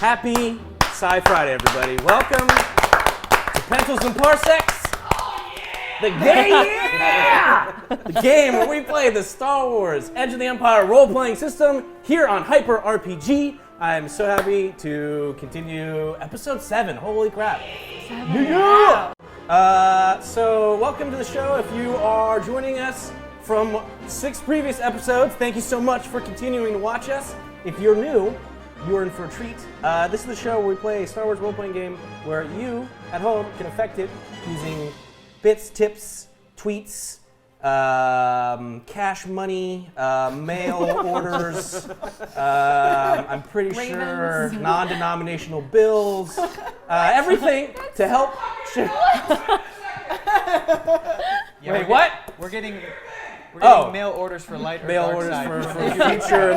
Happy Sci Friday, everybody. Welcome to Pencils and Parsecs. Oh, yeah! The game, yeah! The game where we play the Star Wars Edge of the Empire role-playing system here on Hyper RPG. I'm so happy to continue episode 7. Holy crap. 7. Yeah! So welcome to the show. If you are joining us from 6 previous episodes, thank you so much for continuing to watch us. If you're new, you're in for a treat. This is the show where we play a Star Wars role-playing game where you, at home, can affect it using bits, tips, tweets, cash money, mail orders, I'm pretty sure non-denominational bills, everything to help. Wait, what? We're getting mail orders for light or mail dark orders side. for future.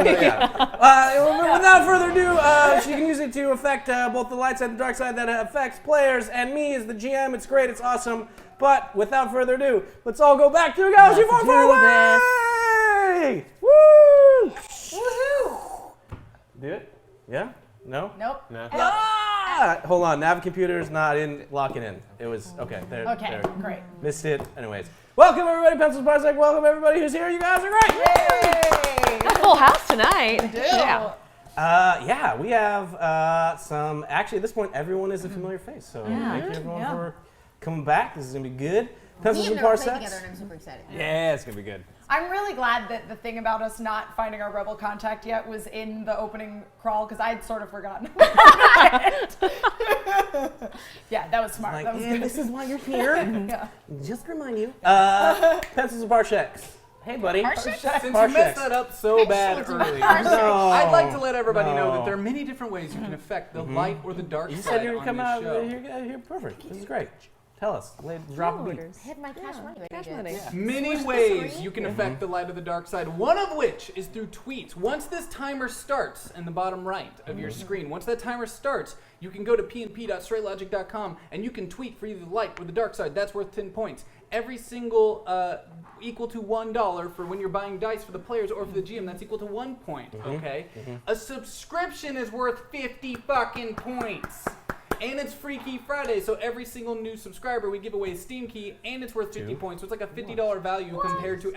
Without further ado, she can use it to affect both the light side and the dark side that affects players and me as the GM. It's great. It's awesome. But without further ado, let's all go back to Galaxy 4 Way! Woo! Woohoo! Do it? Yeah? No? Nope. No. Hold on. Nav computer's not in. Locking in. It was okay. There. Okay, there. great. Missed it. Anyways, welcome everybody. Pencils Parsecs. Welcome everybody who's here. You guys are great. Yay! A full house tonight. We do. Yeah, we have some. Actually, at this point, everyone is a familiar face. So thank you everyone for coming back. This is gonna be good. Pencils and Parsecs. Together, and I'm super excited. Yeah, it's gonna be good. I'm really glad that the thing about us not finding our rebel contact yet was in the opening crawl because I'd sort of forgotten about it. Yeah, that was smart. Like, that was and good. this is why you're here. Yeah. Just to remind you. Pencils and Parsecs. Hey, buddy. Since you Parsecs. messed that up so bad earlier, No. I'd like to let everybody know that No. there are many different ways you can affect the light or the dark You side said you were on coming this out show. here. Perfect. This is great. Tell us. Drop a beat. I had my cash money. Cash money. Many ways you can affect the light or the dark side, one of which is through tweets. Once this timer starts in the bottom right of your screen, once that timer starts, you can go to pnp.straightlogic.com and you can tweet for either the light or the dark side. That's worth 10 points. Every single equal to $1 for when you're buying dice for the players or for the GM, that's equal to 1 point, okay? A subscription is worth 50 fucking points. And it's Freaky Friday, so every single new subscriber we give away a Steam key, and it's worth 50 points. So it's like a $50 value compared to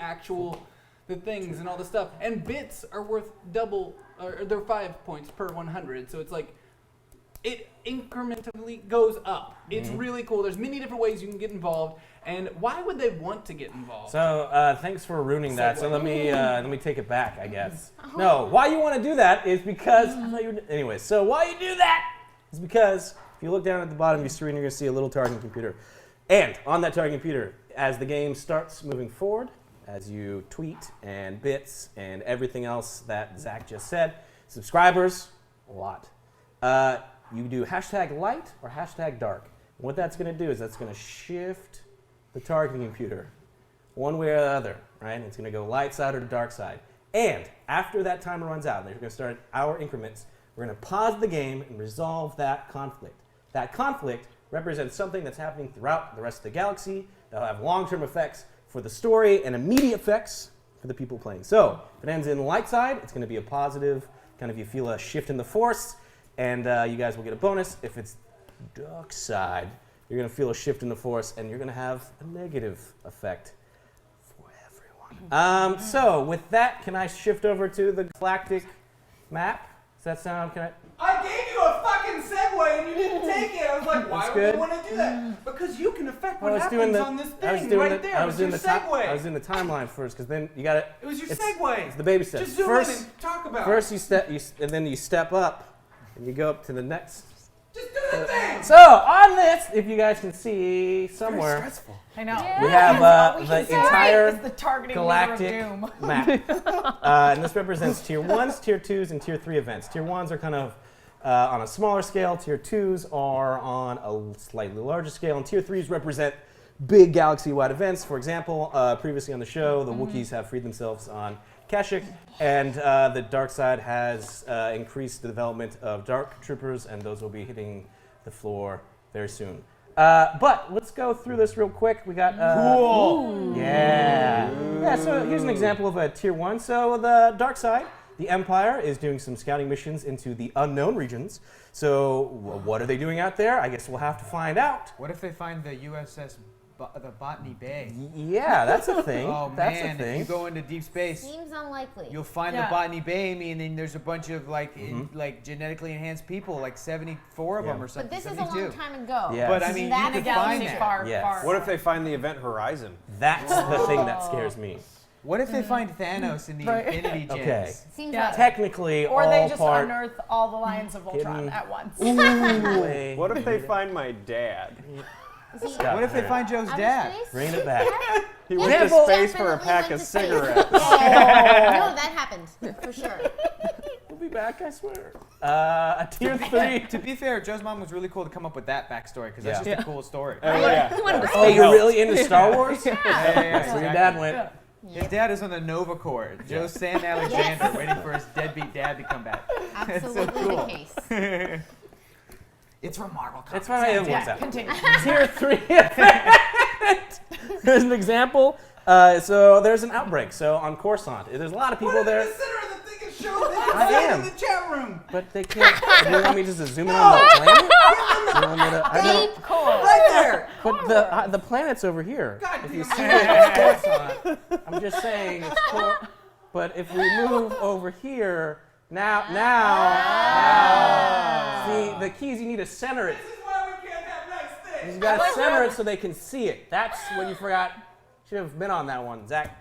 the things and all the stuff. And bits are worth double, or they're 5 points per 100. So it's like, it incrementally goes up. It's really cool. There's many different ways you can get involved. And why would they want to get involved? So thanks for ruining that. So let me take it back, I guess. No, why you want to do that is because anyway. So why you do that is because if you look down at the bottom of your screen, you're going to see a little targeting computer. And on that targeting computer, as the game starts moving forward, as you tweet and bits and everything else that Zach just said, subscribers, a lot. You do hashtag light or hashtag dark. And what that's going to do is that's going to shift the targeting computer one way or the other, right? It's going to go light side or the dark side. And after that timer runs out, and you're going to start hour increments, we're going to pause the game and resolve that conflict. That conflict represents something that's happening throughout the rest of the galaxy that'll have long-term effects for the story and immediate effects for the people playing. So if it ends in light side, it's going to be a positive, kind of you feel a shift in the force, and you guys will get a bonus. If it's dark side, you're going to feel a shift in the force, and you're going to have a negative effect for everyone. So with that, can I shift over to the galactic map? Does that sound, I gave you a fucking segue and you didn't take it. I was like, why would you want to do that? Because you can affect what happens on this thing right there. I was doing your segue. I was doing the timeline first, because then you got to. It was your segue. It's the baby steps. Just zoom first, in and talk about First, it. and then you step up, and you go up to the next. Just do the thing. So on this, if you guys can see somewhere, Very stressful. I know. we have the It's entire the targeting galactic meter of doom. map. And this represents tier 1s, tier 2s, and tier 3 events. Tier 1s are kind of on a smaller scale. Tier 2s are on a slightly larger scale. And tier 3s represent big galaxy-wide events. For example, previously on the show, the Wookiees have freed themselves on Kashyyyk, and the dark side has increased the development of dark troopers, and those will be hitting the floor very soon. But let's go through this real quick. We got cool. Yeah. Yeah. So here's an example of a tier 1. So the dark side the Empire is doing some scouting missions into the unknown regions. So what are they doing out there? I guess we'll have to find out. What if they find the USS the Botany Bay? Yeah, that's a thing. Oh that's man, a thing. if you go into deep space, Seems unlikely. you'll find the Botany Bay, meaning there's a bunch of like genetically enhanced people, like 74 of them or something. But this is a 72. long time ago. Yeah. But I mean, That you in could a find galaxy that. far, Yes. far. What if they find the event horizon? That's the thing that scares me. What if they find Thanos in the Right. Infinity Gems? Okay. Seems Yeah. like Technically, Or all they just part. unearth all the Lions of Voltron Hidden. at once. Ooh, What if they find my dad? Stop What if they it. find Joe's outer dad? space? Bring it back. He Yeah, went to Campbell space for a definitely pack went of to space. cigarettes. Yeah. No, that happened for sure. We'll be back, I swear. A tier 3. To be fair, Joe's mom was really cool to come up with that backstory because that's Yeah. just a cool story. Oh, yeah. Oh, you're really into Star Wars? Yeah, That's where your dad went. His dad is on the Nova Corps. Joe San Alexander, waiting for his deadbeat dad to come back. Absolutely cool. the case. It's from Marvel Comics. That's why I have Yeah, WhatsApp. continue. Tier 3 event. There's an example. So there's an outbreak. So on Coruscant, there's a lot of people there. I am. in the chat room. But they can't. Do you want me just to zoom in on the planet? You want me to- I know. Deep core. Right there. But the planet's over here. If you see Coruscant, I'm just saying it's but if we move over here, now, see, the key is you need to center it. This is why we can't have nice things. You gotta center it so they can see it. That's what you forgot. Should have been on that one, Zach.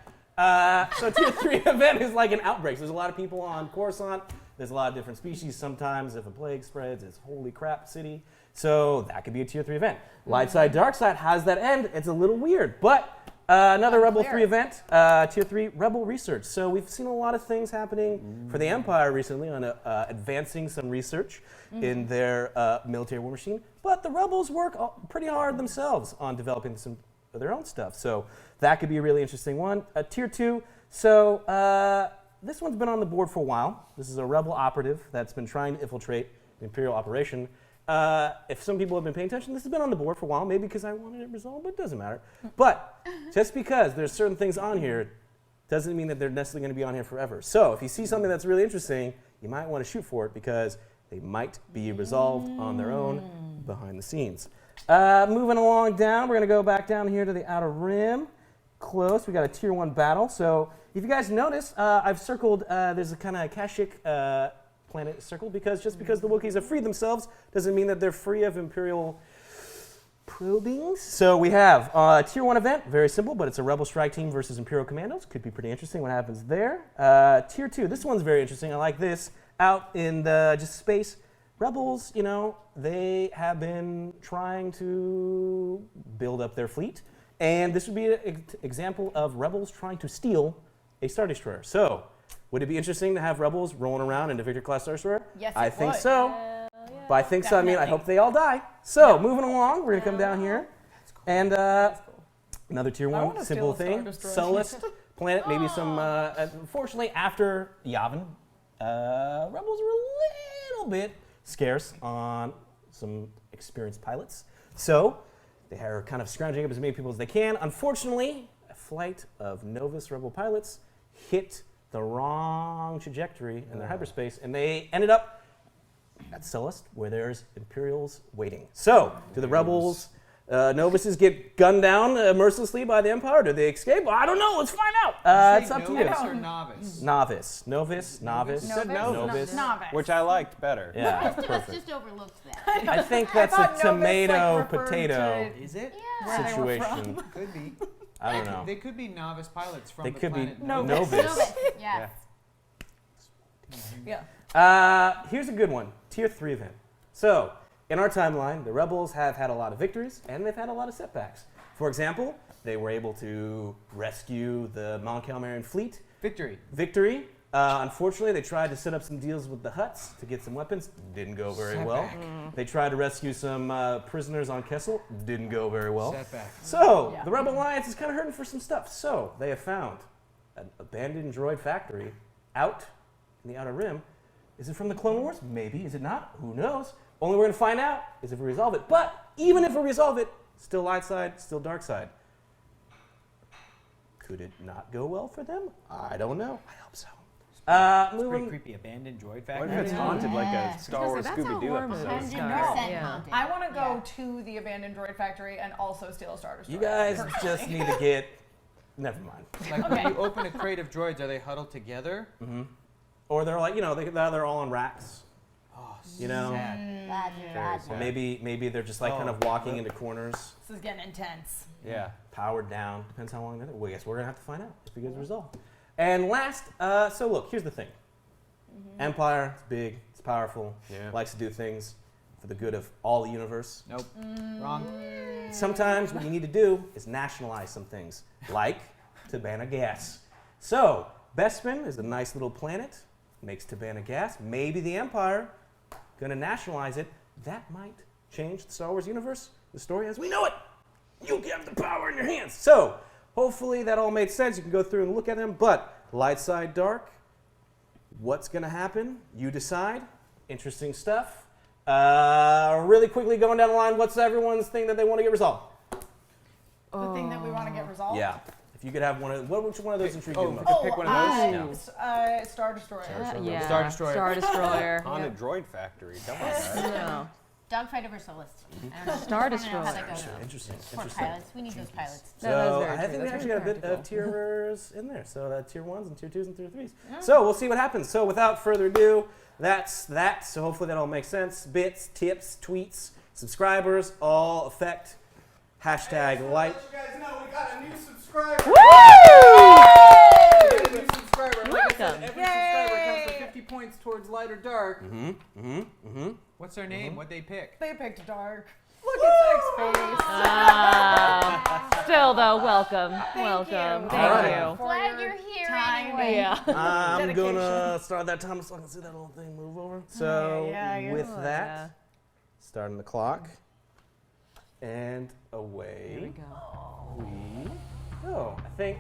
So tier 3 event is like an outbreak. So there's a lot of people on Coruscant. There's a lot of different species. Sometimes if a plague spreads, it's holy crap city. So that could be a tier 3 event. Light side, dark side has that end. It's a little weird, but another Rebel 3 event, tier 3 Rebel research. So we've seen a lot of things happening for the Empire recently on advancing some research in their military war machine. But the Rebels work pretty hard themselves on developing some of their own stuff. So that could be a really interesting one. Tier 2. So this one's been on the board for a while. This is a Rebel operative that's been trying to infiltrate the Imperial operation. If some people have been paying attention, this has been on the board for a while, maybe because I wanted it resolved, but it doesn't matter. But just because there's certain things on here doesn't mean that they're necessarily going to be on here forever. So if you see something that's really interesting, you might want to shoot for it because they might be resolved on their own behind the scenes. Moving along down, we're going to go back down here to the Outer Rim. Close. We got a tier 1 battle. So if you guys notice, I've circled, there's a kind of Kashyyyk planet circled because just because the Wookiees have freed themselves doesn't mean that they're free of Imperial probings. So we have a tier 1 event, very simple, but it's a Rebel strike team versus Imperial commandos. Could be pretty interesting what happens there. Tier 2, this one's very interesting. I like this. Out in the just space, Rebels, you know, they have been trying to build up their fleet. And this would be an example of Rebels trying to steal a Star Destroyer. So, would it be interesting to have Rebels rolling around in a Victor-class Star Destroyer? Yes, I it think would. so. But I think so. I mean, I hope they all die. So, moving along, we're going to come down here. And another tier 1 wanna simple steal a Star thing. Destroyer. Sullust planet, maybe some, unfortunately, after Yavin, Rebels were a little bit scarce on some experienced pilots. So, they are kind of scrounging up as many people as they can. Unfortunately, a flight of Novus Rebel pilots hit the wrong trajectory in their hyperspace, and they ended up at Sullust, where there's Imperials waiting. So, do the Rebels, Novices get gunned down mercilessly by the Empire? Do they escape? Well, I don't know. Let's find out. It's up to you. Novice or novice? Novice. Novice. Novice. You said Novice. Novice. which I liked better. Yeah, Let's perfect. just overlook that. I think that's thought a Novus, tomato like, referred potato to- Is it? Where they were from. situation. Could be. I don't know. They could be novice pilots from They the could be planet Novus. Novus. Yes. Yeah. Here's a good one. Tier 3 event. So, in our timeline, the Rebels have had a lot of victories, and they've had a lot of setbacks. For example, they were able to rescue the Mon Calamarian fleet. Victory. Unfortunately, they tried to set up some deals with the Hutts to get some weapons. Didn't go very well. They tried to rescue some prisoners on Kessel. Didn't go very well. Setback. So, Yeah. the Rebel Alliance is kind of hurting for some stuff. So, they have found an abandoned droid factory out in the Outer Rim. Is it from the Clone Wars? Maybe. Is it not? Who knows? Only we're going to find out is if we resolve it. But even if we resolve it, still light side, still dark side. Could it not go well for them? I don't know. I hope so. It's pretty Moving. creepy. Abandoned droid What factory. if it's haunted like Yeah. a Star Wars That's how Scooby Doo horror movies episode? 100% Yeah. haunted. I want to go to the abandoned droid factory and also steal a Star Destroyer. You guys personally. just need to get. Never mind. Like Okay. when you open a crate of droids, are they huddled together? Or they're like, they're all on racks. Oh, You know? sad. Roger. Or maybe they're just like kind of walking into corners, This is getting intense. Yeah. powered down. Depends how long they're there. Well, I guess we're gonna have to find out if it gets resolved. And last, so look, here's the thing. Empire, it's big, it's powerful, Yeah. likes to do things for the good of all the universe. Nope. Wrong. Sometimes what you need to do is nationalize some things, like Tabana gas. So, Bespin is a nice little planet, makes Tabana gas. Maybe the Empire gonna nationalize it. That might change the Star Wars universe, the story as we know it. You have the power in your hands. So, hopefully that all made sense. You can go through and look at them, but light side dark, what's gonna happen? You decide. Interesting stuff. Really quickly going down the line, what's everyone's thing that they want to get resolved? The thing that we want to get resolved. Yeah. If you could have which one of those intrigue you Oh, the most? could pick one of those? No. Star Destroyer. Yeah. Star Destroyer. Star Destroyer. Haunted droid factory. Come on, guys. No. Dogfight over Solist. I don't know. Star I don't know how Destroyer. that goes. Interesting. Poor pilots. We need those pilots. So No, that's very I true. think we That's actually very got a bit of practical. tiers in there. So tier 1s and tier 2s and tier 3s. So we'll see what happens. So without further ado, that's that. So hopefully that all makes sense. Bits, tips, tweets, subscribers all affect hashtag like. Let you guys know we got a new subscriber. Woo! We got a new subscriber. Like I said, Welcome. every subscriber counts for 50 points towards light or dark. What's their name? What'd they pick? They picked dark. Look at Zach's face. Still though, welcome. Welcome. you. Thank Alright. you. For Glad your you're here time. anyway. Yeah. I'm Dedication. gonna start that timer so I can see that little thing move over. So yeah. with Oh, that, yeah. starting the clock, and away Here we go. we go. I think.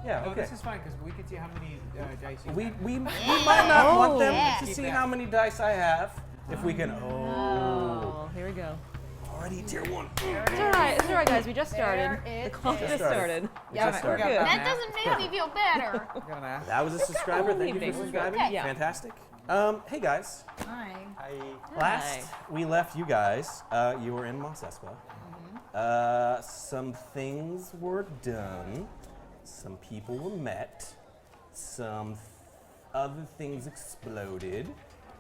Yeah. Oh, Okay. this is fine because we can see how many dice you We have. might not want them yeah. to Keep see that. how many dice I have. If we can. Oh, here we go. Already tier 1. It's alright. It's alright, guys. We just started. There The it clock is. just started. Yeah, just we're started. good. That doesn't make me feel better. Gonna- That was a subscriber. Thank you Evening. for subscribing. Okay. Yeah. Fantastic. Hey guys. Hi. Last we left you guys, you were in Mos Espa. Some things were done. Some people were met. Some other things exploded.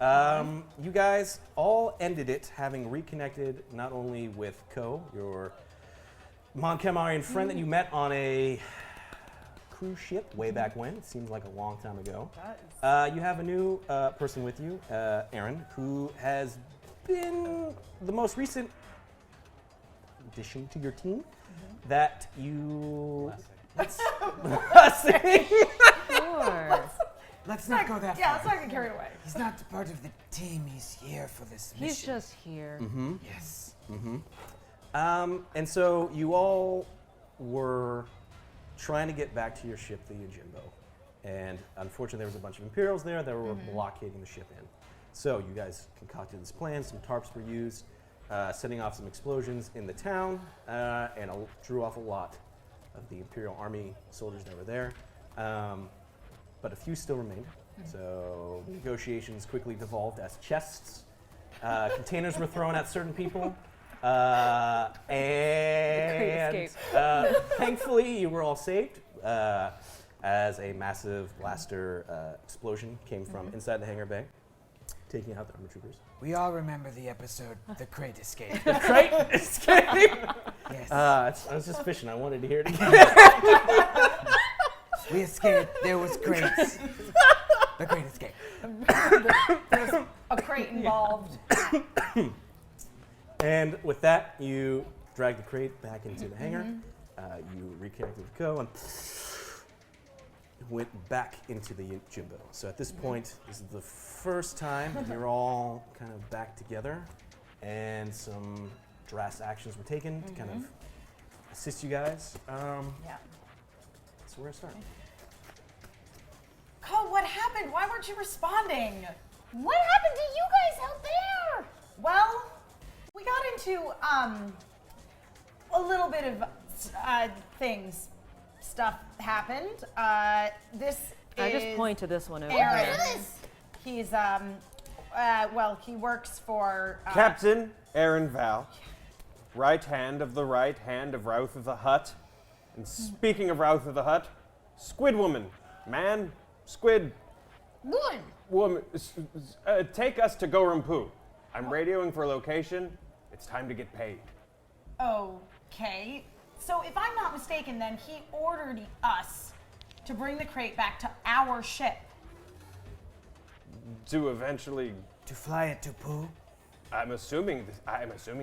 You guys all ended it having reconnected not only with Ko, your Mon Calamarian friend that you met on a cruise ship way back when. It seems like a long time ago. You have a new person with you, Aaron, who has been the most recent addition to your team that you. Blessing. Sure. Let's not go that Yeah, far. let's not get carried away. He's not part of the team. He's here for this mission. He's just here. Yes. And so you all were trying to get back to your ship, the Yojimbo. And unfortunately, there was a bunch of Imperials there that were blockading the ship in. So you guys concocted this plan. Some tarps were used, setting off some explosions in the town, and drew off a lot of the Imperial Army soldiers that were there. But a few still remained. So negotiations quickly devolved as chests. Containers were thrown at certain people. And escape. thankfully, you were all saved as a massive blaster explosion came from inside the hangar bay, taking out the armor troopers. We all remember the episode, The Crate Escape. Great escape! Yes. I was just fishing. I wanted to hear it again. We escaped. There was crates. The Great Escape. There's a crate involved. And with that, you drag the crate back into the hangar. You reconnected with Ko and went back into the Jimbo. So at this point, this is the first time that you're all kind of back together, and some drastic actions were taken to kind of assist you guys. Yeah. So where to start? Cole, what happened? Why weren't you responding? What happened to you guys out there? Well, we got into a little bit of things. Stuff happened. This I just is point to this one over Aaron. here. He's he works for Captain Aaron Val, right hand of the right hand of Routh of the Hut. And speaking of Routh of the Hut, Squid Woman, man, Squid Good. Woman, take us to Gorumpu. I'm radioing for a location. It's time to get paid. Okay. So if I'm not mistaken, then he ordered us to bring the crate back to our ship. To eventually, To fly it to Pooh. I'm assuming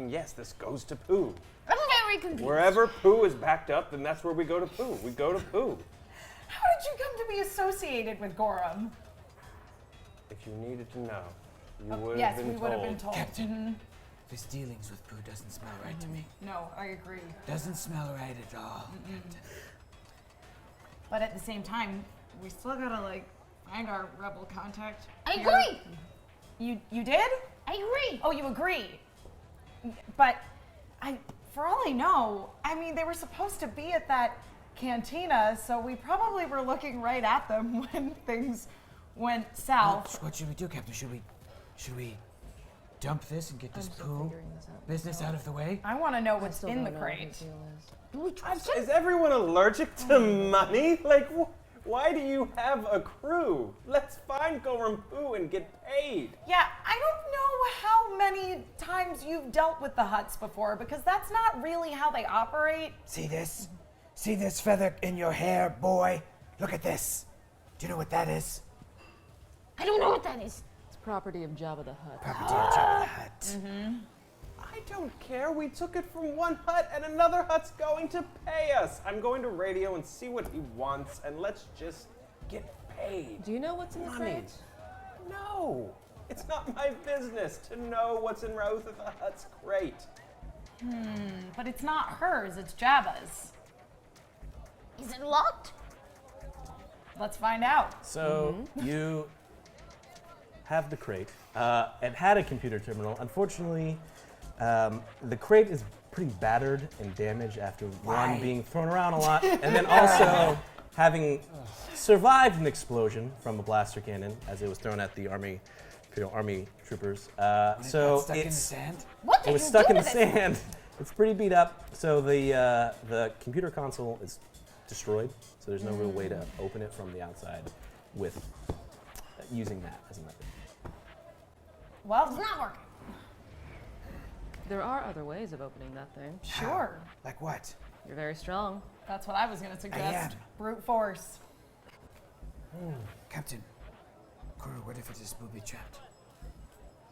yes, this goes to Pooh. I'm very confused. Wherever Pooh is backed up, then that's where we go to Pooh. We go to Pooh. How did you come to be associated with Gorum? If you needed to know, you would Yes, have been we would have been told. told. Captain. This dealings with Pooh doesn't smell right to me. No, I agree. Doesn't smell right at all. But at the same time, we still gotta find our rebel contact. I here. agree. You did? I agree. Oh, you agree. But for all I know, they were supposed to be at that cantina, so we probably were looking right at them when things went south. What should we do, Captain? Should we dump this and get this Pooh business out of the way? I want to know what's Still in the don't know what crate. his deal is. Do we trust Is everyone allergic to money? Why do you have a crew? Let's find Gorumpu and get paid. Yeah, I don't know how many times you've dealt with the Huts before, because that's not really how they operate. See this? See this feather in your hair, boy? Look at this. Do you know what that is? I don't know what that is. It's property of Jabba the Hutt. Property of Jabba the Hutt. I don't care. We took it from one hut and another hut's going to pay us. I'm going to radio and see what he wants and let's just get paid. Do you know what's in the Money. crate? No. It's not my business to know what's in Routh of the Hut's crate. But it's not hers, it's Jabba's. Is it locked? Let's find out. So you have the crate. It had a computer terminal. Unfortunately, the crate is pretty battered and damaged after one being thrown around a lot, and then also having survived an explosion from a blaster cannon as it was thrown at the Imperial Army troopers. So Stuck in the it's sand? What did it was you stuck do in the with it? sand. It's pretty beat up. So the computer console is destroyed. So there's no real way to open it from the outside with using that as a method. It's Well, not working. There are other ways of opening that thing. sure. Like what? You're very strong. That's what I was going to suggest. am. Brute force. Captain. Crew, what if it is booby trapped?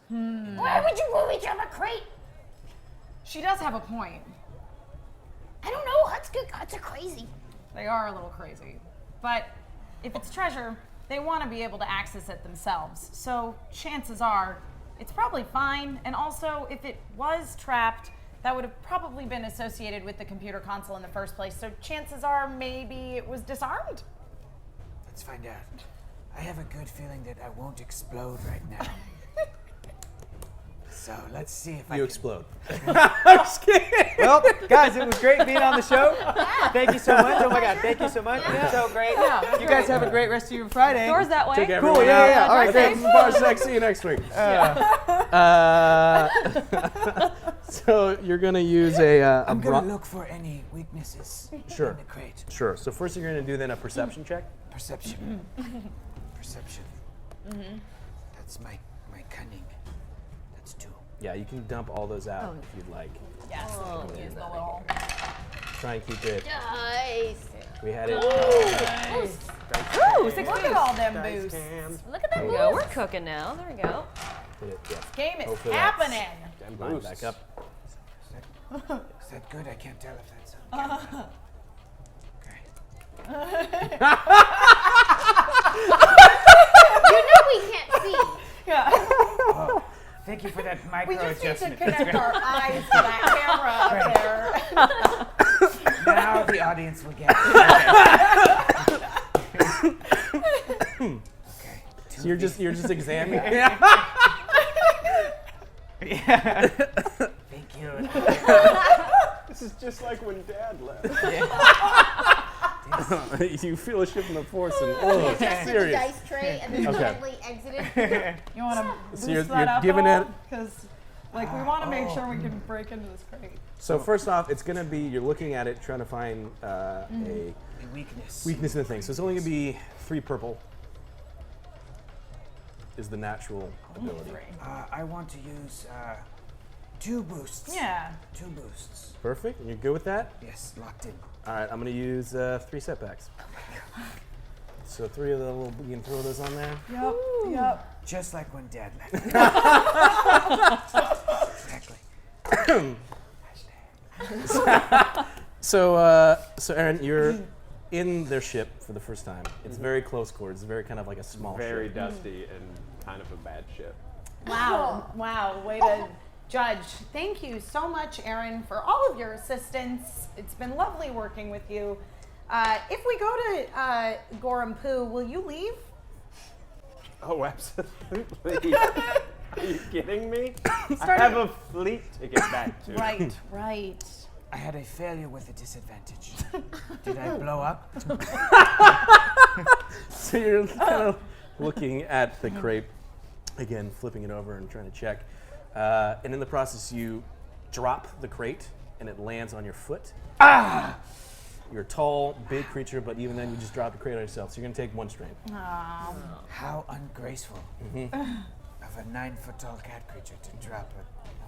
Why would you booby trap a crate? She does have a point. I don't know. Huts are crazy. They are a little crazy. But if it's treasure, they want to be able to access it themselves. So chances are it's probably fine. And also, if it was trapped, that would have probably been associated with the computer console in the first place. So chances are maybe it was disarmed. Let's find out. I have a good feeling that I won't explode right now. So let's see if I You can... explode. Well, guys, it was great being on the show. Thank you so much. Oh my God, thank you so much. So great. You guys have a great rest of your Friday. Doors that way. Take care, Cool, everyone. yeah. All right, Okay, thanks. Parsecs, see you next week. So you're gonna use a I'm gonna look for any weaknesses Sure. in the crate. Sure. So first you're gonna do then a perception check. Perception. Perception. That's my cunning. That's 2. Yeah, you can dump all those out if you'd like. Yes. Use the little. Try and keep it. Nice. We had it. Ooh, look at all them Dice boosts. cam. Look at that There we move. go. We're cooking now. There we go. Hit it, yeah. Game is Hopefully that's- happening. Them Line boosts. back up. Is that good? I can't tell if that's on camera. Okay. You know we can't see. Yeah. Oh, thank you for that We micro just need to adjustment. connect our eyes to that camera up there. Now the audience will get it. Okay. So you're just examining. Yeah. Thank you. This is just like when Dad left. You feel a shift in the force, and Adjusted the serious. dice tray and then Okay. gently exited. You want to boost So you're that up giving at it- all? Because, like, we want to make sure we can break into this crate. So first off, it's going to be, you're looking at it, trying to find a Weakness. weakness in the thing. So it's only going to be 3 purple is the natural ability. I want to use 2 boosts. Yeah. 2 boosts. Perfect. And you're good with that? Yes, locked in. All right, I'm going to use 3 setbacks. So 3 of the little, you can throw those on there. Yep. Yep. Just like when Dad left. Exactly. So Aaron, you're in their ship for the first time. It's very close quarters. It's very kind of like a small Very ship. dusty and kind of a bad ship. Wow. Wow. Way to judge. Thank you so much, Aaron, for all of your assistance. It's been lovely working with you. If we go to Gorham Poo, will you leave? Oh, absolutely. Are you kidding me? I Starting- have a fleet to get back to. Right. Right. I had a failure with a disadvantage. Did I blow up? So you're kind of looking at the crepe, again, flipping it over and trying to check. And in the process, you drop the crate, and it lands on your foot. Ah! You're a tall, big creature, but even then, you just drop the crate on yourself. So you're going to take 1 strain. How ungraceful of a 9-foot tall cat creature to drop it.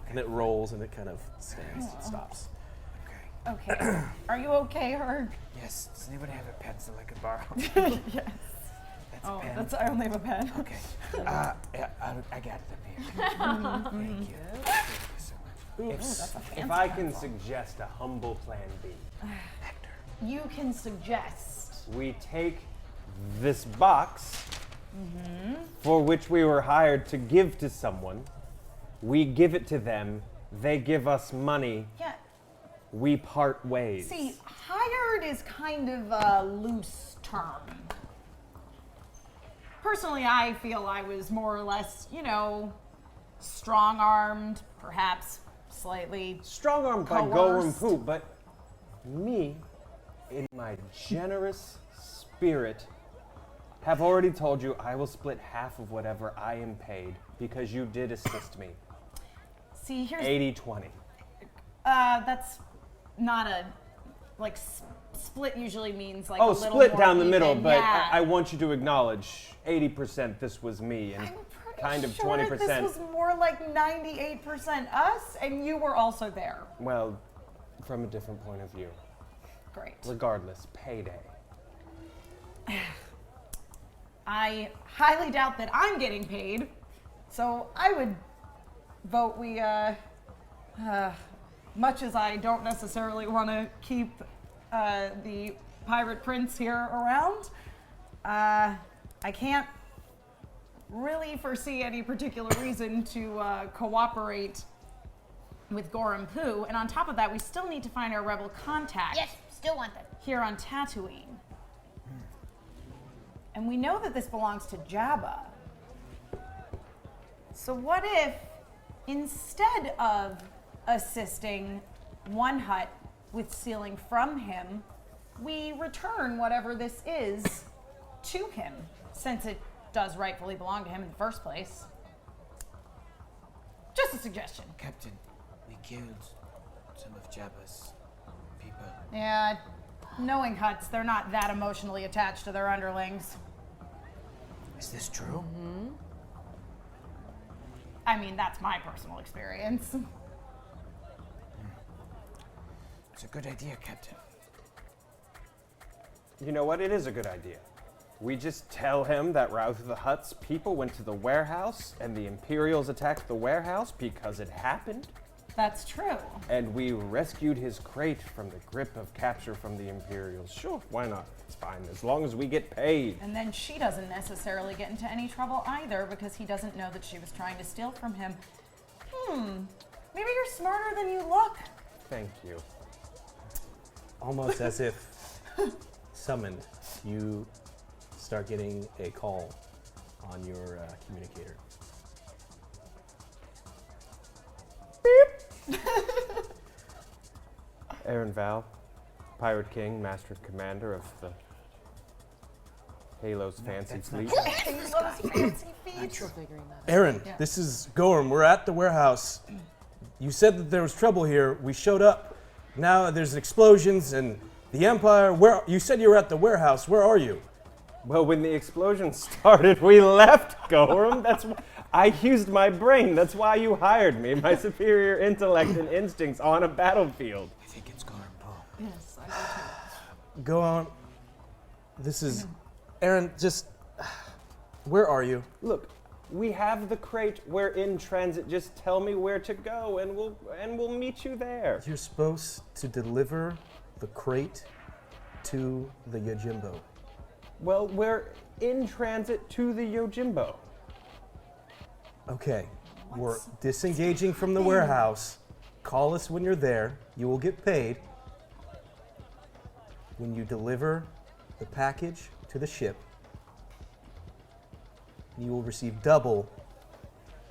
And it rolls, and it kind of stands and stops. Okay. Okay. Are you okay, Herg? Yes. Does anybody have a pencil I could borrow? Yes. That's Oh, a pen. I only have a pen. Okay. Yeah, I got them here. Thank you. Thank you so much. If I can suggest a humble plan B, You can suggest. we take this box for which we were hired to give to someone. We give it to them. They give us money. Yeah. We part ways. See, hired is kind of a loose term. Personally, I feel I was more or less, strong-armed, perhaps slightly. Strong-armed by Gorham Poo, but me, in my generous spirit, have already told you I will split half of whatever I am paid because you did assist me. See, here's 80-20. that's not a split usually means like a Oh, little split more down the middle, even. but Yeah. I want you to acknowledge 80% this was me and I'm pretty kind of sure 20%. This was more like 98% us, and you were also there. Well, from a different point of view. Great. Regardless, payday. I highly doubt that I'm getting paid, so I would vote we, much as I don't necessarily want to keep the pirate prince here around, I can't really foresee any particular reason to cooperate with Gorham Poo, and on top of that, we still need to find our rebel contact Yes, still want them. here on Tatooine. And we know that this belongs to Jabba. So what if, instead of assisting one hut with stealing from him, we return whatever this is to him, since it does rightfully belong to him in the first place? Just a suggestion. Captain, we killed some of Jabba's people. Yeah, knowing huts, they're not that emotionally attached to their underlings. Is this true? I mean, that's my personal experience. It's a good idea, Captain. You know what? It is a good idea. We just tell him that Routh of the Hutt's people went to the warehouse and the Imperials attacked the warehouse because it happened. That's true. And we rescued his crate from the grip of capture from the Imperials. Sure, why not? It's fine, as long as we get paid. And then she doesn't necessarily get into any trouble either because he doesn't know that she was trying to steal from him. Maybe you're smarter than you look. Thank you. Almost as if summoned, you start getting a call on your communicator. Aaron Val, Pirate King, Master Commander of the Halo's fancy fleet. I'm still figuring that. Aaron, this is Gorm. We're at the warehouse. You said that there was trouble here. We showed up. Now there's explosions and the Empire. Where you said you were at the warehouse. Where are you? Well, when the explosion started, we left, Gorm. That's why I used my brain. That's why you hired me. My superior intellect and instincts on a battlefield. I think it's Gorm, Paul. Yes, I do too. Go on. This is Aaron. Just where are you? Look, we have the crate. We're in transit. Just tell me where to go, and we'll meet you there. You're supposed to deliver the crate to the Yojimbo. Well, we're in transit to the Yojimbo. Okay, we're disengaging from the warehouse. Call us when you're there. You will get paid. When you deliver the package to the ship, you will receive double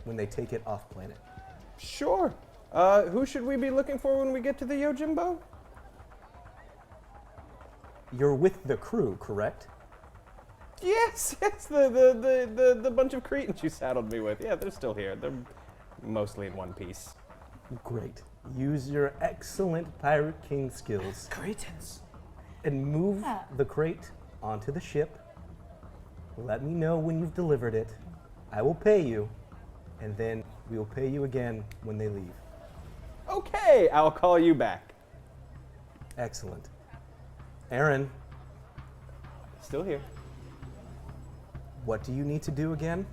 when they take it off planet. Sure. Who should we be looking for when we get to the Yojimbo? You're with the crew, correct? Yes, the bunch of Cretans you saddled me with. Yeah, they're still here. They're mostly in one piece. Great. Use your excellent Pirate King skills Cretans. and move the crate onto the ship. Let me know when you've delivered it. I will pay you, and then we will pay you again when they leave. Okay, I'll call you back. Excellent. Aaron, Still here. what do you need to do again?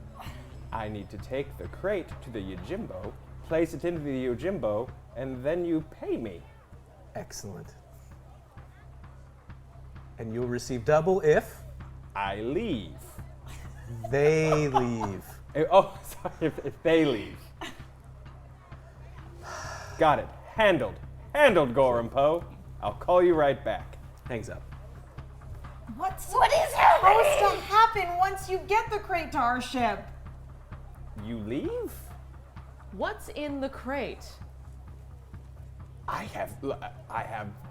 I need to take the crate to the Yojimbo, place it into the Yojimbo, and then you pay me. Excellent. And you'll receive double if I leave. they leave. Oh, sorry, if they leave. Got it. Handled. Handled, Gorm Poe. I'll call you right back. Hangs up. What's What is supposed happening? to happen once you get the crate to our ship? You leave? What's in the crate? I have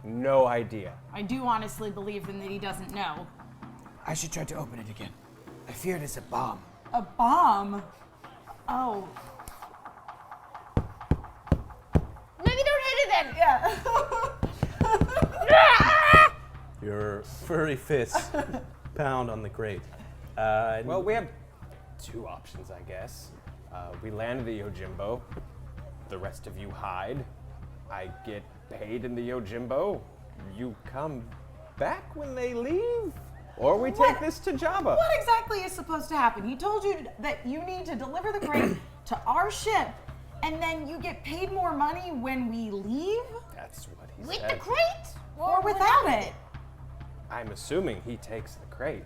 no idea. I do honestly believe him that he doesn't know. I should try to open it again. I fear it is a bomb. A bomb? Oh. Maybe don't hit it then. Yeah. Your furry fists pound on the crate. Well, we have two options, I guess. We land the Yojimbo. The rest of you hide. I get paid in the Yojimbo. You come back when they leave. Or we take this to Jabba. What exactly is supposed to happen? He told you that you need to deliver the crate to our ship, and then you get paid more money when we leave? That's what he With said. the crate? Or without it? I'm assuming he takes the crate.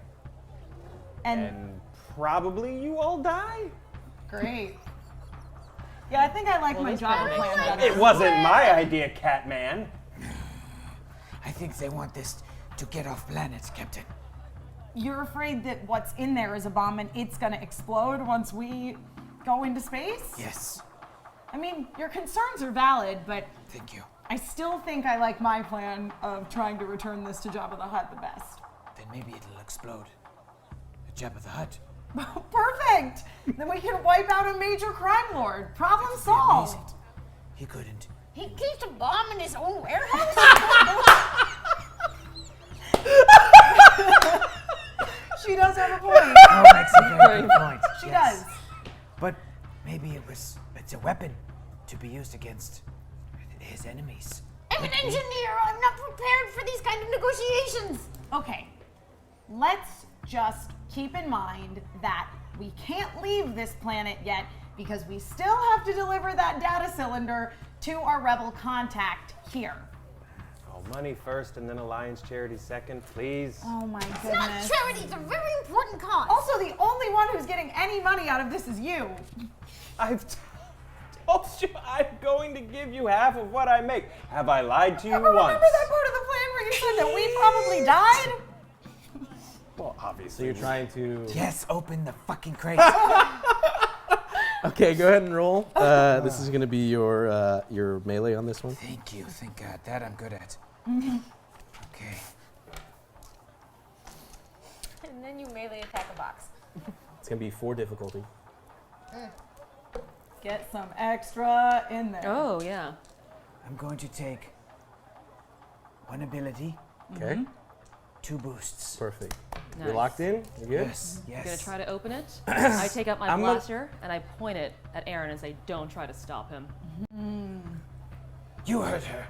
And And probably you all die? great. Yeah, I think I like my this Java kinda plan makes better. It wasn't my idea, Catman. I think they want this to get off planet, Captain. You're afraid that what's in there is a bomb and it's gonna explode once we go into space? Yes. I mean, your concerns are valid, but Thank you. I still think I like my plan of trying to return this to Jabba the Hutt the best. Then maybe it'll explode. At Jabba the Hutt. Perfect! Then we can wipe out a major crime lord. Problem Be solved. amazing. He couldn't. He keeps a bomb in his own warehouse? She does have a point. Oh, that's a very good point. She Yes. does. But maybe it's a weapon to be used against his enemies. I'm an engineer. I'm not prepared for these kind of negotiations. Okay, let's just keep in mind that we can't leave this planet yet because we still have to deliver that data cylinder to our rebel contact here. Oh, money first and then Alliance Charity second, please. Oh my It's not goodness. charity. It's a very important cause. Also, the only one who's getting any money out of this is you. I've told you I'm going to give you half of what I make. Have I lied to you Remember once? that part of the plan where you said that we probably died? Well, So obviously. you're trying to. Yes, open the fucking crate. Okay, go ahead and roll. This is going to be your melee on this one. Thank you. Thank God. That I'm good at. Okay. And then you melee attack a box. It's gonna be 4 difficulty. Get some extra in there. Oh, yeah. I'm going to take 1 ability, Okay. 2 boosts. Perfect. Nice. You're locked in. You good? Yes, I'm gonna yes. try to open it. I take out my I'm gonna- blaster and I point it at Aaron and say, "Don't try to stop him." You hurt her.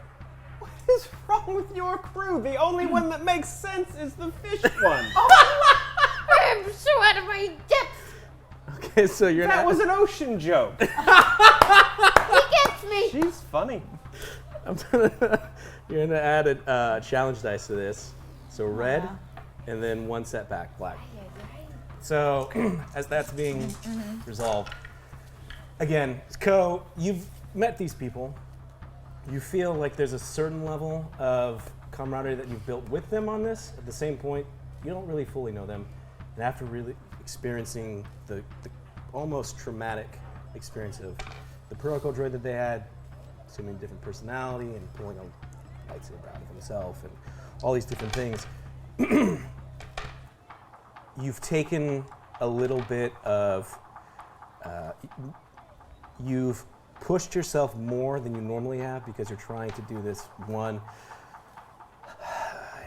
What is wrong with your crew? The only one that makes sense is the fish one. I'm so out of my depth. Okay, so you're That not. was an ocean joke. He gets me. She's funny. You're gonna add a challenge dice to this. So red, and then 1 setback, black. So as that's being resolved, again, Co, you've met these people. You feel like there's a certain level of camaraderie that you've built with them on this. At the same point, you don't really fully know them. And after really experiencing the almost traumatic experience of the protocol droid that they had, assuming different personality and pulling a lightsaber out of himself and all these different things, you've taken a little bit of, you've pushed yourself more than you normally have because you're trying to do this. One,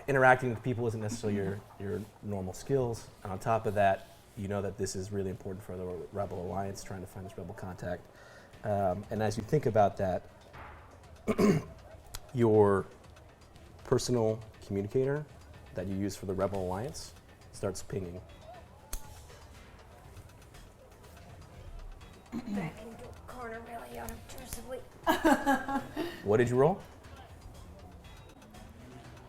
interacting with people isn't necessarily your normal skills. And on top of that, you know that this is really important for the Rebel Alliance, trying to find this Rebel contact. And as you think about that, your personal communicator that you use for the Rebel Alliance starts pinging. Back into a corner really unobtrusively. What did you roll?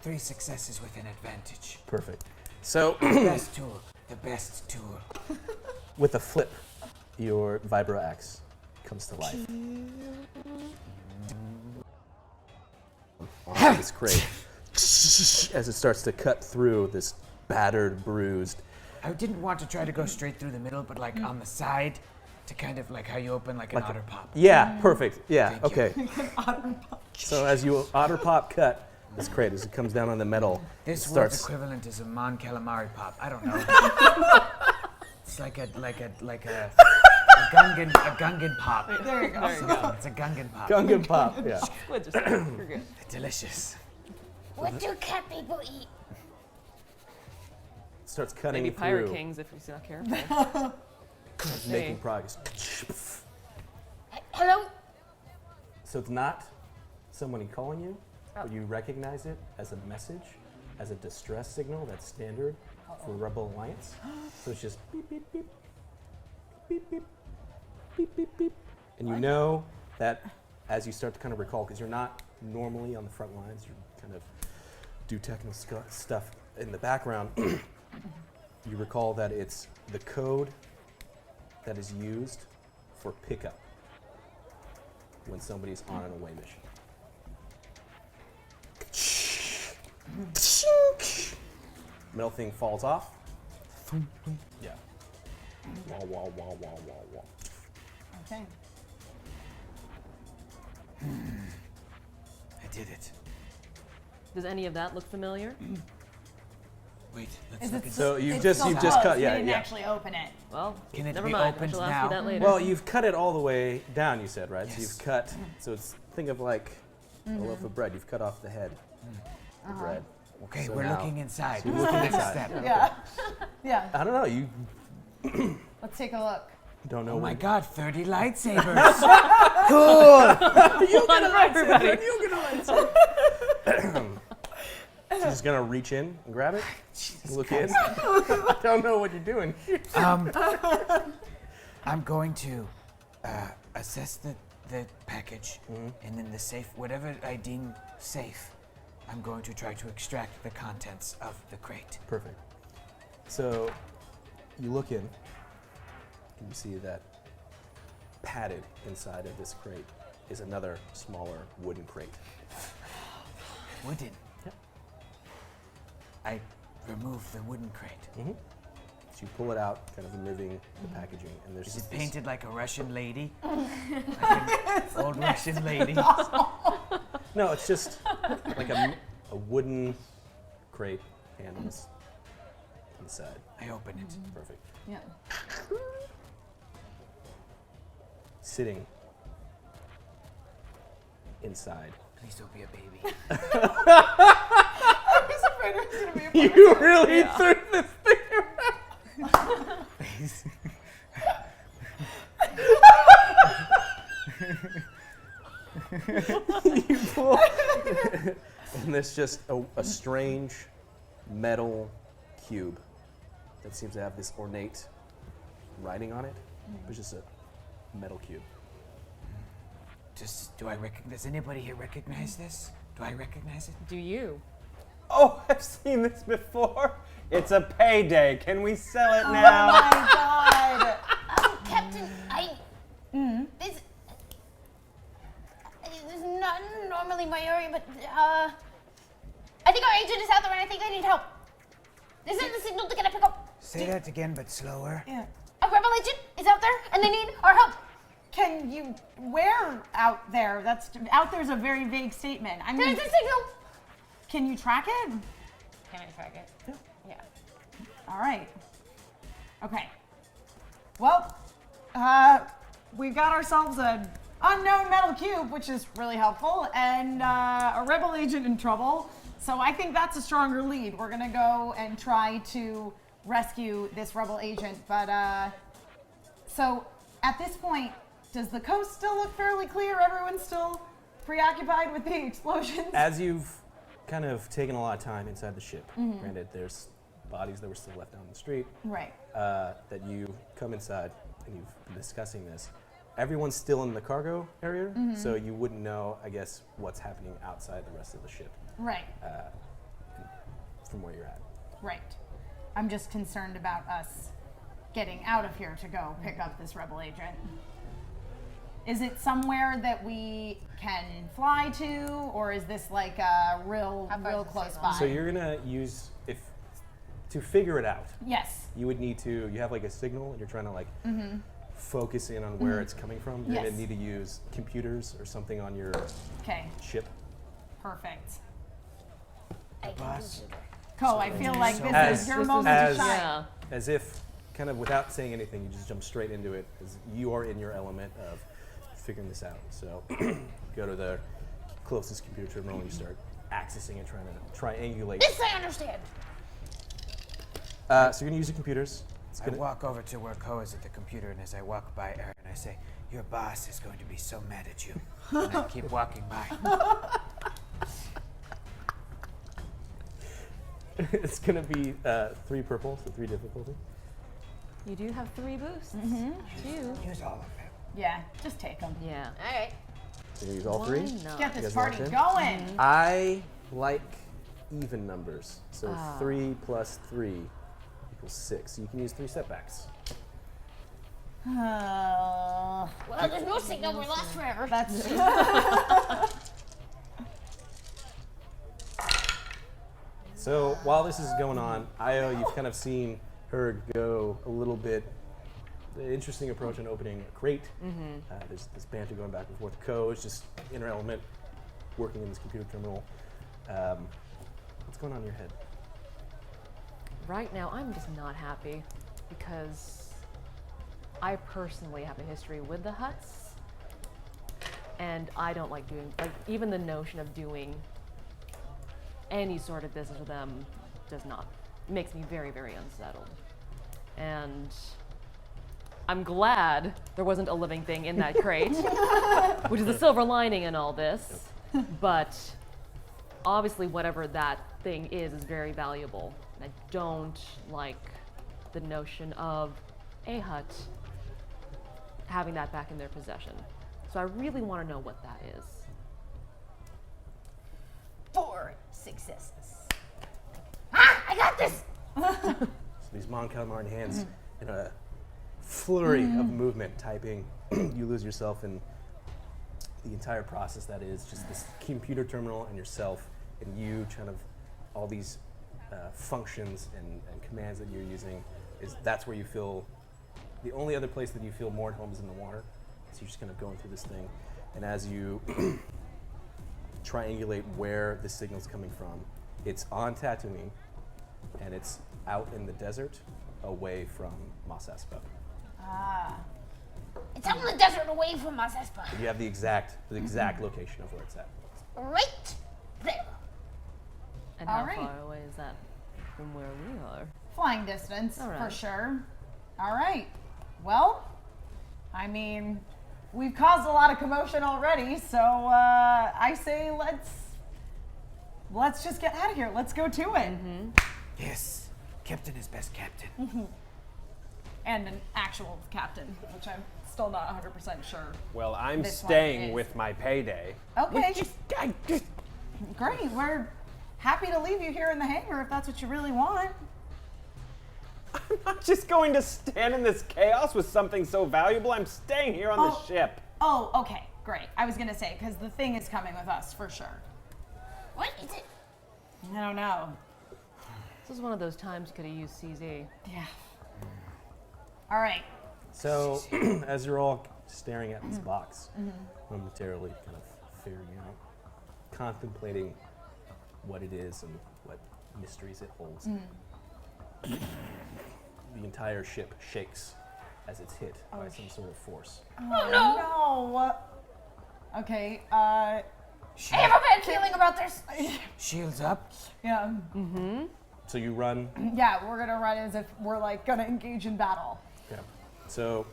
3 successes with an advantage. Perfect. So Best tool. The best tool. with a flip, your Vibro Axe comes to life. On this crate, as it starts to cut through this battered, bruised. I didn't want to try to go straight through the middle, but like on the side to kind of like how you open like an otter pop. Yeah, perfect. Yeah, Thank you. okay. So as you otter pop cut this crate, as it comes down on the metal, This it word's starts. equivalent is a Mon Calamari pop. I don't know. It's like a Gungan pop. There you go. It's a Gungan pop. Gungan pop. Yeah. We'll just, you're good. Delicious. What do cat people eat? Starts cutting Maybe through. Pirate Kings if you're not careful. Making Hey. progress. Hello? So it's not somebody calling you, but you recognize it as a message, as a distress signal that's standard for Rebel Alliance. So it's just beep, beep, beep, beep, beep, beep, beep, beep. And you know that as you start to kind of recall, because you're not normally on the front lines, you kind of do technical stuff in the background, you recall that it's the code that is used for pickup when somebody's on an away mission. Metal thing falls off. Yeah. Wah, wah, wah, wah, wah, wah. Okay. I did it. Does any of that look familiar? Wait, let's Is look it at So it's you've still just closed. cut, You yeah, didn't yeah. actually open it. Well, Can it never be mind. I opened shall ask you now? that later. Well, you've cut it all the way down, you said, right? So Yes. you've cut, so it's, think of like a loaf of bread. You've cut off the head of the bread. Okay, So we're now- looking inside. you're What's the looking next inside. step? Yeah. Yeah. I don't know, you Let's take a look. don't know Oh my what- god, 30 lightsabers. One for everybody. She's just gonna reach in and grab it, look in. I don't know what you're doing. I'm going to assess the package and then the safe, whatever I deem safe, I'm going to try to extract the contents of the crate. Perfect. So you look in, and you see that padded inside of this crate is another smaller wooden crate. Wooden. Yep. I remove the wooden crate. So you pull it out, kind of removing the packaging, and there's Is just it this- painted like a Russian lady? Like an old Russian lady? No, it's just like a wooden crate handles on inside. I open it. Perfect. Yeah. Sitting inside. Please don't be a baby. You really threw this thing around. You pull, and there's just a strange metal cube that seems to have this ornate writing on it. It's just a metal cube. Does anybody here recognize this? Do I recognize it? Do you? Oh, I've seen this before. It's a payday. Can we sell it now? Oh my god! Captain, this is not normally my area, but I think our agent is out there, and I think they need help. This is the signal to get a pickup. Say that again, but slower. Yeah. A rebel agent is out there, and they need our help. Can you, where out there? Out there's a very vague statement. I mean, There's a signal. can you track it? Can I track it? Yeah. All right. Okay. Well, we got ourselves an unknown metal cube, which is really helpful, and a rebel agent in trouble. So I think that's a stronger lead. We're gonna go and try to rescue this rebel agent. But so at this point, does the coast still look fairly clear? Everyone's still preoccupied with the explosions? As you've kind of taken a lot of time inside the ship, granted there's bodies that were still left down the street, Right. that you come inside and you've been discussing this. Everyone's still in the cargo area, so you wouldn't know, I guess, what's happening outside the rest of the ship Right. from where you're at. Right. I'm just concerned about us getting out of here to go pick up this rebel agent. Is it somewhere that we can fly to, or is this like real close by? So you're gonna use, to figure it out, Yes. you would need to, you have like a signal and you're trying to like focus in on where it's coming from. You're Yes. gonna need to use computers or something on your Okay. ship. Perfect. Boss. Co, I feel like this As- is your This moment as- to shine. Yeah. As if, kind of without saying anything, you just jump straight into it, as you are in your element of figuring this out. So go to the closest computer terminal and you start accessing it, trying to triangulate. This I understand. So you're gonna use the computers. It's I gonna, walk over to where Ko is at the computer, and as I walk by Aaron, I say, "Your boss is going to be so mad at you." And I keep walking by. it's gonna be 3 purple, so 3 difficulty. You do have 3 boosts. Two. Use all of them. Yeah, just take them. Yeah. All right. So you use all 3. Why not? Get You this guys locked party in? going. I like even numbers. So Ah. 3 plus 3 equals 6. So you can use 3 setbacks. Well, there's no signal. We're lost forever. That's So while this is going on, Io, you've kind of seen her go a little bit the interesting approach in opening a crate. There's this banter going back and forth. Co is just inner element, working in this computer terminal. What's going on in your head? Right now, I'm just not happy because I personally have a history with the Huts, and I don't like doing, like, even the notion of doing any sort of business with them makes me very, very unsettled. And I'm glad there wasn't a living thing in that crate, which is the silver lining in all this. But obviously, whatever that thing is very valuable. And I don't like the notion of a Hut having that back in their possession. So I really want to know what that is. 4 successes. Ah, I got this. So these Mon Calamari hands in a flurry of movement, typing. You lose yourself in the entire process that is just this computer terminal and yourself, and you kind of all these functions and commands that you're using. That's where you feel the only other place that you feel more at home is in the water. So you're just kind of going through this thing, and as you triangulate where the signal's coming from, it's on Tatooine. and it's out in the desert, away from Mos Espa. It's out in the desert away from Mos Espa. You have the exact location of where it's at. Right there. And how All right. far away is that from where we are? Flying distance, All for right. sure. All right. Well, I mean, we've caused a lot of commotion already, so I say let's just get out of here. Let's go to it. Yes, captain is best captain. And an actual captain, which I'm still not 100% sure. Well, I'm This one staying is- with my payday. Okay. Great. We're happy to leave you here in the hangar if that's what you really want. I'm not just going to stand in this chaos with something so valuable. I'm staying here on the ship. Oh, okay. Great. I was going to say, because the thing is coming with us for sure. What is it? I don't know. This is one of those times you could have used CZ. Yeah. All right. So, as you're all staring at this box, momentarily kind of figuring out, contemplating what it is and what mysteries it holds, the entire ship shakes as it's hit by some sort of force. Oh, no. Okay. I have a bad feeling about this. Shields up. Yeah. So you run. Yeah, we're going to run as if we're like going to engage in battle. Okay. So,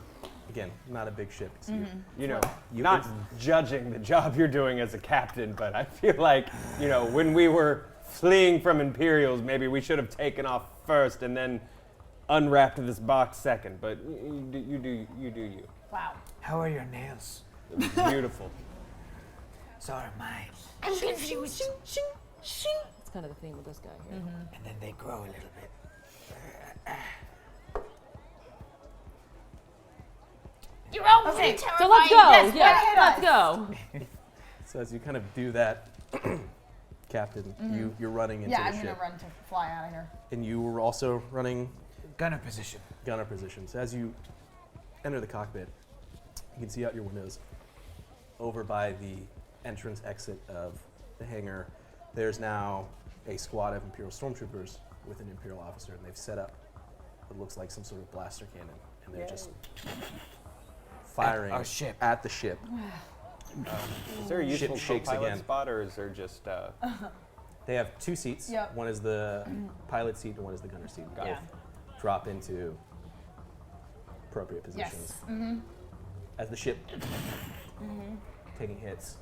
again, not a big ship. It's You know, You- not it's- judging the job you're doing as a captain, but I feel like, you know, when we were fleeing from Imperials, maybe we should have taken off first and then unwrapped this box second. But you do you. Wow. How are your nails? It was beautiful. So are mine. I'm confused. That's kind of the theme with this guy here. And then they grow a little bit. You're all Okay, really so terrifying. So let's go. Yes, yeah, hit let's us. go. So as you kind of do that, Captain, you're running into Yeah, the I'm going ship, to run to fly out of here. and you were also running Gunner position. gunner position. So as you enter the cockpit, you can see out your windows, over by the entrance exit of the hangar, there's now a squad of Imperial stormtroopers with an Imperial officer, and they've set up what looks like some sort of blaster cannon, and they're just firing our ship. at the ship. Is there a Ship useful shakes co-pilot again. spot, or is there just They have two seats. Yep. One is the pilot seat and one is the gunner seat. Both Yeah. drop into appropriate positions. Yes. As the ship taking hits.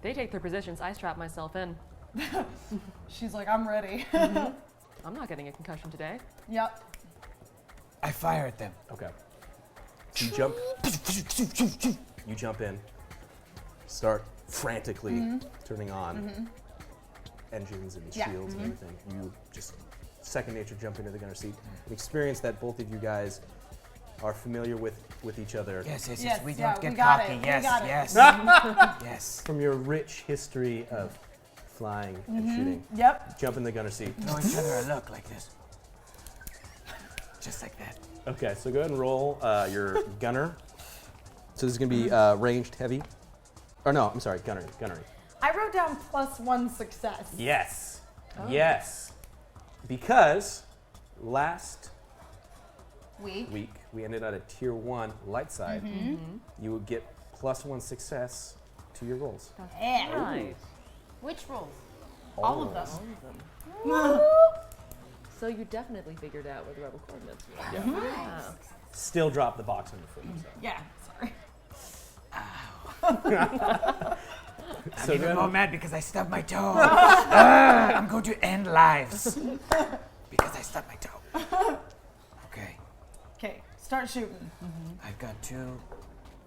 They take their positions. I strap myself in. She's like, I'm ready. I'm not getting a concussion today. Yep. I fire at them. Okay. You jump. You jump in. Start frantically turning on engines and Yeah. shields and everything. You just second nature jump into the gunner seat. An experience that both of you guys are familiar with each other Yes, yes, yes. Yes, We yeah, don't get we got cocky. it, we Yes, got it. yes. Yes. from your rich history of flying and shooting. Yep. Jump in the gunner seat. Know each other a look like this. Just like that. Okay, so go ahead and roll your gunner. So this is going to be ranged heavy. Or no, I'm sorry, gunnery. I wrote down +1 success. Yes. Yes. Because last week we ended at a tier 1 light side. You would get +1 success to your rolls. Yeah. Nice. Which rolls? All of them. All of them. So you definitely figured out where the rebel coordinates were. Yeah. Wow. Still drop the box on your foot. So. Yeah. Sorry. I'm So even then- more mad because I stubbed my toe. I'm going to end lives because I stubbed my toe. Okay, Okay. Start shooting. I've got 2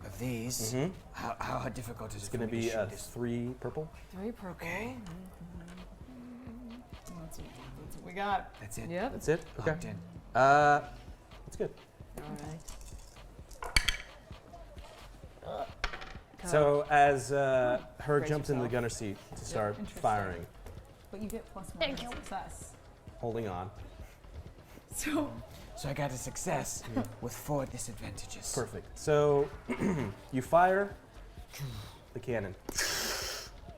of these. How difficult is It's it going for to me be to shoot this? 3 purple. 3 purple. Okay, That's what we got. that's it. Yep. That's it? Okay. Locked in. That's good. All right. So as her Brace jumps into the yourself. gunner seat to start Interesting. firing, But you get +1 Thank you. success. holding on. So So I got a success with 4 disadvantages. Perfect. So you fire the cannon,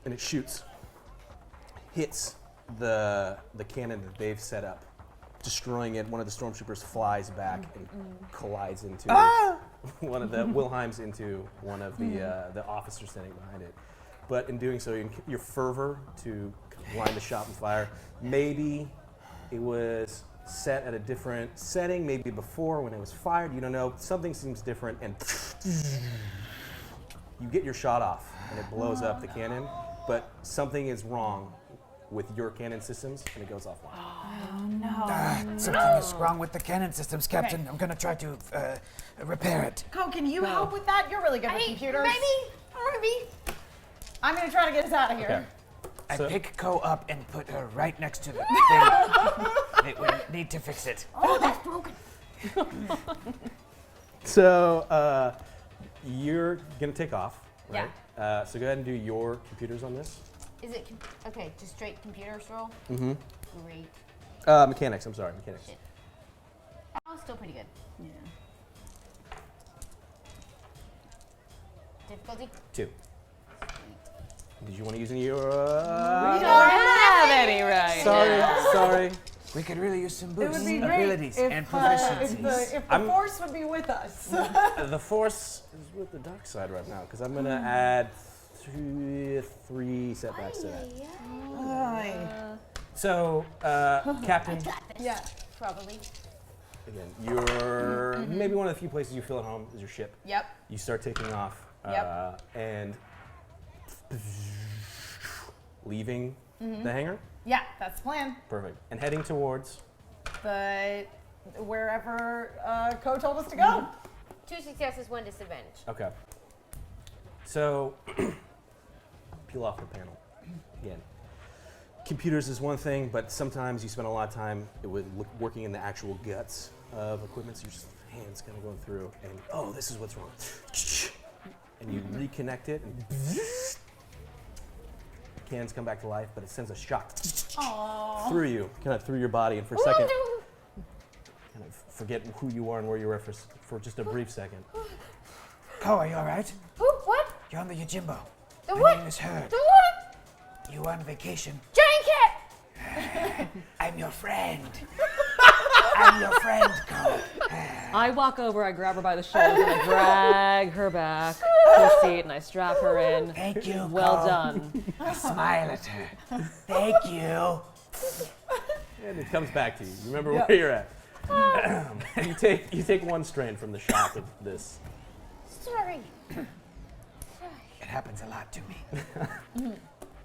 and it shoots, hits the cannon that they've set up, destroying it. One of the stormtroopers flies back and collides into one of the Wilhelms into one of the officers standing behind it. But in doing so, your fervor to line the shot and fire. Maybe it was set at a different setting. Maybe before when it was fired. You don't know. Something seems different, and you get your shot off, and it blows up the cannon. But something is wrong with your cannon systems, and it goes offline. Something is wrong with the cannon systems, Captain. Okay. I'm gonna try to repair it. Co, can you help with that? You're really good with computers. Maybe. I'm gonna try to get us out of here. Okay. I So- pick Co up and put her right next to the thing. We need to fix it. Oh, that's broken. So you're gonna take off, right? So go ahead and do your computers on this. Is it okay? Just straight computer roll. Mm-hmm. Great. Mechanics. I'm sorry, mechanics. Shit. Oh, still pretty good. Yeah. Difficulty. 2. Did you want to use any of your? We don't have any right now. Sorry. We could really use some It boosts, would be great abilities, if, and if proficiencies. the force would be with us. The force is with the dark side right now because I'm gonna add 3 setbacks to that. So, Captain, Yeah. Probably. again, you're maybe one of the few places you feel at home is your ship. Yep. You start taking off and leaving the hangar. Yeah, that's the plan. Perfect. And heading towards. But wherever Co told us to go. 2 successes, 1 disadvantage. Okay. So, peel off the panel. Again, computers is one thing, but sometimes you spend a lot of time working in the actual guts of equipment, so your hands kind of going through, and this is what's wrong. And you reconnect it, and cannons come back to life, but it sends a shock through you, kind of through your body, and for a second, kind of forget who you are and where you were for just a brief second. Co, are you alright? Who? What? You're on the Yojimbo. The My what? name is Herd. The what? You on vacation. Giant cat. I'm your friend. I'm your friend, Co. I walk over, I grab her by the shoulders, and I drag her back to the seat, and I strap her in. Thank you, Well Co. done. I smile at her. Thank you. And it comes back to you. You remember where you're at. you take 1 strain from the shock of this. Sorry. It happens a lot to me.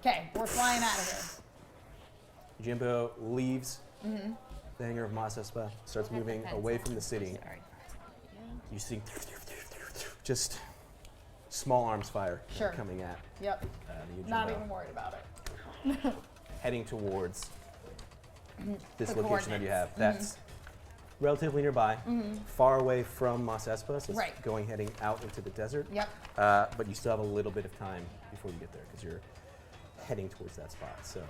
Okay, we're flying out of here. Jimbo leaves the hangar of Mos Espa, starts moving away from the city. You see just small arms fire coming at Yep. the Yojimbo, Not even worried about it. heading towards this The location that you coordinates. have. That's relatively nearby, far away from Mos Espa, so it's heading out into the desert. Yep. But you still have a little bit of time before you get there because you're heading towards that spot. So,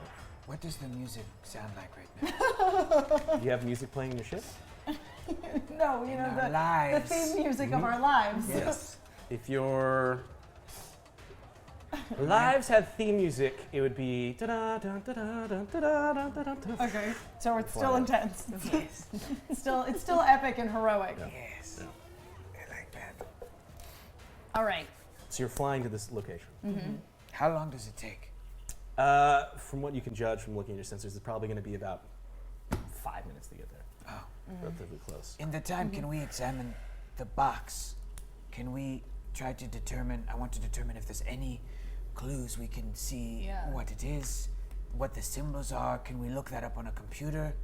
What does the music sound like right now? do you have music playing in your ship? No, you know, our the lives. theme music of our lives. Yes. If your lives had theme music, it would be Okay, so it's still Flying. intense. Yes. It's still epic and heroic. Yes. I like that. All right. So you're flying to this location. How long does it take? From what you can judge from looking at your sensors, it's probably going to be about 5 minutes to get there. Oh. Relatively close. In the time, can we examine the box? Can we try to determine, I want to determine if there's any clues we can see what it is, what the symbols are. Can we look that up on a computer?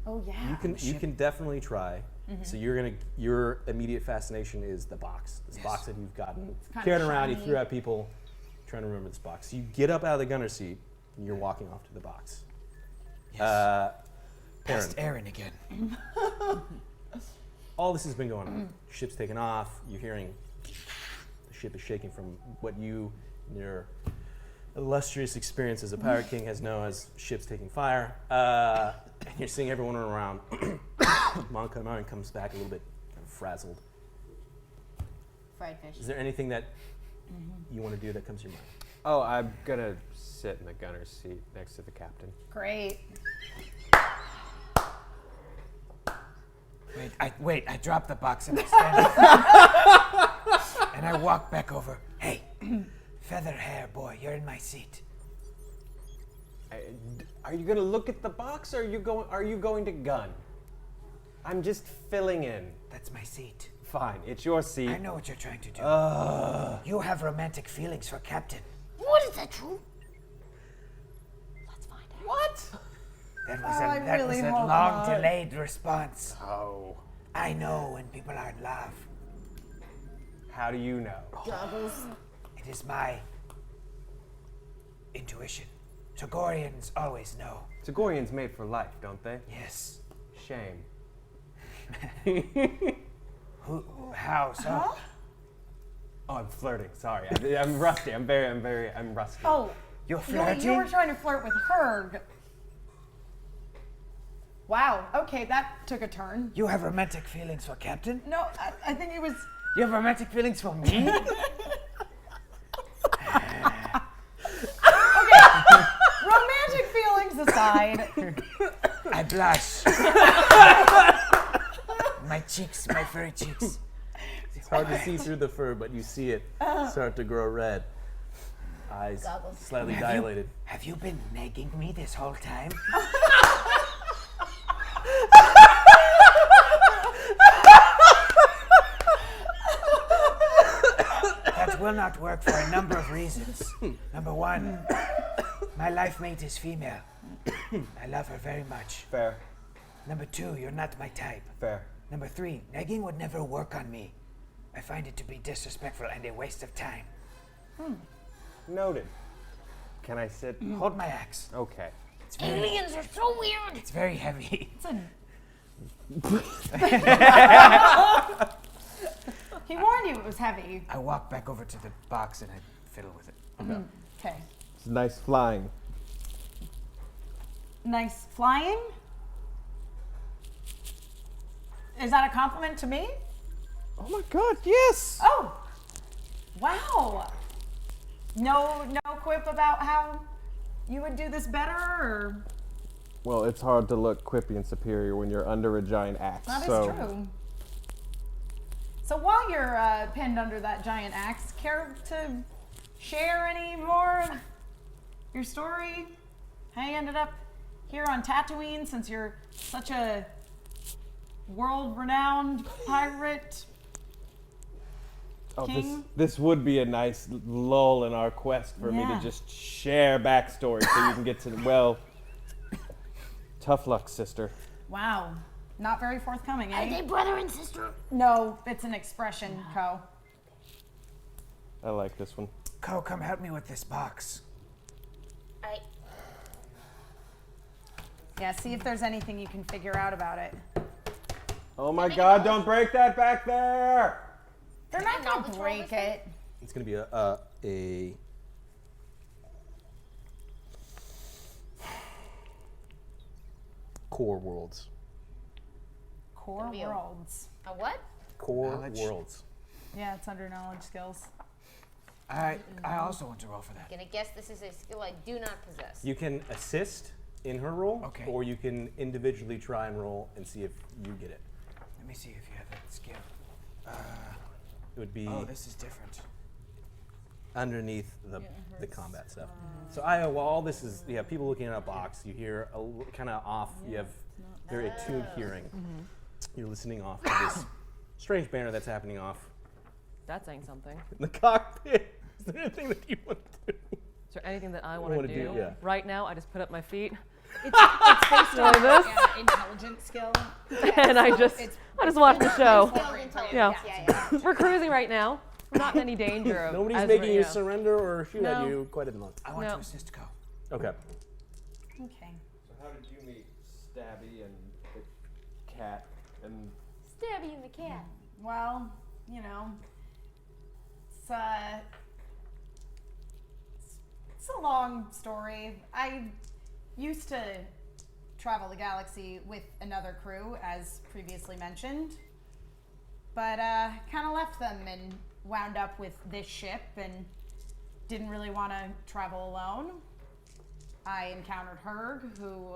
Oh yeah. You can definitely try. So your immediate fascination is the box. This box that you've gotten carried around. You threw at people, trying to remember this box. So you get up out of the gunner seat and you're walking off to the box. Yes. Perrin, Past Aaron again. all this has been going on. Ship's taken off. You're hearing the ship is shaking from what you, in your illustrious experience as a pirate king, has known as ships taking fire. And you're seeing everyone around. Mon comes back a little bit kind of frazzled. Fried fish. Is there anything that you want to do that comes to your mind? Oh, I'm gonna sit in the gunner's seat next to the captain. Great. Wait, I dropped the box and I stand up. And I walk back over. Hey, feather hair boy, you're in my seat. Are you gonna look at the box, or are you going to gun? I'm just filling in. That's my seat. Fine, it's your seat. I know what you're trying to do. You have romantic feelings for Captain. What is that true? Let's find out. What? That was I that really was a hope long not. delayed response. Oh. I know when people are in love. How do you know? It is my intuition. Togorians always know. Togorians made for life, don't they? Yes. Shame. How so? Oh, I'm flirting. Sorry, I'm rusty. I'm rusty. Oh, You're you flirting? were trying to flirt with her. Wow. Okay, that took a turn. You have romantic feelings for Captain? No, I think it was. You have romantic feelings for me? Romantic feelings aside. I blush. My cheeks, my furry cheeks. It's hard to see through the fur, but you see it start to grow red. Eyes slightly dilated. Have you been nagging me this whole time? That will not work for a number of reasons. Number one, my life mate is female. I love her very much. Fair. Number two, you're not my type. Fair. Number three, nagging would never work on me. I find it to be disrespectful and a waste of time. Noted. Can I sit? Hold my axe. Okay. It's very, Aliens are so weird. it's very heavy. He warned you it was heavy. I walk back over to the box and I fiddle with it. Okay. It's nice flying. Nice flying. Is that a compliment to me? Oh my God! Yes. Oh, wow. No quip about how you would do this better, or Well, it's hard to look quippy and superior when you're under a giant axe. that is so true. So while you're pinned under that giant axe, care to share any more of your story? How you ended up here on Tatooine, since you're such a world-renowned pirate Oh, king? this would be a nice lull in our quest for me Yeah. to just share backstory so you can get to the, well, tough luck, sister. Wow, not very forthcoming, Are they eh? brother and sister? No, it's an expression, Ko. I like this one. Ko, come help me with this box. I. Yeah, see if there's anything you can figure out about it. Oh my God, don't break that back there! They're not gonna break it. It's gonna be a core worlds. Core Be a- worlds. A what? Core Knowledge. worlds. Yeah, it's under knowledge skills. I also want to roll for that. Gonna guess this is a skill I do not possess. You can assist in her roll, Okay. or you can individually try and roll and see if you get it. Let me see if you have that skill. It would be Oh, this is different. underneath the combat stuff. So while all this is, you have people looking at a box, you hear a kind of off, you have very attuned hearing. You're listening off to this strange banner that's happening off That's saying something. in the cockpit. Is there anything that you want to do? Is there anything that I want wanna to do, do? yeah. Right now, I just put up my feet It's based like this, intelligence skill. and I just watch the show. Intelligence, Yeah. yeah. We're cruising right now. We're not in any danger of. Nobody's as making we're- you yeah. surrender or shoot at No. you quite at the moment. I want No. to assist Ko. Okay. Okay. So how did you meet Stabby and the cat and... Stabby and the cat. Well, you know, it's a long story. I used to travel the galaxy with another crew, as previously mentioned, but kind of left them and wound up with this ship, and didn't really want to travel alone. I encountered Herg, who,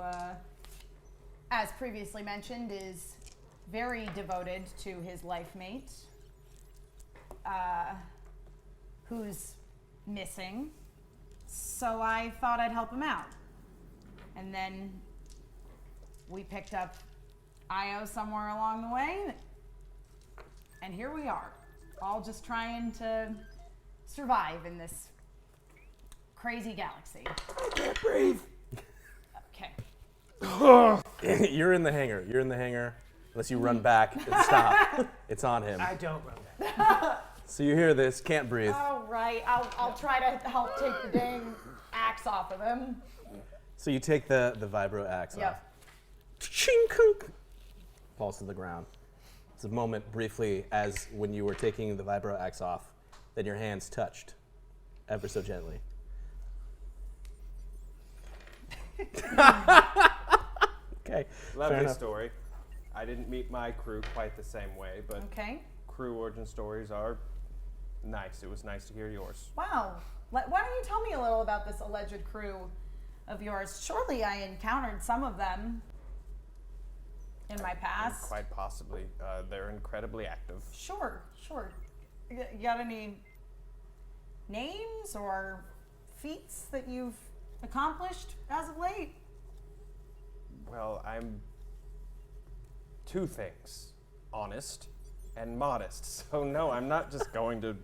as previously mentioned, is very devoted to his life mate, who's missing. So I thought I'd help him out. And then we picked up Io somewhere along the way, and here we are, all just trying to survive in this crazy galaxy. I can't breathe. Okay. You're in the hangar. You're in the hangar. Unless you run back and stop. It's on him. I don't run back. So you hear this, can't breathe. All right, I'll try to help take the dang axe off of him. So you take the vibro axe off. Yep. Chink-kunk. Falls to the ground. It's a moment briefly as when you were taking the vibro axe off, then your hands touched ever so gently. Okay. Love fair this enough. story. I didn't meet my crew quite the same way, but Okay. crew origin stories are nice. It was nice to hear yours. Wow. Why don't you tell me a little about this alleged crew of yours? Surely I encountered some of them in my past. Quite possibly. They're incredibly active. Sure. You got any names or feats that you've accomplished as of late? Well, I'm two things. Honest and modest. So no, I'm not just going to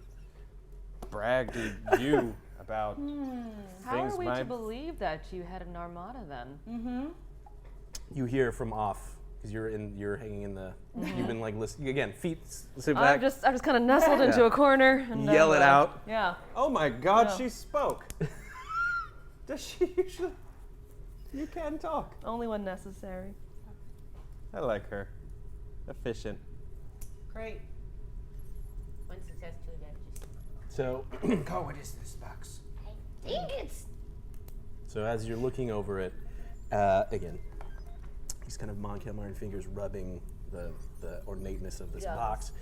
brag to you about How things are we my... to believe that you had an armada then? Mm-hmm. You hear from off because you're hanging in the. You've been like listening again. Feet. Sit I'm back. just kind of nestled into a corner and Yell it out. Yeah. Oh my God, No. she spoke. Does she usually? You can talk. Only when necessary. I like her. Efficient. Great. One success, 2 advantages. So Go, what is this box? I think it's. So as you're looking over it, again, these kind of Montcalm iron fingers rubbing the ornateness of this box.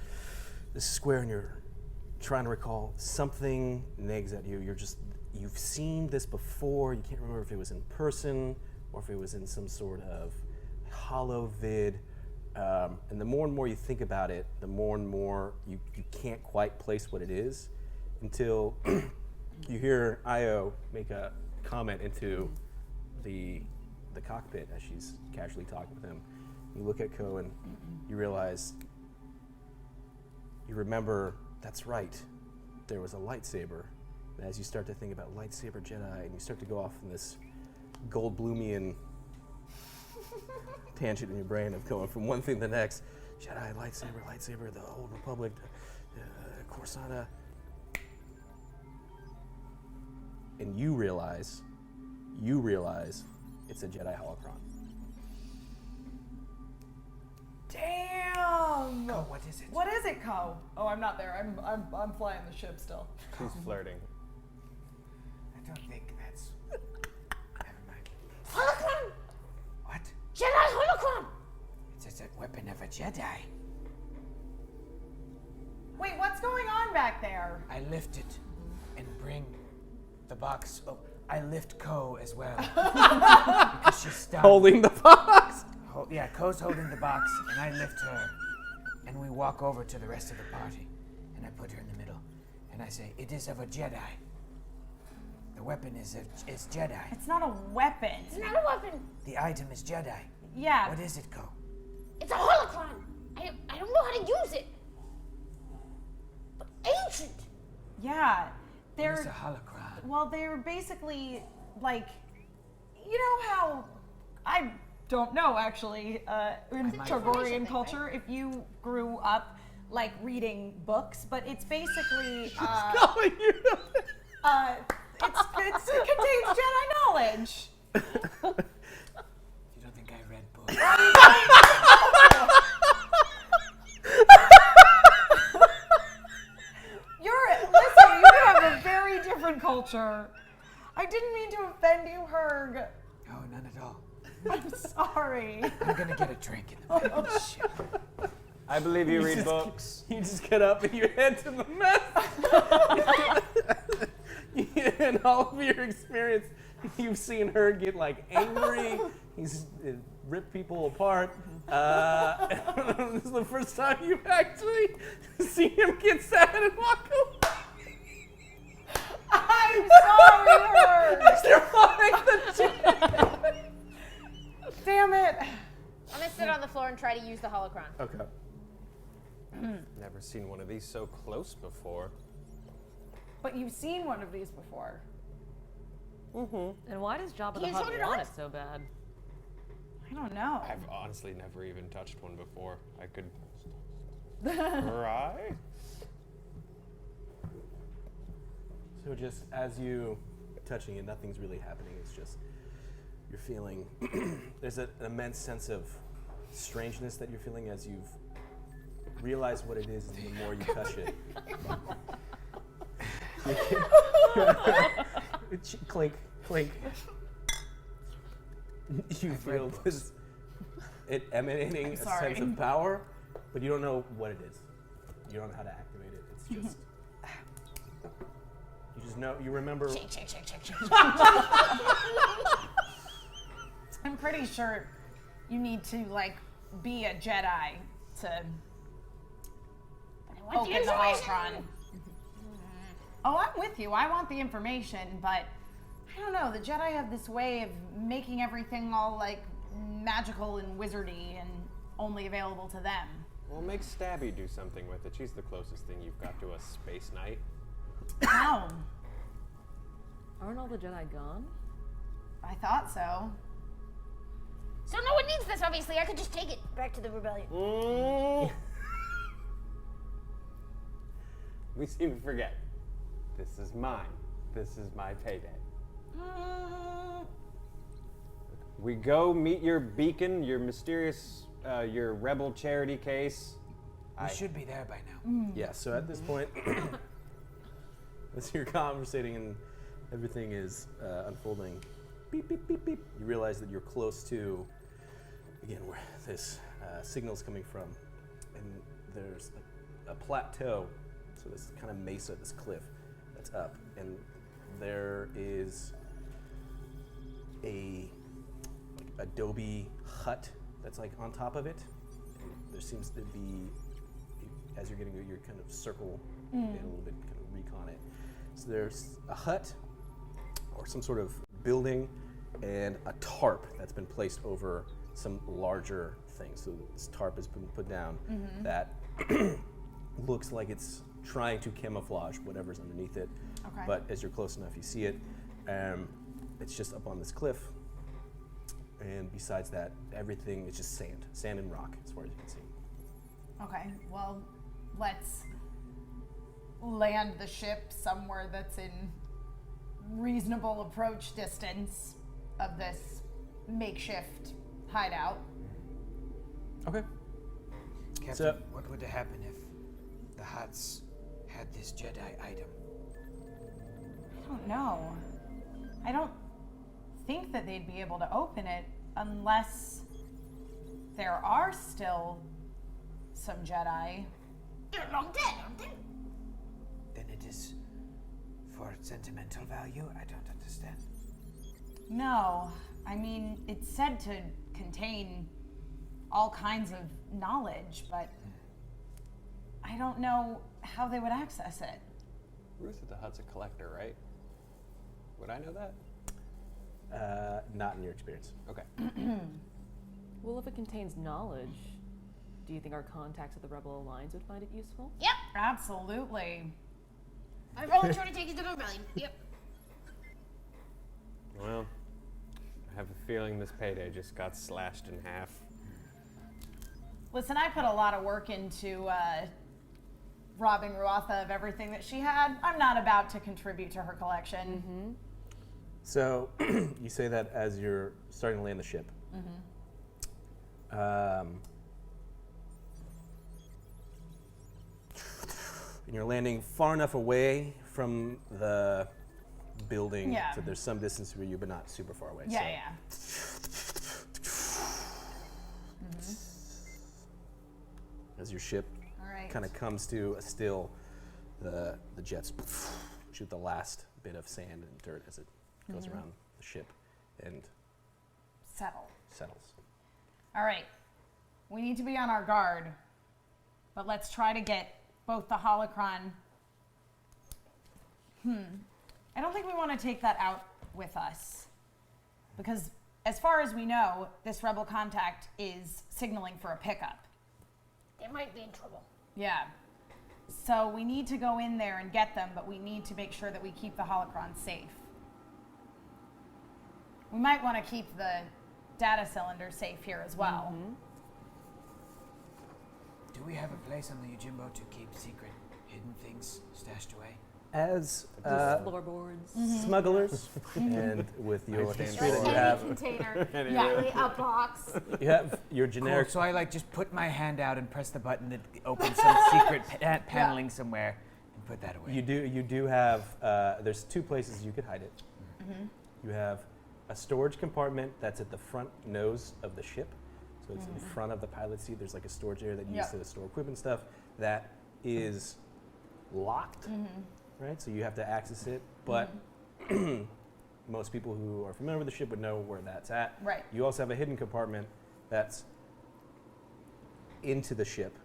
This is square, and you're trying to recall something nags at you. You've seen this before. You can't remember if it was in person or if it was in some sort of hollow vid. And the more and more you think about it, the more and more you can't quite place what it is until you hear Io make a comment into the cockpit as she's casually talking with him. You look at Ko and you realize, you remember, that's right, there was a lightsaber. And as you start to think about lightsaber Jedi and you start to go off in this Goldblumian tangent in your brain of going from one thing to the next, Jedi, lightsaber, the Old Republic, Coruscant, and you realize it's a Jedi holocron. Damn. Go, what is it? What is it, Ko? Oh, I'm not there. I'm flying the ship still. She's flirting. I don't think that's. Never mind. Holocron! What? Jedi holocron! It's a weapon of a Jedi. Wait, what's going on back there? I lift it and bring the box. Oh, I lift Ko as well because she's stunned. Holding the box. Yeah, Ko's holding the box, and I lift her, and we walk over to the rest of the party, and I put her in the middle, and I say, "It is of a Jedi. The weapon is Jedi. It's not a weapon. It's not a weapon. The item is Jedi. Yeah. What is it, Ko? It's a holocron. I don't know how to use it. But ancient. Yeah. What is a They're holocron? well, they're basically like, you know how I don't know actually in Targorian culture if you grew up like reading books, but it's basically it contains Jedi knowledge. You don't think I read books? Listen, you have a very different culture. I didn't mean to offend you, Herg. No, none at all. I'm sorry. I'm gonna get a drink in the middle of the ship. I believe you read books. You just get up and you head to the mess. In all of your experience, you've seen her get like angry. He's ripped people apart. This is the first time you've actually seen him get sad and walk away. I'm sorry, her. You're flying the jet. Damn it. I'm gonna sit on the floor and try to use the holocron. Okay. Never seen one of these so close before. But you've seen one of these before. And why does Jabba the Can you Hutt hold it want on? it so bad? I don't know. I've honestly never even touched one before. I could try. So just as you touching it, nothing's really happening. It's just you're feeling. There's an immense sense of strangeness that you're feeling as you've realized what it is, and the more you touch it. Clink, clink. You feel this, it emanating a sense of power, but you don't know what it is. You don't know how to activate it. It's just. You just know. You remember. Shake. I'm pretty sure you need to like be a Jedi to open the holocron. Oh, I'm with you. I want the information, but I don't know. The Jedi have this way of making everything all like magical and wizardy and only available to them. Well, make Stabby do something with it. She's the closest thing you've got to a space knight. How? Aren't all the Jedi gone? I thought so. So no one needs this, obviously. I could just take it back to the rebellion. We seem to forget. This is mine. This is my payday. We go meet your beacon, your mysterious, your rebel charity case. We should be there by now. Yeah. So at this point, as you're conversating and everything is unfolding, beep beep beep beep. You realize that you're close to, again, where this signal's coming from, and there's a plateau. So this kind of mesa, this cliff that's up, and there is a adobe hut that's like on top of it. And there seems to be, as you're getting your kind of circle in a little bit, kind of recon it. So there's a hut or some sort of building and a tarp that's been placed over some larger things. So this tarp has been put down that looks like it's trying to camouflage whatever's underneath it. Okay. But as you're close enough, you see it. It's just up on this cliff. And besides that, everything is just sand and rock as far as you can see. Okay, well, let's land the ship somewhere that's in reasonable approach distance of this makeshift hideout. Okay. Captain, So- what would happen if the Hutts had this Jedi item? I don't know. I don't think that they'd be able to open it unless there are still some Jedi. They're long dead, aren't they? Then it is for sentimental value? I don't understand. No, I mean, it's said to contain all kinds of knowledge, but I don't know how they would access it. Ruth of the Hutt's a collector, right? Would I know that? Not in your experience. Okay. Well, if it contains knowledge, do you think our contacts at the Rebel Alliance would find it useful? Yep. Absolutely. I'm volunteering to take you to the rebellion. Yep. Well, I have a feeling this payday just got slashed in half. Listen, I put a lot of work into robbing Ruatha of everything that she had. I'm not about to contribute to her collection. So you say that as you're starting to land the ship. And you're landing far enough away from the building Yeah. so there's some distance for you, but not super far away. Yeah, so. yeah. As your ship All right. kind of comes to a still, the jets shoot the last bit of sand and dirt as it goes around the ship and settles. All right. We need to be on our guard, but let's try to get both the holocron. I don't think we want to take that out with us, because as far as we know, this rebel contact is signaling for a pickup. They might be in trouble. Yeah. So we need to go in there and get them, but we need to make sure that we keep the holocron safe. We might want to keep the data cylinder safe here as well. Do we have a place on the Yojimbo to keep secret, hidden things stashed away? As Floorboards. smugglers, and with your history that you Any have, container. Yeah. Really, a box. you have your generic. Cool. So I like just put my hand out and press the button that opens some secret paneling somewhere and put that away. You do have. There's two places you could hide it. You have a storage compartment that's at the front nose of the ship, so it's in front of the pilot seat. There's like a storage area that you use to store equipment stuff that is locked. Right, so you have to access it, but most people who are familiar with the ship would know where that's at. Right. You also have a hidden compartment that's into the ship,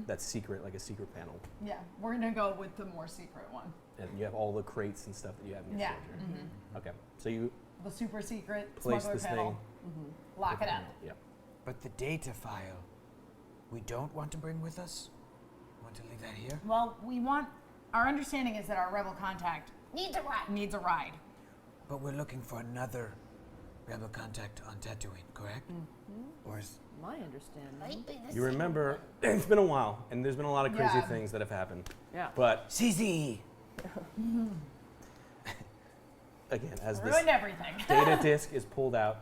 that's secret, like a secret panel, Yeah, we're gonna go with the more secret one. and you have all the crates and stuff that you have in your Yeah. storage area. Okay, so you The super secret place smuggler this panel. thing. Lock it up. Yeah. But the data file, we don't want to bring with us? Want to leave that here? Well, our understanding is that our rebel contact Needs a ride. needs a ride. But we're looking for another rebel contact on Tatooine, correct? Or is My understanding. Might be the You same remember, it's been a while, and there's been a lot of crazy Yeah. things that have happened. Yeah. But CZ? again, as this Ruined everything. data disk is pulled out,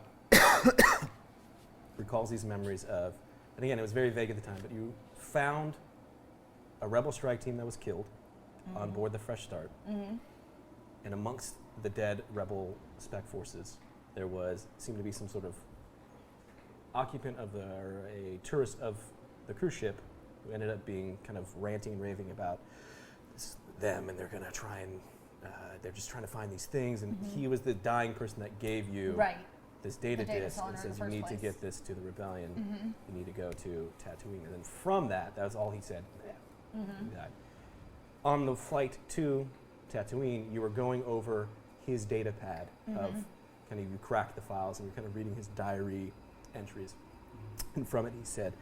recalls these memories of, and again, it was very vague at the time, but you found a rebel strike team that was killed on board the Fresh Start. And amongst the dead rebel spec forces, there seemed to be some sort of occupant of or a tourist of the cruise ship who ended up being kind of ranting and raving about them, and they're going to try and they're just trying to find these things, and he was the dying person that gave you Right. this data The data disk cylinder and in the says you first need to place. get this to the rebellion. You need to go to Tatooine, and then from that was all he said. He died. On the flight to Tatooine, you were going over his data pad of kind of, you cracked the files and you're kind of reading his diary entries, and from it he said,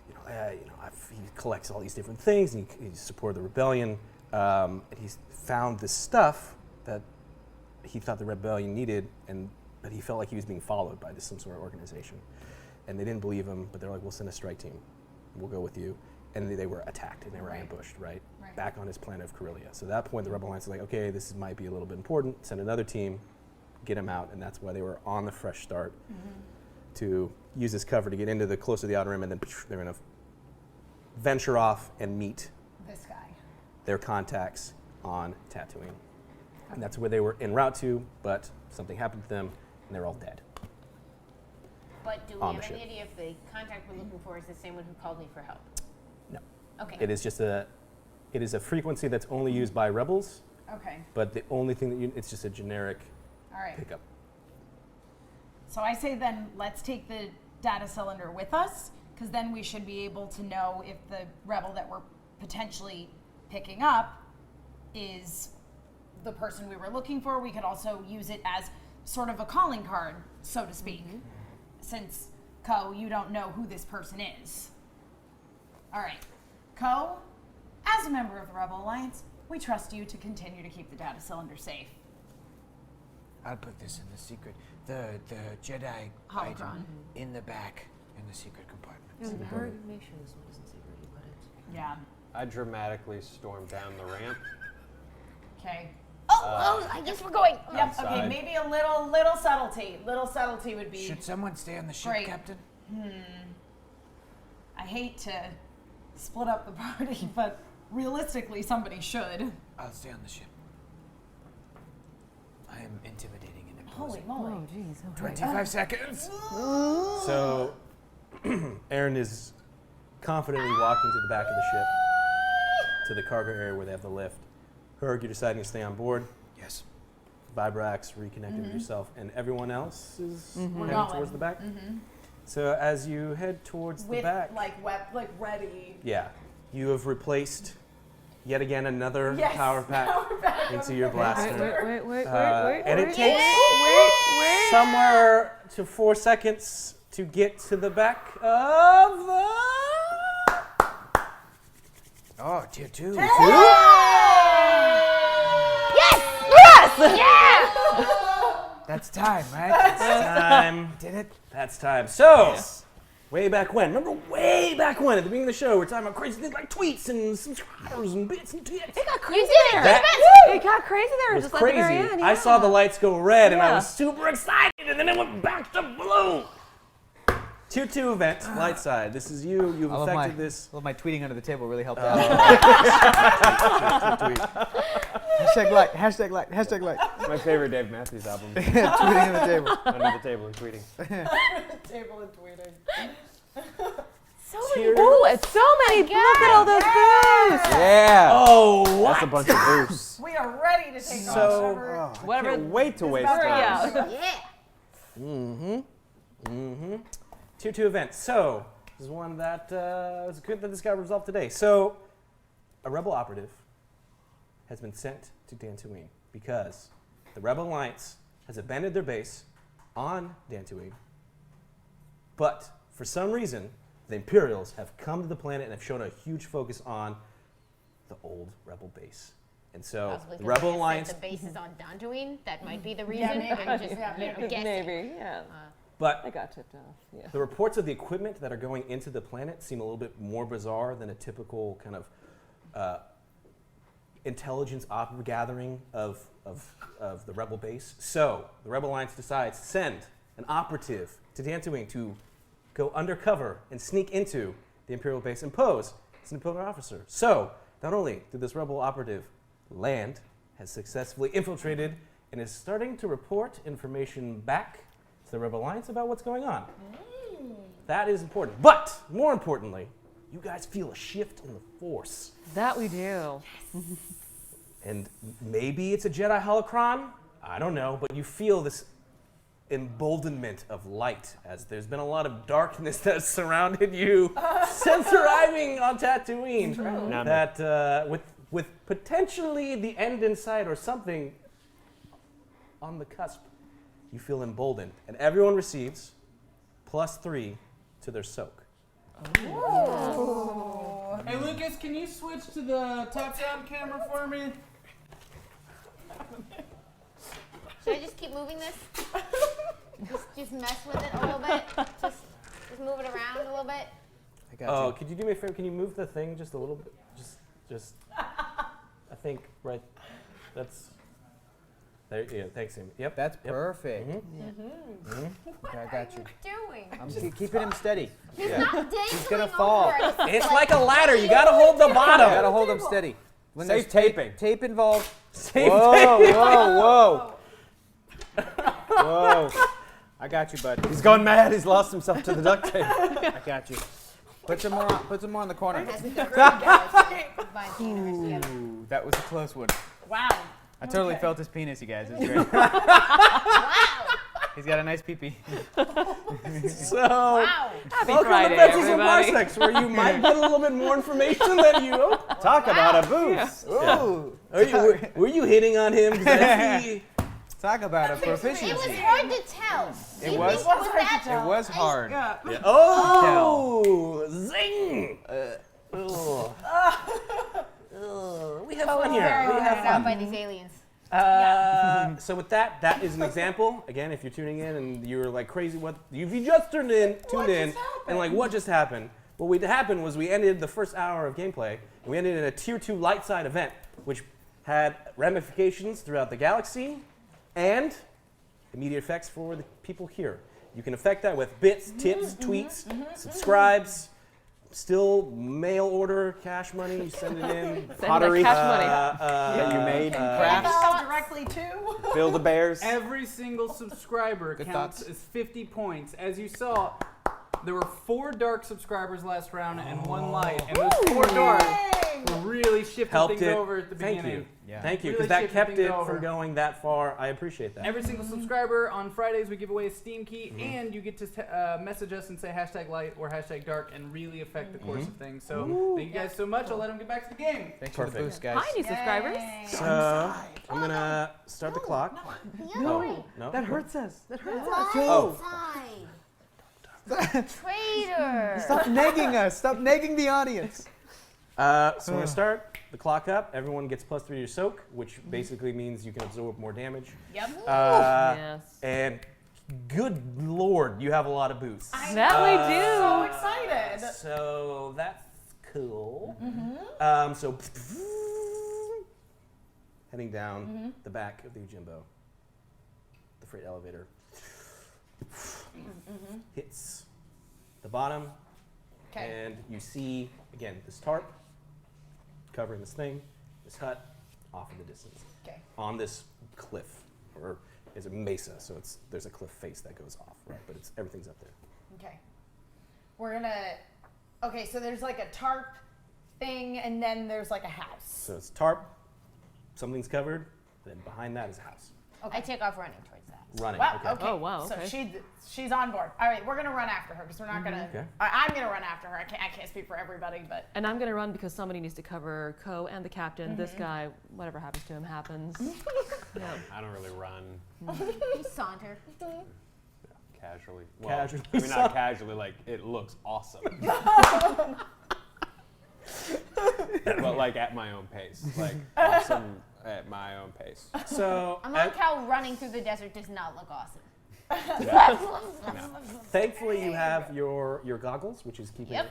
he collects all these different things, and he supported the rebellion, and he's found this stuff that he thought the rebellion needed, but he felt like he was being followed by some sort of organization, and they didn't believe him, but they're like, we'll send a strike team, we'll go with you, and they were attacked and they were ambushed right back on his planet of Corellia. So at that point the Rebel Alliance was like, okay, this might be a little bit important, send another team, get him out, and that's why they were on the Fresh Start to use this cover to get into the close to the Outer Rim, and then they're going to venture off and meet This guy. their contacts on Tatooine. And that's where they were en route to, but something happened to them, and they're all dead. But do we On have the any ship. idea if the contact we're looking for is the same one who called me for help? No. Okay. It is just a frequency that's only used by rebels, Okay. but the only thing that it's just a generic All right. pickup. So I say then let's take the data cylinder with us, because then we should be able to know if the rebel that we're potentially picking up is the person we were looking for. We could also use it as sort of a calling card, so to speak, since Ko, you don't know who this person is. All right, Ko, as a member of the Rebel Alliance, we trust you to continue to keep the data cylinder safe. I'll put this in the secret, the Jedi Holocron. item in the back in the secret compartment. And her information is what is in secret, you put it. Yeah. I dramatically stormed down the ramp. Okay. I guess we're going. Yep. Okay. Outside. Maybe a little subtlety. Little subtlety would be. Should someone stay on the ship, Great. Captain? I hate to split up the party, but realistically, somebody should. I'll stay on the ship. I am intimidating and Holy imposing. moly! Oh, jeez. Okay. 25 seconds. So Aaron is confidently walking to the back of the ship, to the cargo area where they have the lift. Herg, you're deciding to stay on board. Yes. Vibrax reconnected with yourself, and everyone else is heading going. towards the back. So as you head towards the With back, like ready. yeah, you have replaced yet again another Yes, power pack into your blaster. Wait. And it takes somewhere to 4 seconds to get to the back of the... Oh, tier 2. That's time, right? Time. Did it? That's time. So, way back when, remember way back when, at the beginning of the show, we're talking about crazy things like tweets and subscribers and bits and tips. It got You crazy did it. there. That It got crazy there. was Just like the crazy. very end. I saw the lights go red and I Yeah. was super excited, and then it went back to blue. Tier 2 event, light side. This is you. You've I love affected this. my tweeting under the table really helped out. Tweet. Hashtag like, hashtag like, hashtag like. It's my favorite Dave Matthews album. Tweeting under the table. Under the table and tweeting. Table and tweeting. Tier- Oh, it's so many. Look at all those boosts. Yeah. Oh, That's a bunch of boosts. We are ready to take So- on Trevor. I Whatever. can't wait to waste Yeah. time. Yeah. Tier 2 event. So, this is one that was good that this got resolved today. So, a rebel operative has been sent to Dantooine because the Rebel Alliance has abandoned their base on Dantooine. But for some reason, the Imperials have come to the planet and have shown a huge focus on the old Rebel base. And so, Possibly the 'cause Rebel they said Alliance. The base is on Dantooine. That might be the reason. maybe. I'm just Yeah, guessing. Maybe. Yeah. But I got tipped off. Yeah. the reports of the equipment that are going into the planet seem a little bit more bizarre than a typical kind of intelligence gathering of the Rebel base. So the Rebel Alliance decides to send an operative to Dantooine to go undercover and sneak into the Imperial base and pose as an Imperial officer. So not only did this Rebel operative land, has successfully infiltrated and is starting to report information back to the Rebel Alliance about what's going on. That is important. But more importantly, you guys feel a shift in the Force. That we do. And maybe it's a Jedi holocron. I don't know. But you feel this emboldenment of light as there's been a lot of darkness that has surrounded you since arriving on Tatooine. That with potentially the end in sight or something on the cusp, you feel emboldened. And everyone receives +3 to their soak. Hey Lucas, can you switch to the top-down camera for me? Should I just keep moving this? just mess with it a little bit. Just move it around a little bit. I got Oh, you. could you do me a favor? Can you move the thing just a little bit? Just. I think right. That's. There. Yeah. Thanks, Amy. Yep. That's Yep. perfect. Mhm. Okay, I got you. Doing. I'm keeping him steady. He's Yeah. not dangling gonna fall. over. It's like a ladder. You gotta hold the You bottom. gotta hold him steady. When Safe there's taping. Tape involved. Safe Whoa. Whoa. I got you, bud. He's gone mad. He's lost himself to the duct tape. I got you. Put some more on. Put some more in the corner. That's the great guys. Combine the universe together. Ooh, that was a close one. Wow. I totally felt his penis, you guys. It was great. Wow. He's got a nice pee-pee. So, Wow. Happy welcome Friday, to Pencils everybody. Parsecs, where you might get a little bit more information than you. Talk about a boost. Ooh. Were you hitting on him? 'Cause I see- Talk about a It proficiency. was hard to tell. It You was- think it was that It was hard. Yeah. Oh, zing! We have fun here. We have Out by fun. these aliens. So with that is an example. Again, if you're tuning in and you're like crazy, what if you just tuned in, and like what just happened? What happened was we ended the first hour of gameplay, and we ended in a tier 2 light side event, which had ramifications throughout the galaxy, and immediate effects for the people here. You can affect that with bits, tips, tweets, subscribes. Still mail order, cash money, you send it in. Pottery cash money. that you made. Crafts. Go directly to. Build-A-Bears. Every single subscriber Good counts thoughts. as 50 points. As you saw, there were 4 dark subscribers last round and 1 light. And those 4 dark for really shifting Helped things it. over at the Thank beginning. you. Yeah. Thank you, Really because that shifted kept things it over. from going that far. I appreciate that. Every single subscriber on Fridays, we give away a Steam key, and you get to message us and say #light or #dark and really affect the course of things. So thank you guys so much. I'll let them get back to the game. Thanks for the Perfect. boost, guys. Hi, new subscribers. So I'm gonna start the clock. No. No. That hurts us. That hurts us. My Oh. side. Traitor. Stop negging us. Stop negging the audience. So we're gonna start the clock up. Everyone gets +3 to your soak, which basically means you can absorb more damage. Yep. Yes. And good lord, you have a lot of boosts. That we do. So excited. So that's cool. So heading down the back of the Ujimbo, the freight elevator hits the bottom, and you see again this tarp covering this thing, this hut off in the distance, on this cliff, or is a mesa, so there's a cliff face that goes off, right? But everything's up there. Okay. We're gonna. Okay, so there's like a tarp thing, and then there's like a house. So it's tarp, something's covered, then behind that is a house. I take off running towards that. Running. Wow. Okay. Okay. Oh, wow, So okay. she's on board. All right, we're gonna run after her because we're not gonna. Okay. I'm gonna run after her. I can't speak for everybody, but. And I'm gonna run because somebody needs to cover Co and the captain. This guy, whatever happens to him happens. Yeah. I don't really run You saunter. casually. Well, Casually I mean, not casually, like, it looks awesome. But, like, at my own pace. Like, awesome at my own pace. So I like how running through the desert does not look awesome. thankfully you have your goggles, which is keeping Yep.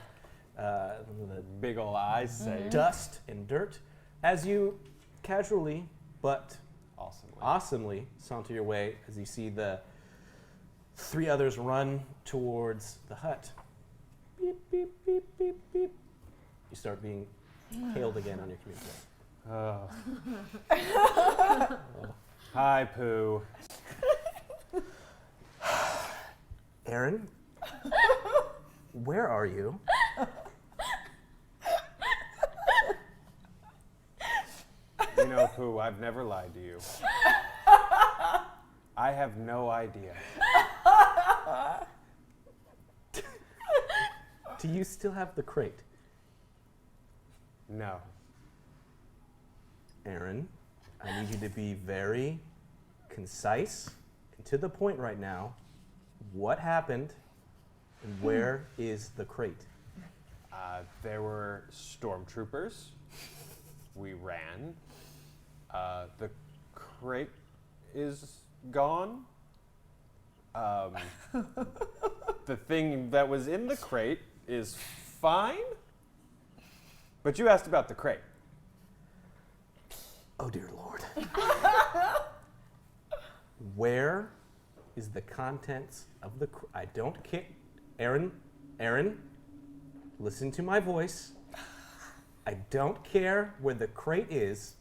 the Big ol' eyes say dust and dirt as you casually but awesomely. awesomely saunter your way as you see the 3 others run towards the hut. Beep, beep, beep, beep, beep. You start being hailed again on your communicator. Oh. Hi, Pooh. Aaron, where are you? You know, Pooh, I've never lied to you. I have no idea. Do you still have the crate? No. Aaron, I need you to be very concise and to the point right now. What happened and where is the crate? There were stormtroopers. We ran. The crate is gone. The thing that was in the crate is fine. But you asked about the crate. Oh dear Lord. Where is the contents of the crate? I don't care. Aaron, listen to my voice. I don't care where the crate is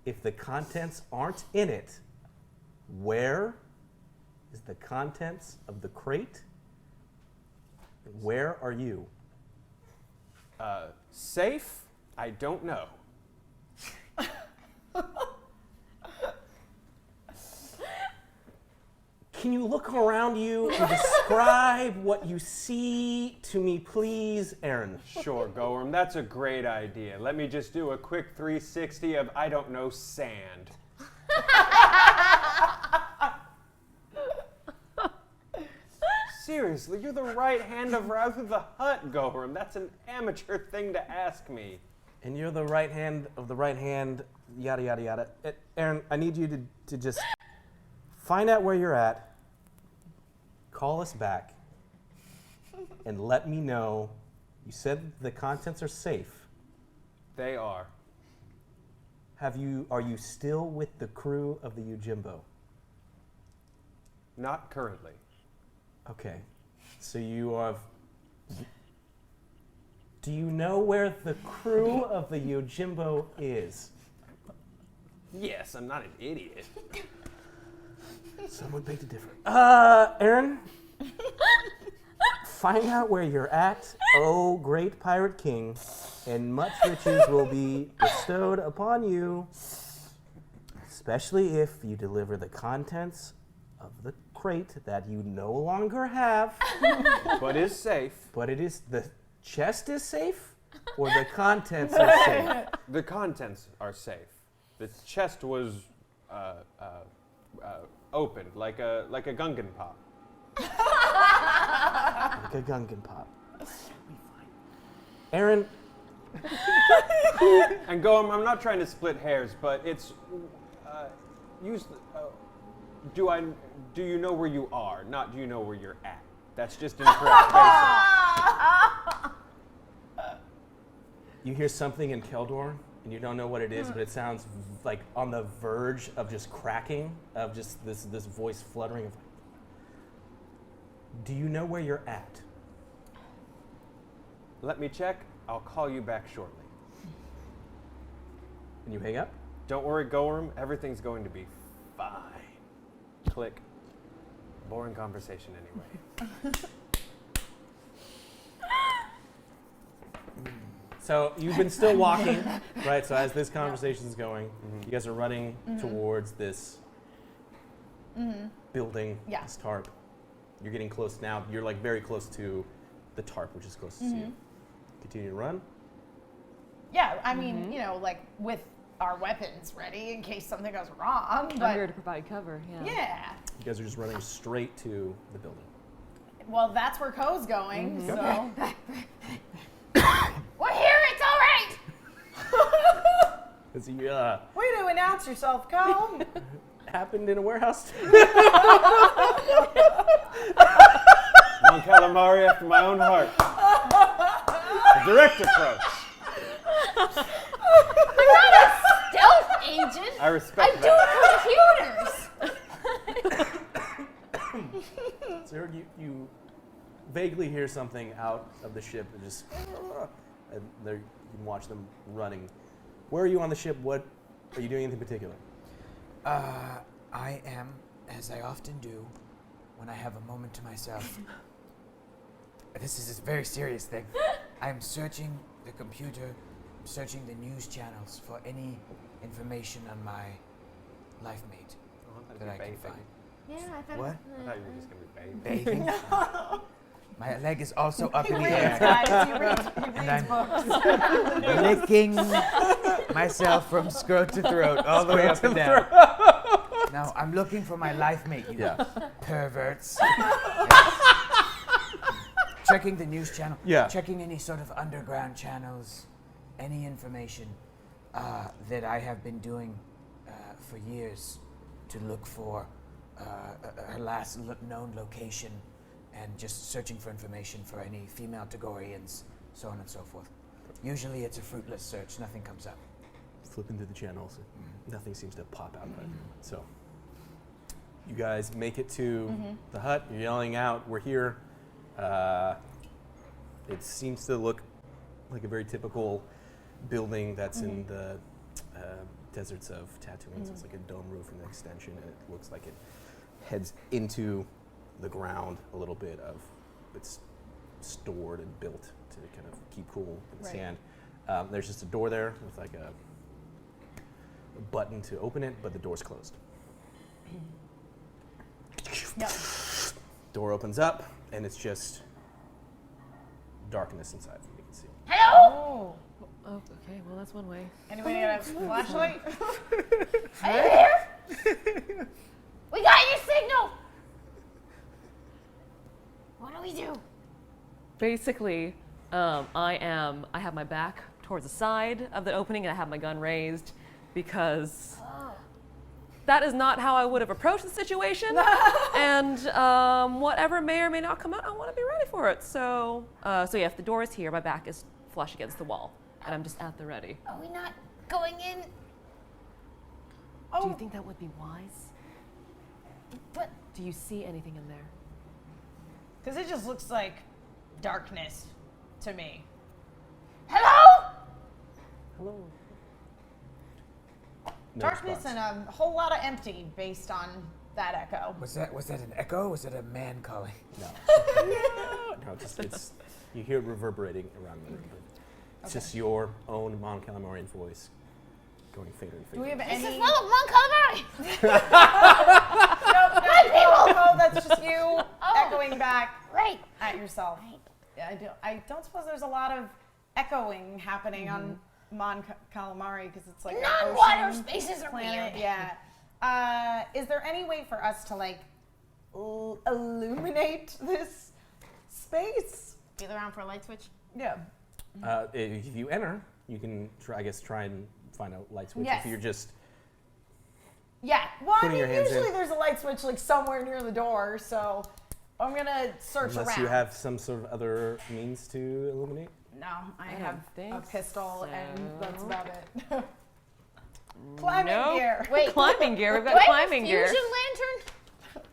if the contents aren't in it. Where is the contents of the crate? And where are you? Safe? I don't know. Can you look around you and describe what you see to me, please, Aaron? Sure, Gorham, that's a great idea. Let me just do a quick 360 of, I don't know, sand. Seriously, you're the right hand of Rather the Hut, Gorham. That's an amateur thing to ask me. And you're the right hand of the right hand, yada, yada, yada. Aaron, I need you to just find out where you're at, call us back, and let me know. You said the contents are safe. They are. Are you still with the crew of the Ujimbo? Not currently. Okay. So you have... Do you know where the crew of the Yojimbo is? Yes, I'm not an idiot. Someone beg to differ. Aaron? Find out where you're at, oh great pirate king, and much riches will be bestowed upon you, especially if you deliver the contents of the crate that you no longer have. But is safe. But it is, the chest is safe, or the contents are safe? The contents are safe. The chest was opened like a Gungan pop. Like a Gungan pop. Aaron. And Goem, I'm not trying to split hairs, but it's do you know where you are, not do you know where you're at? That's just incorrect. You hear something in Keldor, and you don't know what it is, but it sounds like on the verge of just cracking, of just this voice fluttering of, do you know where you're at? Let me check. I'll call you back shortly. And you hang up? Don't worry, Goem. Everything's going to be fine. Click. Boring conversation anyway. So you've been still walking, right? So as this conversation is going, you guys are running towards this building, this tarp. You're getting close now. You're like very close to the tarp, which is closest to you. Continue to run. Yeah, I mean, you know, like with our weapons ready in case something goes wrong. But I'm here to provide cover, yeah. You guys are just running straight to the building. Well, that's where Ko's going, so. We're here, it's all right! As he Way to announce yourself, Ko. happened in a warehouse. Mon calamari after my own heart. A direct approach. I'm not a stealth agent. I respect I that. do computers. So you vaguely hear something out of the ship, and just and there you can watch them running. Where are you on the ship? What are you doing? Anything particular? I am, as I often do, when I have a moment to myself. This is a very serious thing. I'm searching the computer, searching the news channels for any information on my life mate that I can find. Yeah, I thought What? I thought you were just going to be bathing. Bathing? My leg is also up He in the reads, air. guys. He reads books. Licking myself from scrot to throat, all the way up and down. Now, I'm looking for my life mate, you know. Perverts. Checking the news channel. Yeah. Checking any sort of underground channels, any information that I have been doing for years to look for her last known location, and just searching for information for any female Tagorians, so on and so forth. Usually it's a fruitless search, nothing comes up. Flipping through the channels, nothing seems to pop out of it. So you guys make it to the hut. You're yelling out, "We're here!" It seems to look like a very typical building that's in the deserts of Tatooine. So it's like a dome roof and an extension, and it looks like it heads into the ground a little bit. Of it's stored and built to kind of keep cool in the sand. There's just a door there with like a button to open it, but the door's closed. Yep. Door opens up, and it's just darkness inside from what you can see. Hello? Oh, okay. Well, that's one way. Anybody got a flashlight? Are you here? We got your signal! What do we do? Basically, I have my back towards the side of the opening, and I have my gun raised because that is not how I would have approached the situation. And whatever may or may not come out, I want to be ready for it. So yeah, if the door is here, my back is flush against the wall, and I'm just at the ready. Are we not going in? Do you think that would be wise? But Do you see anything in there? Because it just looks like darkness to me. hello? Hello. No Darkness response. and a whole lot of empty based on that echo. Was that an echo? Was it a man calling? No. No, it's you hear it reverberating around the room. It's just your own Mon Calamarian voice going fader and Do we fader. have This any? is full of Mon Calamari. No, that's just you echoing back Right. at yourself. I don't suppose there's a lot of echoing happening on Mon Calamari because it's like an Non-water ocean spaces are planet. weird. Yeah. Is there any way for us to like illuminate this space? Feel around for a light switch. Yeah. If you enter, you can try and find a light switch. Yes. If you're just Yeah. Well, Putting your hands usually in. there's a light switch like somewhere near the door, so I'm gonna search unless around. you have some sort of other means to illuminate. No, I don't have think a pistol, and so. that's about it. Climbing Nope. gear. Wait. Climbing gear. We've got Do I have a climbing gear. fusion lantern?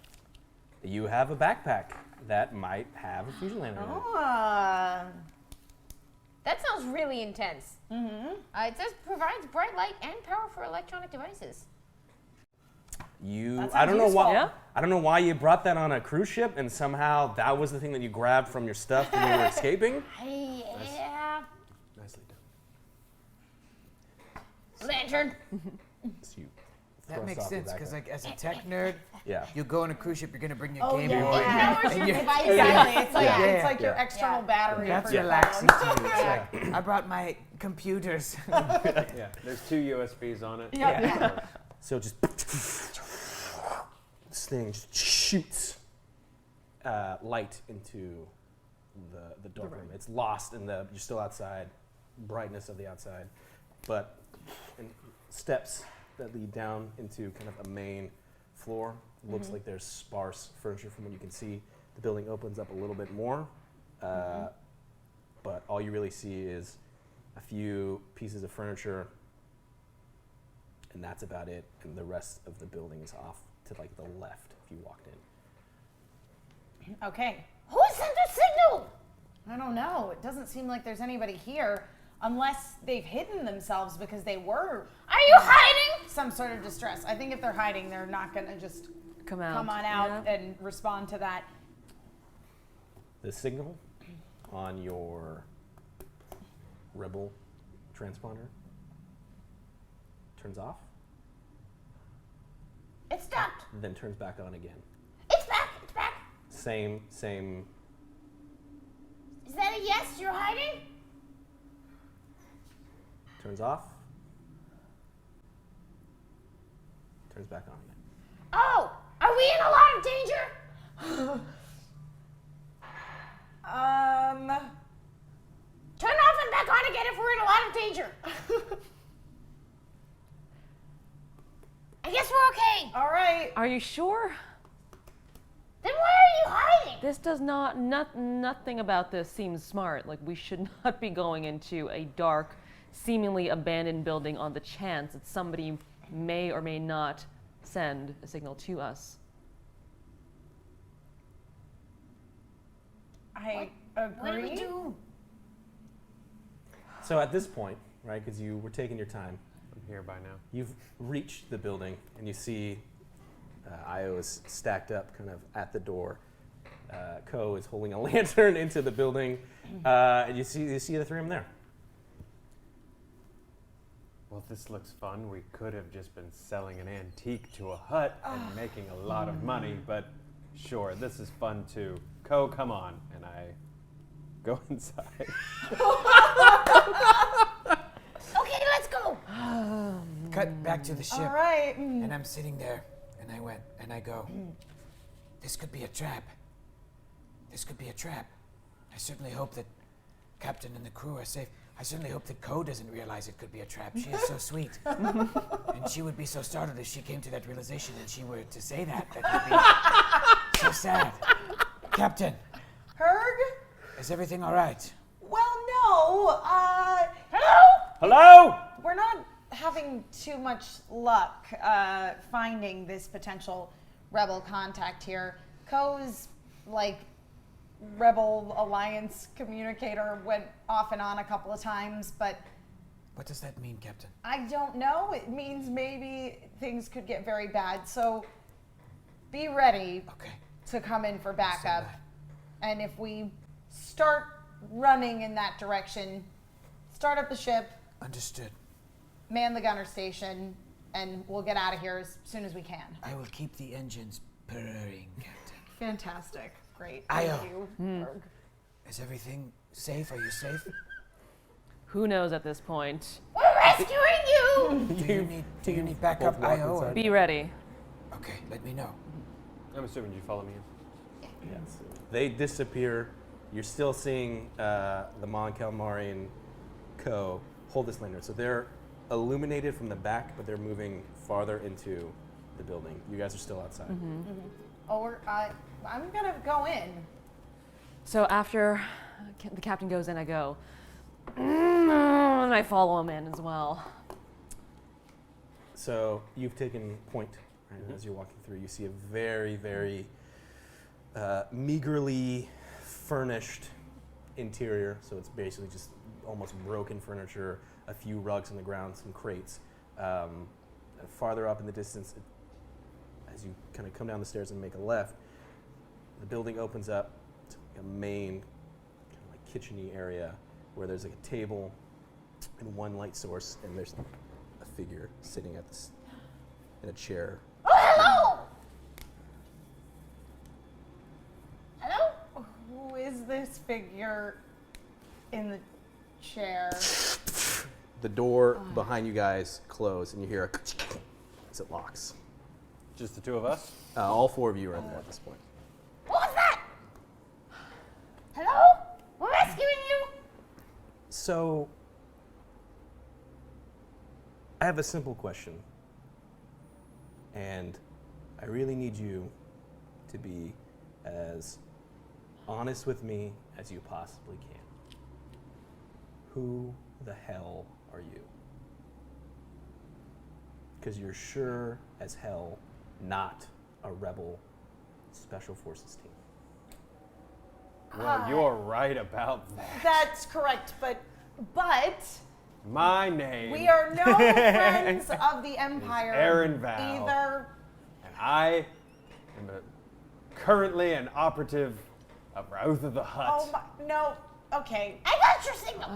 You have a backpack that might have a fusion lantern in it. Ah. That sounds really intense. Mm-hmm. It says provides bright light and power for electronic devices. That I don't know sounds why. useful. Yeah. I don't know why you brought that on a cruise ship, and somehow that was the thing that you grabbed from your stuff when you were escaping. Yeah. Nicely done. Lantern. So you That thrust makes off your sense because, backpack. like, as a tech nerd, yeah. you go on a cruise ship, you're gonna bring your Oh, Game yeah. Boy. It powers your device. Exactly. It's like Yeah. it's like your Yeah. external battery That's for your relaxing phone. to me. It's like, I brought my computers. Yeah, there's 2 USBs on it. Yeah. So just this thing just shoots light into the dark room. It's lost in you're still outside, brightness of the outside, but and steps that lead down into kind of a main floor. Looks like there's sparse furniture from what you can see. The building opens up a little bit more, but all you really see is a few pieces of furniture, and that's about it. And the rest of the building is off to like the left if you walked in. Okay. Who sent the signal? I don't know. It doesn't seem like there's anybody here unless they've hidden themselves because they were Are you hiding? some sort of distress. I think if they're hiding, they're not going to just Come out. come on out Yeah. and respond to that. The signal on your Rebel transponder turns off, It stopped. then turns back on again. It's back. It's back. Same. Is that a yes? You're hiding? Turns off. Turns back on again. Oh, are we in a lot of danger? Turn off and back on again if we're in a lot of danger. I guess we're okay. All right. Are you sure? Then why are you hiding? This does nothing about this seems smart. Like, we should not be going into a dark, seemingly abandoned building on the chance that somebody may or may not send a signal to us. I What do we agree. do? So at this point, right, because you were taking your time, I'm here by now. you've reached the building and you see Io is stacked up kind of at the door. Ko is holding a lantern into the building, and you see the three of them there. Well, this looks fun. We could have just been selling an antique to a hut and making a lot of money, but sure, this is fun too. Ko, come on. And I go inside. Okay, let's go. Cut back to the ship. All right. And I'm sitting there, and I go, this could be a trap. This could be a trap. I certainly hope that Captain and the crew are safe. I certainly hope that Ko doesn't realize it could be a trap. She is so sweet. And she would be so startled if she came to that realization and she were to say that. That would be so sad. Captain, Herg? is everything all right? Well, no. Hello? We're not having too much luck finding this potential rebel contact here. Ko's like Rebel Alliance communicator went off and on a couple of times, but What does that mean, Captain? I don't know. It means maybe things could get very bad. So be ready Okay. to come in for Stand backup. by. And if we start running in that direction, it's start up the ship, Understood. man the gunner station, and we'll get out of here as soon as we can. I will keep the engines purring, Captain. Fantastic. Great. Ayo. Thank you. Is everything safe? Are you safe? Who knows at this point? We're rescuing you! Do you need backup, Both walk IO? inside. Be ready. Okay, let me know. I'm assuming you follow me in. Yes. They disappear. You're still seeing the Mon Calamari Co. hold this lantern. So they're illuminated from the back, but they're moving farther into the building. You guys are still outside. Oh, I'm gonna go in. So after the captain goes in, I go, and I follow him in as well. So you've taken point, right? As you're walking through, you see a very, very meagerly furnished interior. So it's basically just almost broken furniture, a few rugs on the ground, some crates. Farther up in the distance, as you kind of come down the stairs and make a left, the building opens up to a main kind of like kitchen-y area where there's like a table and one light source, and there's a figure sitting at this in a chair. Oh, hello! Hello? Who is this figure in the chair? The door behind you guys closes, and you hear as it locks. Just the two of us? All four of you are in there at this point. What was that? Hello? We're rescuing you! So, I have a simple question, and I really need you to be as honest with me as you possibly can. Who the hell are you? Because you're sure as hell not a rebel special forces team. Well, you're right about that. That's correct, but My name we are no friends of the Empire. Aaron Val. Either. And I am currently an operative of Oath of the Hut. Oh my, no. Okay. I got your signal!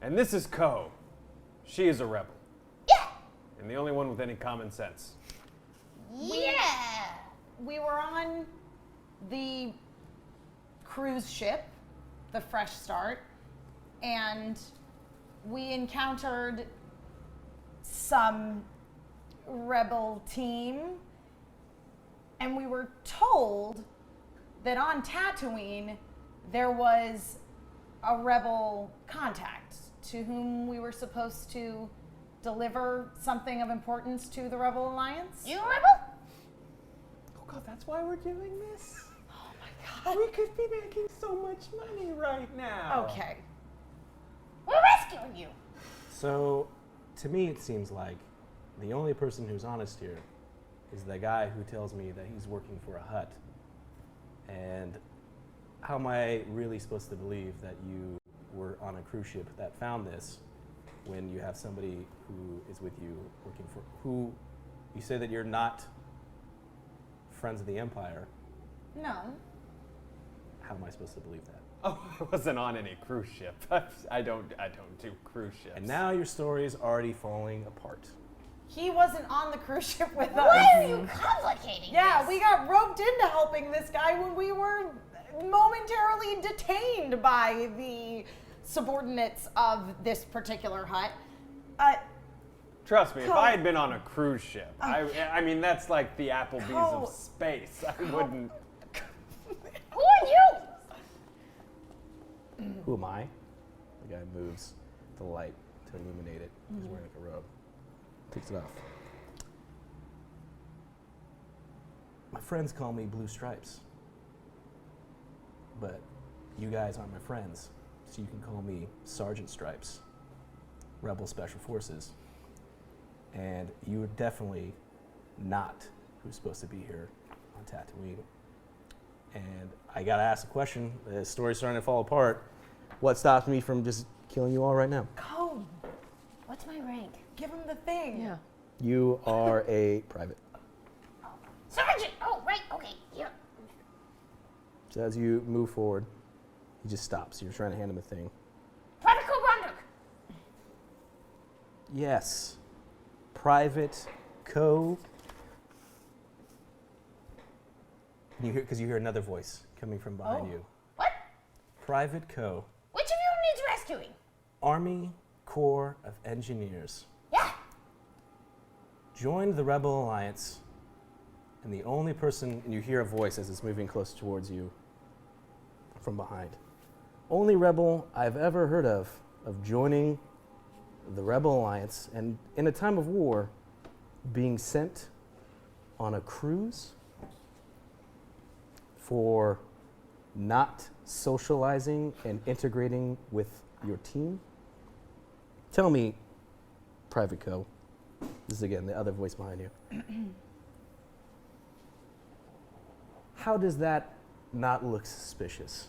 And this is Ko. She is a rebel. Yeah! And the only one with any common sense. Yeah! We were on the cruise ship, the Fresh Start, and we encountered some rebel team, and we were told that on Tatooine there was a rebel contact to whom we were supposed to deliver something of importance to the Rebel Alliance. You a rebel? Oh God, that's why we're doing this? Oh my God. We could be making so much money right now. Okay. We're rescuing you! So, to me, it seems like the only person who's honest here is the guy who tells me that he's working for a hut. And how am I really supposed to believe that you were on a cruise ship that found this when you have somebody who is with you working for, who you say that you're not friends of the Empire? No. How am I supposed to believe that? Oh, I wasn't on any cruise ship. I don't do cruise ships. And now your story is already falling apart. He wasn't on the cruise ship with us. Why are you complicating Yeah, this? we got roped into helping this guy when we were momentarily detained by the subordinates of this particular hut. Trust me, if Ko. I had been on a cruise ship, I mean, that's like the Applebee's Ko. of space. I wouldn't. Who are you? Who am I? The guy moves the light to illuminate it. He's wearing like a robe. Takes it off. My friends call me Blue Stripes. But you guys aren't my friends, so you can call me Sergeant Stripes, Rebel Special Forces. And you are definitely not who's supposed to be here on Tatooine. And I gotta ask a question. The story's starting to fall apart. What stops me from just killing you all right now? Code. What's my rank? Give him the thing. Yeah. You are a private. Sergeant! Oh, right, okay, here. So as you move forward, he just stops. You're trying to hand him a thing. Private Cobrandick! Yes. Private Co. Because you hear another voice coming from behind you. What? Private Co. Which of you needs rescuing? Army Corps of Engineers. Yeah. Joined the Rebel Alliance, and the only person, and you hear a voice as it's moving close towards you from behind. Only rebel I've ever heard of joining the Rebel Alliance, and in a time of war, being sent on a cruise for not socializing and integrating with your team. Tell me, Private Co. This is again the other voice behind you. How does that not look suspicious?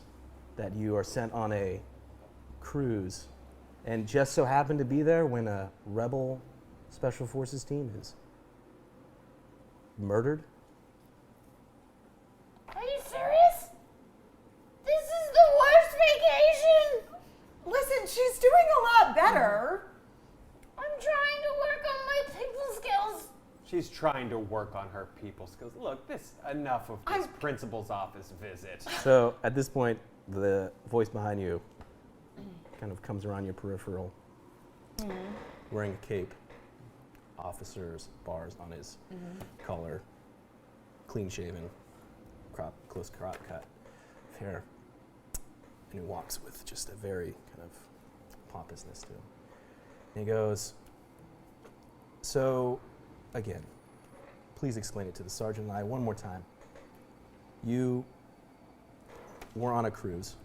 That you are sent on a cruise and just so happen to be there when a rebel special forces team is murdered? Are you serious? This is the worst vacation. Listen, she's doing a lot better. I'm trying to work on my people skills. She's trying to work on her people skills. Look, enough of this principal's office visit. So at this point, the voice behind you kind of comes around your peripheral, wearing a cape, officer's bars on his collar, clean shaven, close crop cut of hair, and he walks with just a very kind of pompousness to him. And he goes, so, again, please explain it to the sergeant and I one more time. You were on a cruise,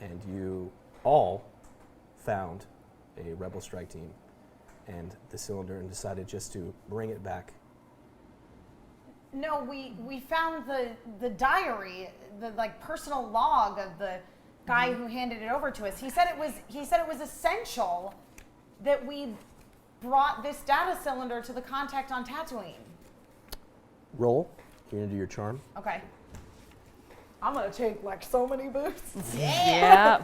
and you all found a rebel strike team and the cylinder and decided just to bring it back. No, we found the diary, the like personal log of the guy who handed it over to us. He said it was essential that we brought this data cylinder to the contact on Tatooine. Roll. You're gonna do your charm. Okay. I'm gonna take like so many boosts. Yeah.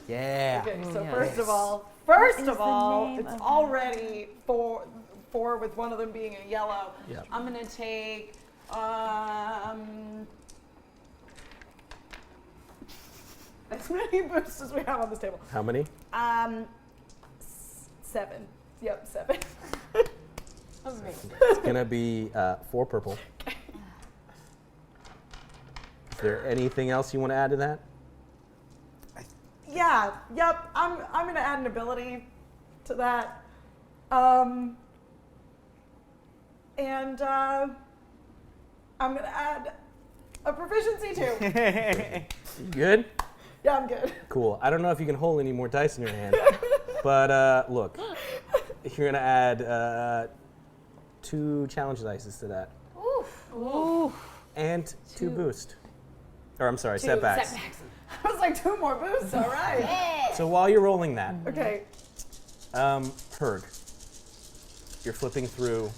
Yeah. Okay, so Yes. first of all, name it's of already four with one of them being a yellow. Yeah. I'm gonna take as many boosts as we have on this table. How many? 7. Yep, 7. It's gonna be 4 purple. Is there anything else you want to add to that? Yeah, yep. I'm gonna add an ability to that. And I'm gonna add a proficiency too. You good? Yeah, I'm good. Cool. I don't know if you can hold any more dice in your hand, but look, you're gonna add 2 challenge dice to that, Oof. and 2 boost. Or I'm sorry, 2 setbacks. I was like 2 more boosts. All right. Yeah. So while you're rolling that, Okay. Herg, you're flipping through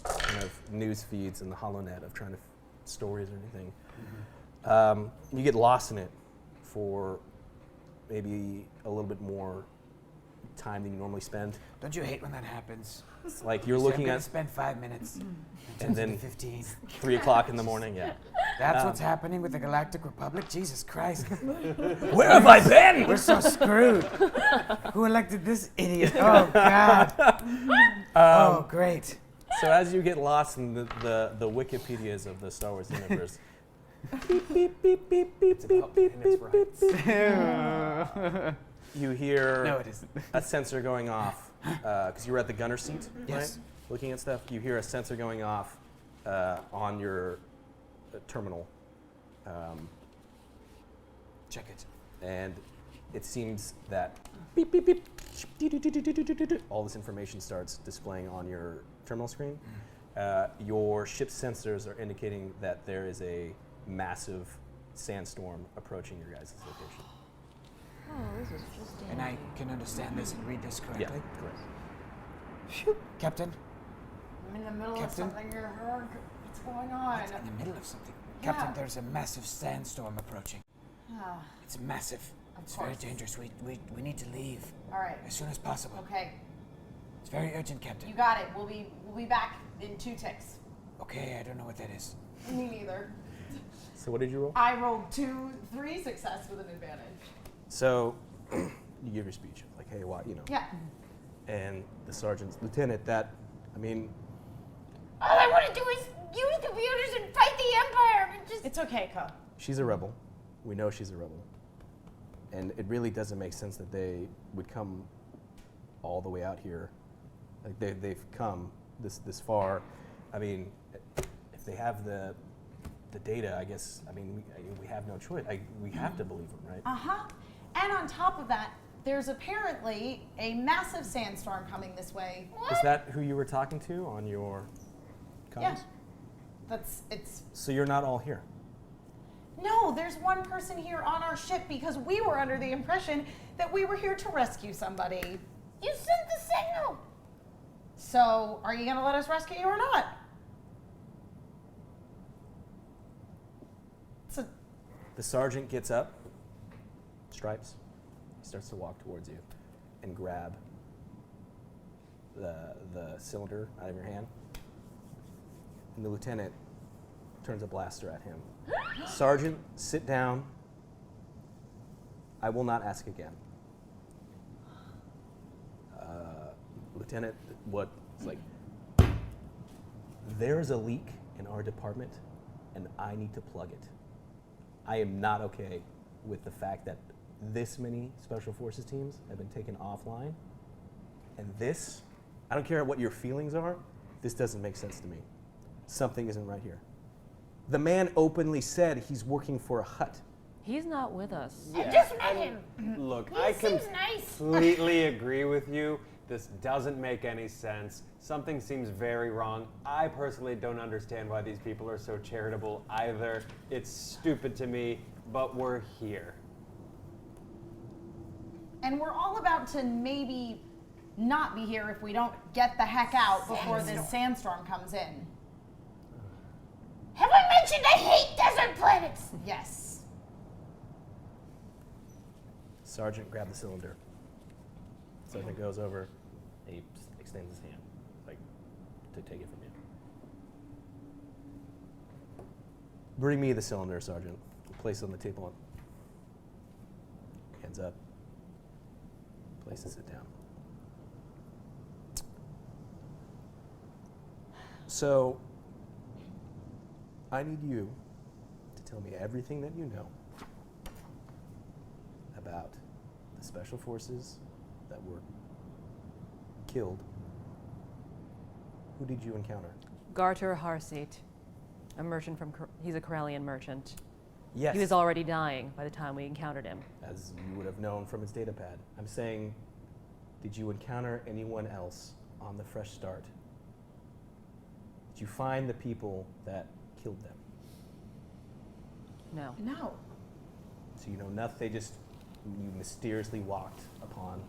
kind of news feeds in the HoloNet of trying to stories or anything. You get lost in it for maybe a little bit more time than you normally spend. Don't you hate when that happens? Like you're So looking I'm gonna at, spend 5 minutes and then 15. 3 o'clock in the morning. Yeah. That's what's happening with the Galactic Republic? Jesus Christ. Where have I been? We're so screwed. Who elected this idiot? Oh, God. Oh, great. So as you get lost in the Wikipedias of the Star Wars universe, beep beep beep beep beep beep beep beep beep beep. You hear No, it isn't. a sensor going off because you were at the gunner seat, Yes. right? Looking at stuff. You hear a sensor going off on your terminal, Check it. and it seems that beep beep beep, all this information starts displaying on your terminal screen. Your ship's sensors are indicating that there is a massive sandstorm approaching your guys' location. Oh, this is just And I can understand this and read this Yeah, correctly? correct. Phew. Captain? I'm in the middle Captain? of something here, Herg. What's going on? In the middle of something. Yeah. Captain, there's a massive sandstorm approaching. Ah, It's massive. It's very dangerous. We need to leave All right. as soon as possible. Okay. It's very urgent, Captain. You got it. We'll be back in 2 ticks. Okay, I don't know what that is. Me neither. So what did you roll? I rolled 3 success with an advantage. So you give your speech, like, hey, what, you know. Yeah. And the sergeant's lieutenant, All I want to do is use computers and fight the Empire. But just It's okay, Ko. she's a rebel. We know she's a rebel. And it really doesn't make sense that they would come all the way out here. Like they've come this far. I mean, if they have the data, I guess, I mean, we have no choice. We have to believe them, right? Uh-huh. And on top of that, there's apparently a massive sandstorm coming this way. Is that who you were talking to on your comms? Yeah. It's So you're not all here. No, there's one person here on our ship because we were under the impression that we were here to rescue somebody. you sent the signal. So, are you going to let us rescue you or not? So, The sergeant gets up, Stripes. He starts to walk towards you and grab the cylinder out of your hand. And the lieutenant turns a blaster at him. Sergeant, sit down. I will not ask again. Lieutenant, what? It's like, there is a leak in our department, and I need to plug it. I am not okay with the fact that this many Special Forces teams have been taken offline. And this, I don't care what your feelings are, this doesn't make sense to me. Something isn't right here. The man openly said he's working for a hut. He's not with us. I just met him. Look, He I seems nice. completely agree with you. This doesn't make any sense. Something seems very wrong. I personally don't understand why these people are so charitable either. It's stupid to me, but we're here. and we're all about to maybe not be here if we don't get the heck out before this sandstorm comes in. Have I mentioned I hate desert planets? Yes. Sergeant, grab the cylinder. Sergeant goes over, and he extends his hand, like, to take it from you. Bring me the cylinder, Sergeant. Place it on the table. Hands up. Places it down. So, I need you to tell me everything that you know about the Special Forces that were killed. Who did you encounter? Garter Harseat, a merchant he's a Corellian merchant. Yes. He was already dying by the time we encountered him. As you would have known from his data pad. I'm saying, did you encounter anyone else on the Fresh Start? Did you find the people that killed them? No. No. So you know nothing, you mysteriously walked upon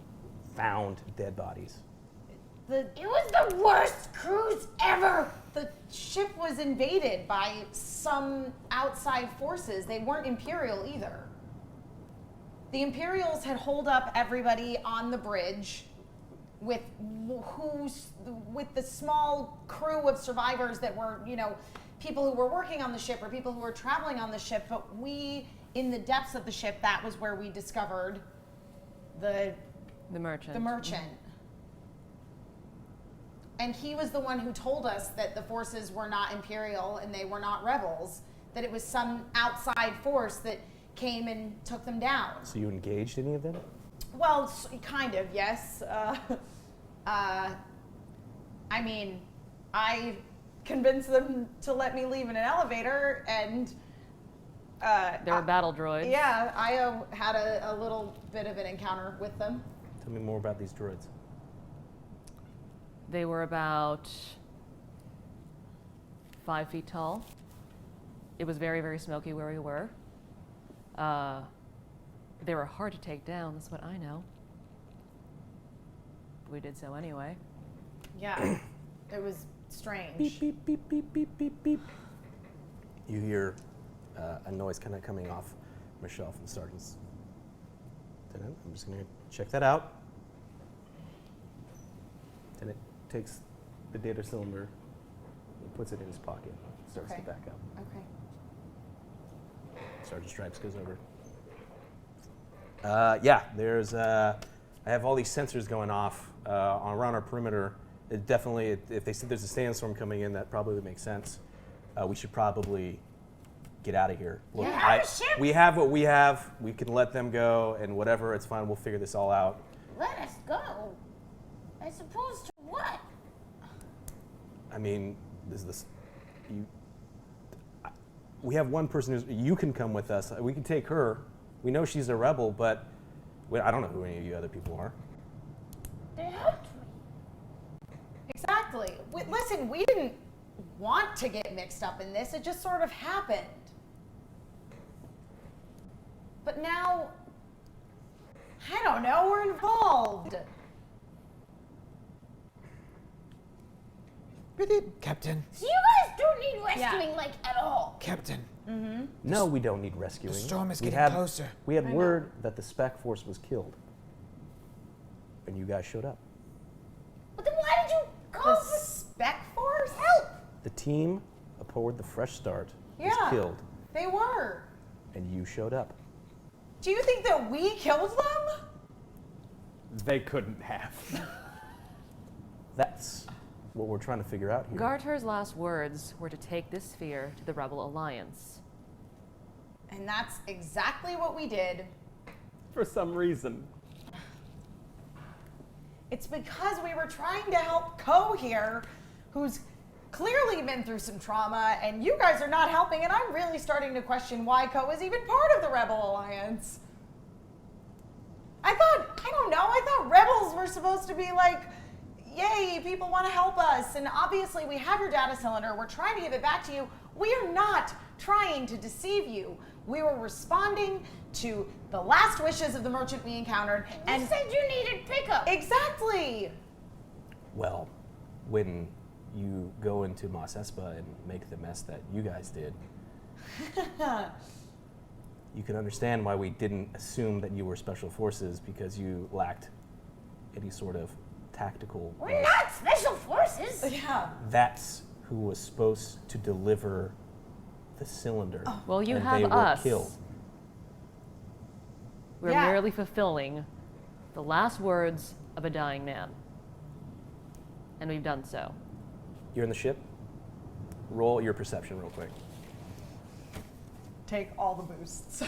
found dead bodies. It was the worst cruise ever. The ship was invaded by some outside forces. They weren't Imperial either. The Imperials had holed up everybody on the bridge with the small crew of survivors that were, people who were working on the ship or people who were traveling on the ship. But we, in the depths of the ship, that was where we discovered the merchant. The merchant. And he was the one who told us that the forces were not Imperial and they were not rebels, that it was some outside force that came and took them down. So you engaged any of them? Well, kind of, yes. I convinced them to let me leave in an elevator, and They were battle droids. yeah, I had a little bit of an encounter with them. Tell me more about these droids. They were about 5 feet tall. It was very, very smoky where we were. They were hard to take down, that's what I know. We did so anyway. Yeah, it was strange. Beep, beep, beep, beep, beep, beep, beep. You hear a noise kind of coming off Michelle from the sergeant's I'm just going to check that out. And it takes the data cylinder and puts it in his pocket. Starts to back up. Okay. Sergeant Stripes goes over. Yeah, there's. I have all these sensors going off around our perimeter. It definitely, if they see there's a sandstorm coming in, that probably would make sense. We should probably get out of here. Look, we have what we have. We can let them go, and whatever, it's fine. We'll figure this all out. Let us go. As opposed to what? I mean, we have one person who's. You can come with us. We can take her. We know she's a rebel, but I don't know who any of you other people are. They helped me. Exactly. Listen, we didn't want to get mixed up in this. It just sort of happened. But now, I don't know, we're involved. Captain. So you guys don't need rescuing, like, at all. Captain. No, we don't need rescuing. The storm is We getting had- closer. We had word that the spec force was killed, and you guys showed up. But then why did you call The for spec force? help? The team aboard the Fresh Start was Yeah. killed, They were. and you showed up. Do you think that we killed them? They couldn't have. That's what we're trying to figure out here. Garter's last words were to take this sphere to the Rebel Alliance. And that's exactly what we did. For some reason. It's because we were trying to help Ko here, who's clearly been through some trauma, and you guys are not helping, and I'm really starting to question why Ko is even part of the Rebel Alliance. I thought rebels were supposed to be like, yay, people want to help us, and obviously we have your data cylinder, we're trying to give it back to you. We are not trying to deceive you. We were responding to the last wishes of the merchant we encountered, And you said you needed pickup. exactly. Well, when you go into Mos Espa and make the mess that you guys did, you can understand why we didn't assume that you were special forces, because you lacked any sort of tactical. We're not special forces. Yeah. That's who was supposed to deliver the cylinder. Well, you and have they were us. killed. We're Yeah. merely fulfilling the last words of a dying man. And we've done so. You're in the ship. Roll your perception real quick. Take all the boosts.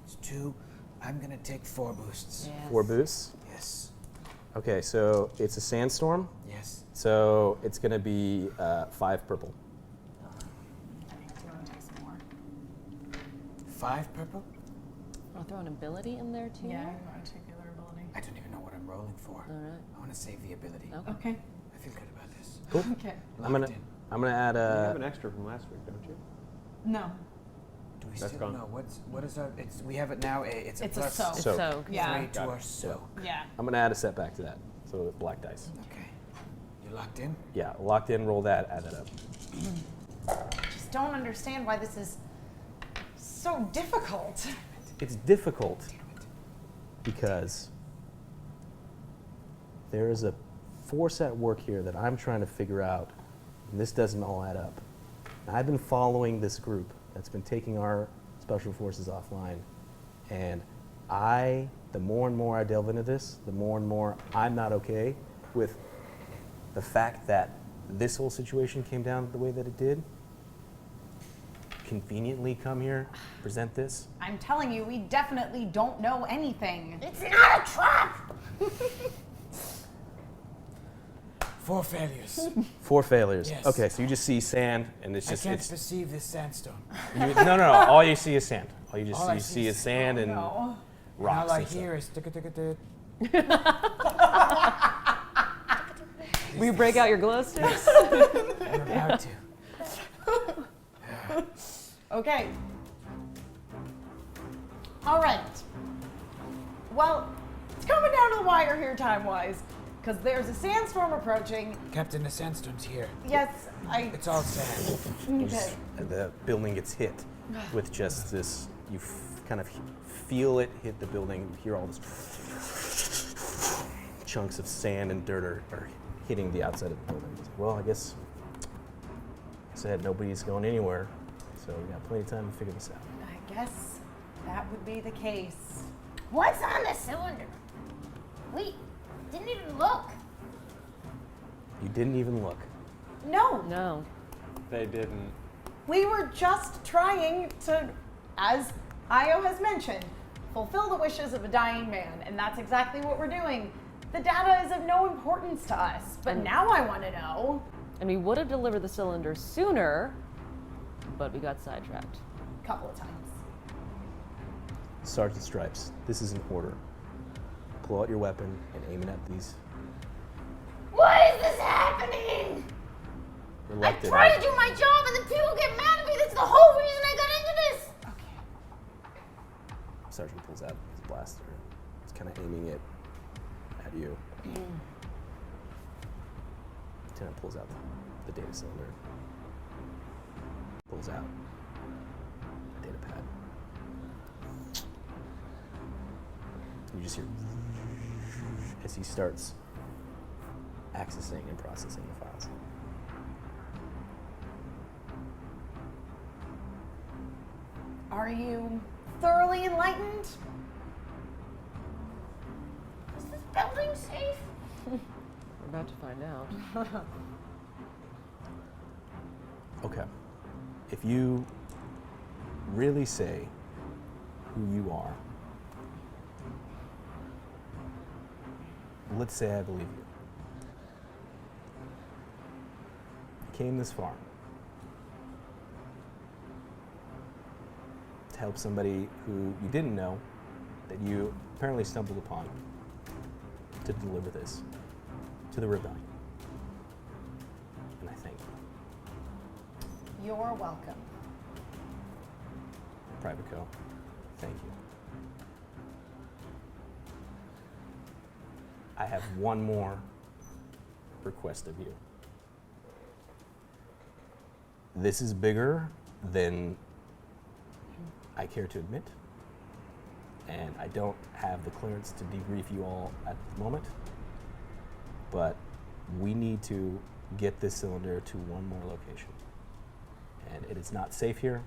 It's 2. I'm gonna take 4 boosts. 4 boosts. Yes. Okay, so it's a sandstorm. Yes. So it's going to be 5 purple. 5 purple? I'll throw an ability in there too. Yeah, I'm going to take the other ability. I don't even know what I'm rolling for. All right. I want to save the ability. Okay. Okay. I feel good about this. Cool. Okay. I'm Locked gonna in. add You have a. an extra from last week, don't you? No. Do we That's still gone. know what is our? we have it now. It's a It's a plus soak. So- So, Yeah. 3 to Got our it. soak. Yeah. I'm gonna add a setback to that. So black dice. Okay. You're locked in. Yeah, locked in. Roll that. Add that up. Just don't understand why this is so difficult. It's difficult because there is a force at work here that I'm trying to figure out, and this doesn't all add up. And I've been following this group that's been taking our special forces offline, and the more and more I delve into this, the more and more I'm not okay with the fact that this whole situation came down the way that it did. Conveniently come here, present this. I'm telling you, we definitely don't know anything. It's not a trap. 4 failures. 4 failures. Yes. Okay, so you just see sand, and it's I just can't it's perceive this sandstone. no. All you see is sand. All you just All I see see is is- sand and No. And rocks. all I and stuff. hear is tick-a-tick-a-tick. will you break out your glow sticks? I'm about to. Okay. All right. Well, it's coming down to the wire here time-wise, because there's a sandstorm approaching. Captain, the sandstorm's here. Yes, It's all sand. Okay. The building gets hit with just this. You kind of feel it hit the building. You hear all this chunks of sand and dirt are hitting the outside of the building. Well, I guess said nobody's going anywhere, so we got plenty of time to figure this out. I guess that would be the case. What's on the cylinder? We didn't even look. You didn't even look. No, No. They didn't. we were just trying to, as Io has mentioned, fulfill the wishes of a dying man, and that's exactly what we're doing. The data is of no importance to us, but now I want to know. And we would have delivered the cylinder sooner, but we got sidetracked. A couple of times. Sergeant Stripes, this is an order. Pull out your weapon and aim it at these Why is this happening? I elected. try to do my job and then people get mad at me. That's the whole reason I got into this. Sergeant pulls out his blaster. He's kind of aiming it at you. Lieutenant pulls out the data cylinder. Pulls out the data pad. You just hear as he starts accessing and processing the files. Are you thoroughly enlightened? Is this building safe? We're about to find out. Okay. If you really say who you are, let's say I believe you. Came this far to help somebody who you didn't know that you apparently stumbled upon to deliver this to the rebellion. And I thank you. You're welcome. Private Co. Thank you. I have one more request of you. This is bigger than I care to admit, and I don't have the clearance to debrief you all at the moment, but we need to get this cylinder to one more location. And it is not safe here,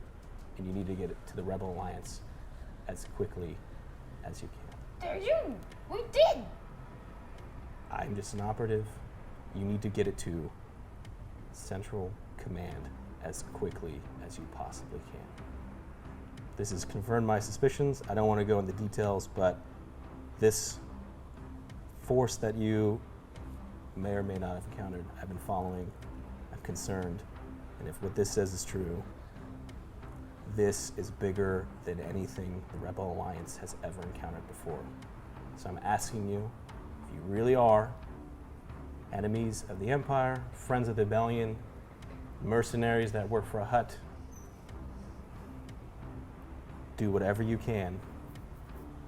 and you need to get it to the Rebel Alliance as quickly as you can. We did. I'm just an operative. You need to get it to Central Command as quickly as you possibly can. This has confirmed my suspicions. I don't want to go into details, but this force that you may or may not have encountered, I've been following, I'm concerned, and if what this says is true, this is bigger than anything the Rebel Alliance has ever encountered before. So I'm asking you, if you really are enemies of the Empire, friends of the Rebellion, mercenaries that work for a hut, do whatever you can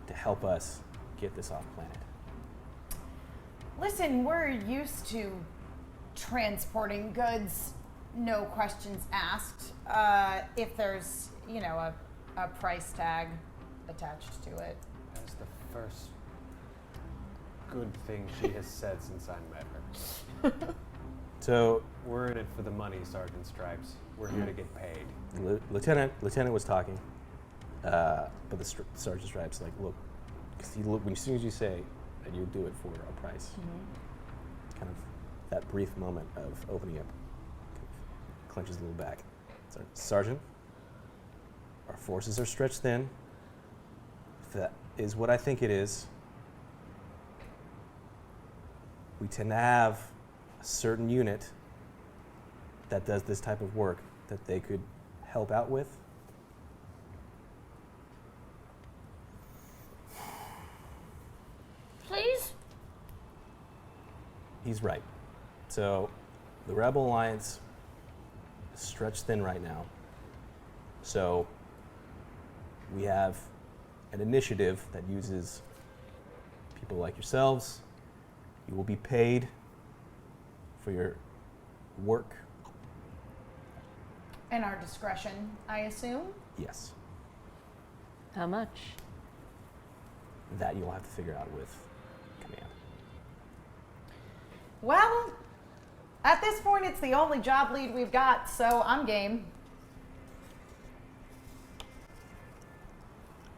to help us get this off planet. Listen, we're used to transporting goods, no questions asked. If there's, a price tag attached to it. That's the first good thing she has said since I met her. So, We're in it for the money, Sergeant Stripes. We're here to get paid. Lieutenant was talking, but the Sergeant Stripes look, because as soon as you say that you would do it for a price, kind of that brief moment of opening up, kind of clenches a little back. Sergeant, our forces are stretched thin. If that is what I think it is, we tend to have a certain unit that does this type of work that they could help out with. Please? He's right. So the Rebel Alliance is stretched thin right now. So we have an initiative that uses people like yourselves. You will be paid for your work. And our discretion, I assume? Yes. How much? That you'll have to figure out with command. Well, at this point, it's the only job lead we've got, so I'm game.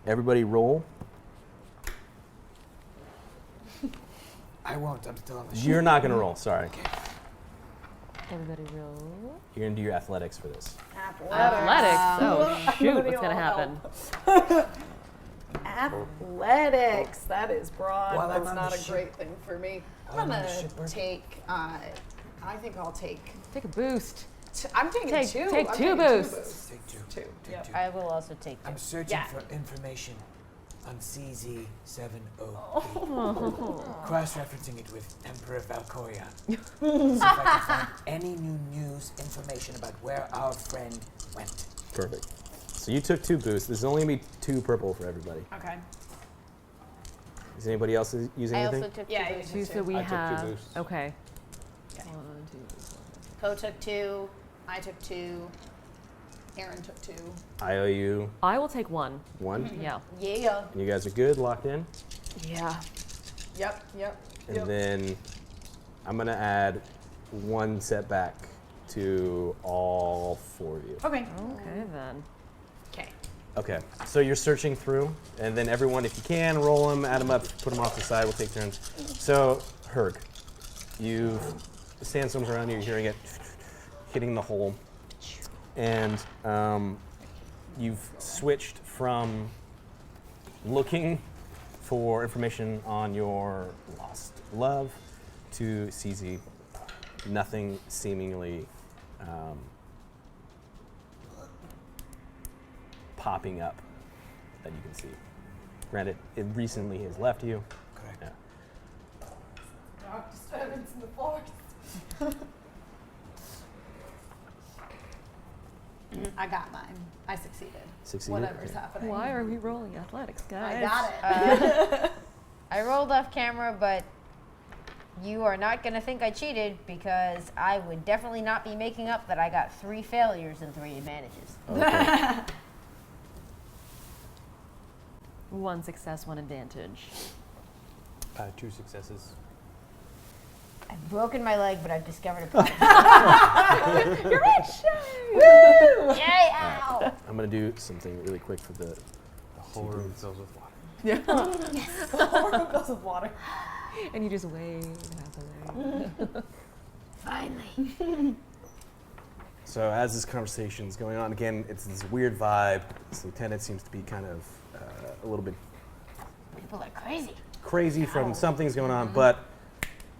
Everybody roll. I won't. I'm still on the ship. You're not going to roll, sorry. Everybody roll. You're going to do your athletics for this. Athletics. Oh shoot, what's gonna happen? Athletics. That is broad. While I'm That's on not the a ship- great thing for me. While I'm I'm on the gonna ship, Bert. take. I think I'll take. Take a boost. I'm taking Take- two. take I'm two taking boosts. Take two. Two. Take Yep. two. I will also take I'm two. searching Yeah. for information on CZ708. Cross-referencing it with Emperor Valcoria. See if I can find any new news information about where our friend went. Perfect. So you took 2 boosts. There's only going to be 2 purple for everybody. Okay. Is anybody else using I anything? also took Yeah, two. you boosts. took So two. we I took 2 have. boosts. Okay. Okay. 1, 2. Poe took two. I took two. Aaron took two. I owe you I will take 1. 1. Yeah. Yeah. And you guys are good, locked in. Yeah. Yep. Yep. And then I'm going to add 1 setback to all 4 of you. Okay. Okay then. Okay. Okay, so you're searching through, and then everyone, if you can, roll them, add them up, put them off the side. We'll take turns. So, Herg, the sandstorm's around you. You're hearing it hitting the hole, and you've switched from looking for information on your lost love to CZ. Nothing seemingly popping up that you can see. Granted, it recently has left you. Correct. Yeah. Dark disturbance in the forest. I got mine. I succeeded. Succeeded? Whatever's Okay. happening. Why are we rolling athletics, guys? I got it. I rolled off camera, but you are not going to think I cheated because I would definitely not be making up that I got 3 failures and 3 advantages. Okay. 1 success, 1 advantage. 2 successes. I've broken my leg, but I've discovered a plan. You're rich. Woo! Yay, ow! I'm going to do something really quick for the The whole room fills with water. The whole room fills with water. And you just wait happily. Finally. So as this conversation's going on, again, it's this weird vibe. This lieutenant seems to be kind of a little bit People are crazy. crazy from something's going on, but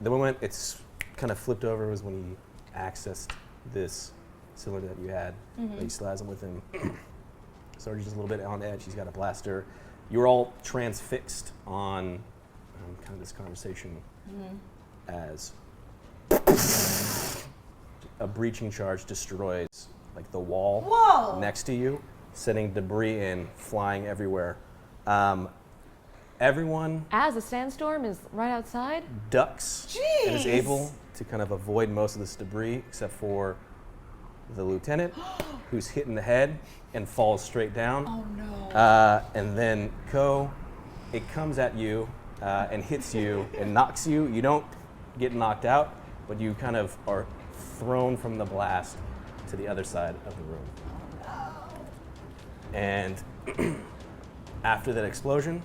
the moment it's kind of flipped over was when he accessed this cylinder that you had. But he still has him with him. Sarge's just a little bit on edge. He's got a blaster. You're all transfixed on kind of this conversation as a breaching charge destroys like the wall Whoa. next to you, sending debris in, flying everywhere. Everyone As a sandstorm is right outside. ducks and is Jeez. able to kind of avoid most of this debris, except for the lieutenant, who's hit in the head and falls straight down. Oh no. And then Ko, it comes at you and hits you and knocks you. You don't get knocked out, but you kind of are thrown from the blast to the other side of the room. And after that explosion,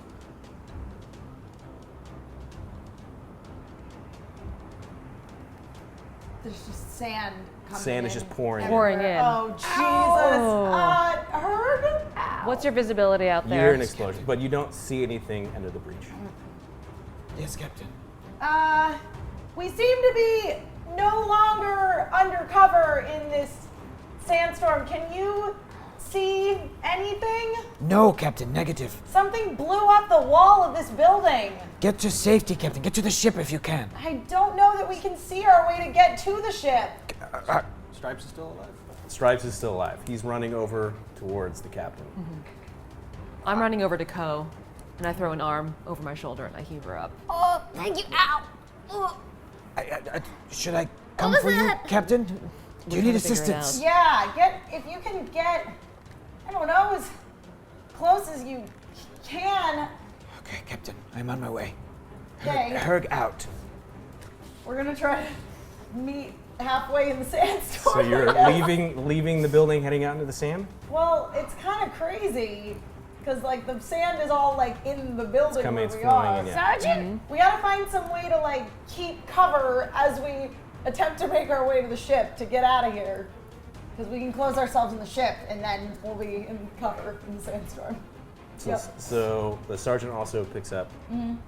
There's just sand coming sand in is just pouring in. Pouring in. Oh, Jesus. Herb? What's your visibility out You there? hear an explosion, but you don't see anything under the breach. Yes, Captain. We seem to be no longer undercover in this sandstorm. Can you see anything? No, Captain. Negative. Something blew up the wall of this building. Get to safety, Captain. Get to the ship if you can. I don't know that we can see our way to get to the ship. Stripes is still alive? Stripes is still alive. He's running over towards the captain. I'm running over to Ko, and I throw an arm over my shoulder and I heave her up. Oh, thank you. Ow. Ugh. Should I come was for you, that? Captain? Do you need trying to figure it assistance? out. Yeah, if you can get, I don't know, as close as you can. Okay, Captain, I'm on my way. Okay. Herg out. We're gonna try to meet halfway in the sandstorm. So you're I guess. leaving the building, heading out into the sand? Well, it's kind of crazy because like the sand is all like in the building coming, where it's we flowing are. in, yeah. Sergeant? We gotta find some way to like keep cover as we attempt to make our way to the ship to get out of here. Because we can close ourselves in the ship and then we'll be in cover in the sandstorm. So the sergeant also picks up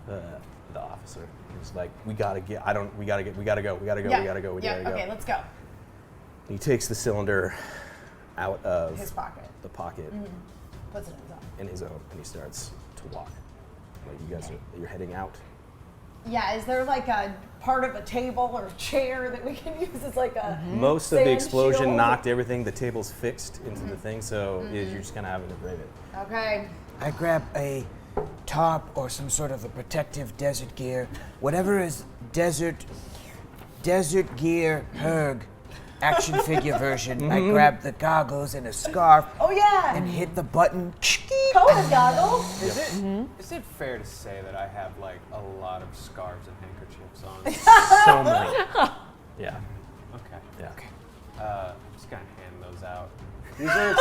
the officer. He's like, we gotta go. Okay, let's go. He takes the cylinder out of His pocket. the pocket Puts it in his own. in his own, and he starts to walk. Like you guys you're heading out. Yeah, is there like a part of a table or chair that we can use as like a Most of the sand explosion shield? knocked everything. The table's fixed into the thing, so you're just kind of having to brave it. Okay. I grab a tarp or some sort of a protective desert gear, whatever is desert gear Herg action figure version. I grab the goggles and a scarf Oh yeah. and hit the button. COVID goggles. Is it fair to say that I have like a lot of scarves and handkerchiefs on? So many. Yeah. Okay. Yeah. Okay. I'm just gonna hand those out. These are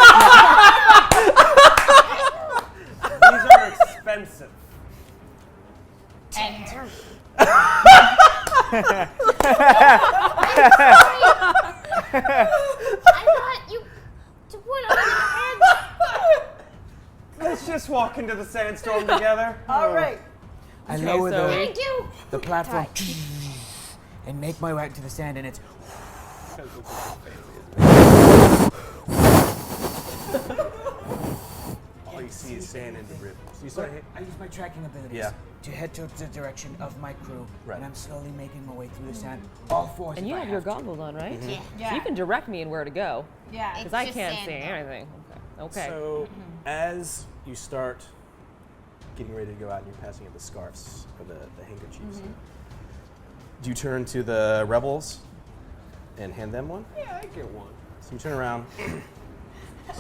expensive. And I thought you to put on your head. Let's just walk into the sandstorm together. all right. I lower Thank you. the platform and make my way out to the sand, and it's All you see is sand and debris. So you start I use my tracking abilities Yeah. to head towards the direction of my crew, Right. and I'm slowly making my way through the sand. All fours. And if you I have your to. goggles on, right? Yeah. So you can direct me in where to go, Yeah. because I just can't sand, see though. anything. Okay. So as you start getting ready to go out and you're passing out the scarves or the handkerchiefs, do you turn to the rebels and hand them one? Yeah, I get one. So you turn around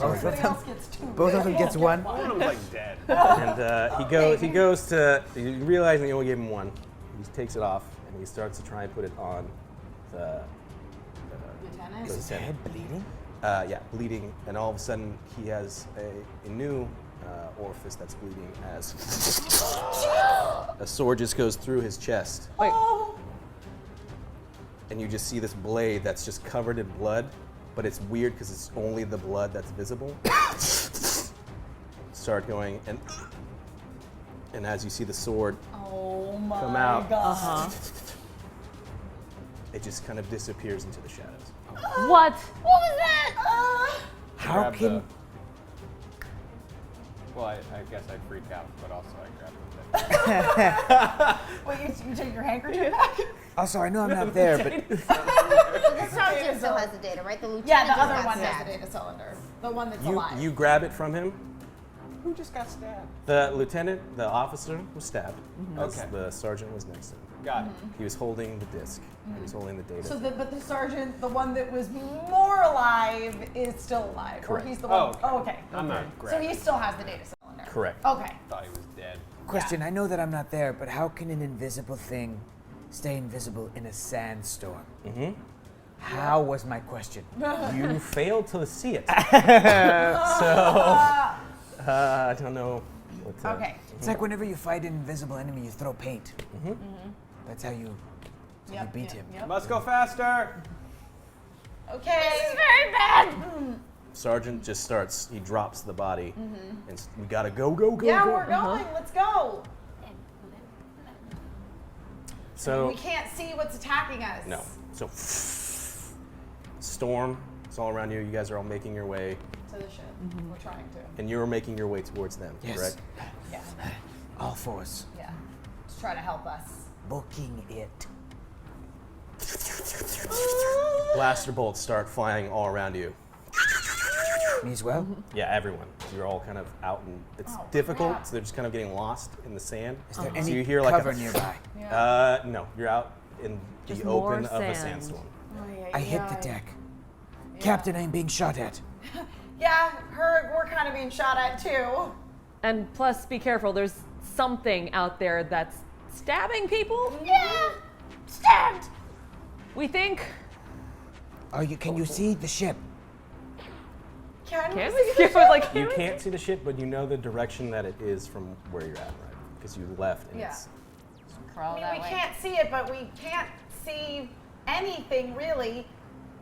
Everybody else gets two. Both of them gets one. One of them's like dead. and he goes to, you realize that you only gave him one. He takes it off and he starts to try and put it on the Lieutenant? Is his head bleeding? yeah, bleeding, and all of a sudden he has a new orifice that's bleeding as a sword just goes through his chest. Wait. And you just see this blade that's just covered in blood, but it's weird because it's only the blood that's visible. Start going, and as you see the sword Oh my come out, god. it just kind of disappears into the shadows. What? What was that? How Grab can the- Well, I guess I freak out, but also I grab the Wait, you take your handkerchief back? Also, I know I'm not there, but The sergeant still has the data, right? The lieutenant Yeah, the just other got one has stabbed. the data cylinder. The one that's You alive. you grab it from him. Who just got stabbed? The lieutenant, the officer, was stabbed. As Okay. the sergeant was next to him. Got it. He was holding the disc. He was holding the data. So, but the sergeant, the one that was more alive, is still alive. Correct. Or he's the one. okay. Oh, okay. I'm not So grabbing. he still has the data cylinder. Correct. Okay. Thought he was dead. question, I know that I'm not there, but how can an invisible thing stay invisible in a sandstorm? How was my question? You failed to see it. So I don't know. What to, Okay. It's like whenever you fight an invisible enemy, you throw paint. That's how you beat him. Yep. Must go faster. Okay. This is very bad. Sergeant just starts. He drops the body, and we gotta go, go, go, Yeah, go. we're going. Let's go. So We can't see what's attacking us. no. So storm. It's all around you. You guys are all making your way, To the ship. We're trying to. and you're making your way towards them. Yes. Correct. Yeah. All fours. Yeah. Just try to help us. Booking it. Blaster bolts start flying all around you. Me as well? Yeah, everyone. You're all kind of out, and it's difficult. So they're just kind of getting lost in the sand. Is there So any you hear like cover a, nearby? No, you're out in Just the more open of a sand. sandstorm. I hit the deck. Captain, I'm being shot at. Yeah, we're kind of being shot at too. And plus, be careful. There's something out there that's stabbing people. Yeah, stabbed. We think. Can you see the ship? Can Can we we? see the Can we, like, You can't see the ship, but you know the direction that it is from where you're at, right? Because you left and Yeah. it's Crawl I mean, that we way. can't see it, but we can't see anything really.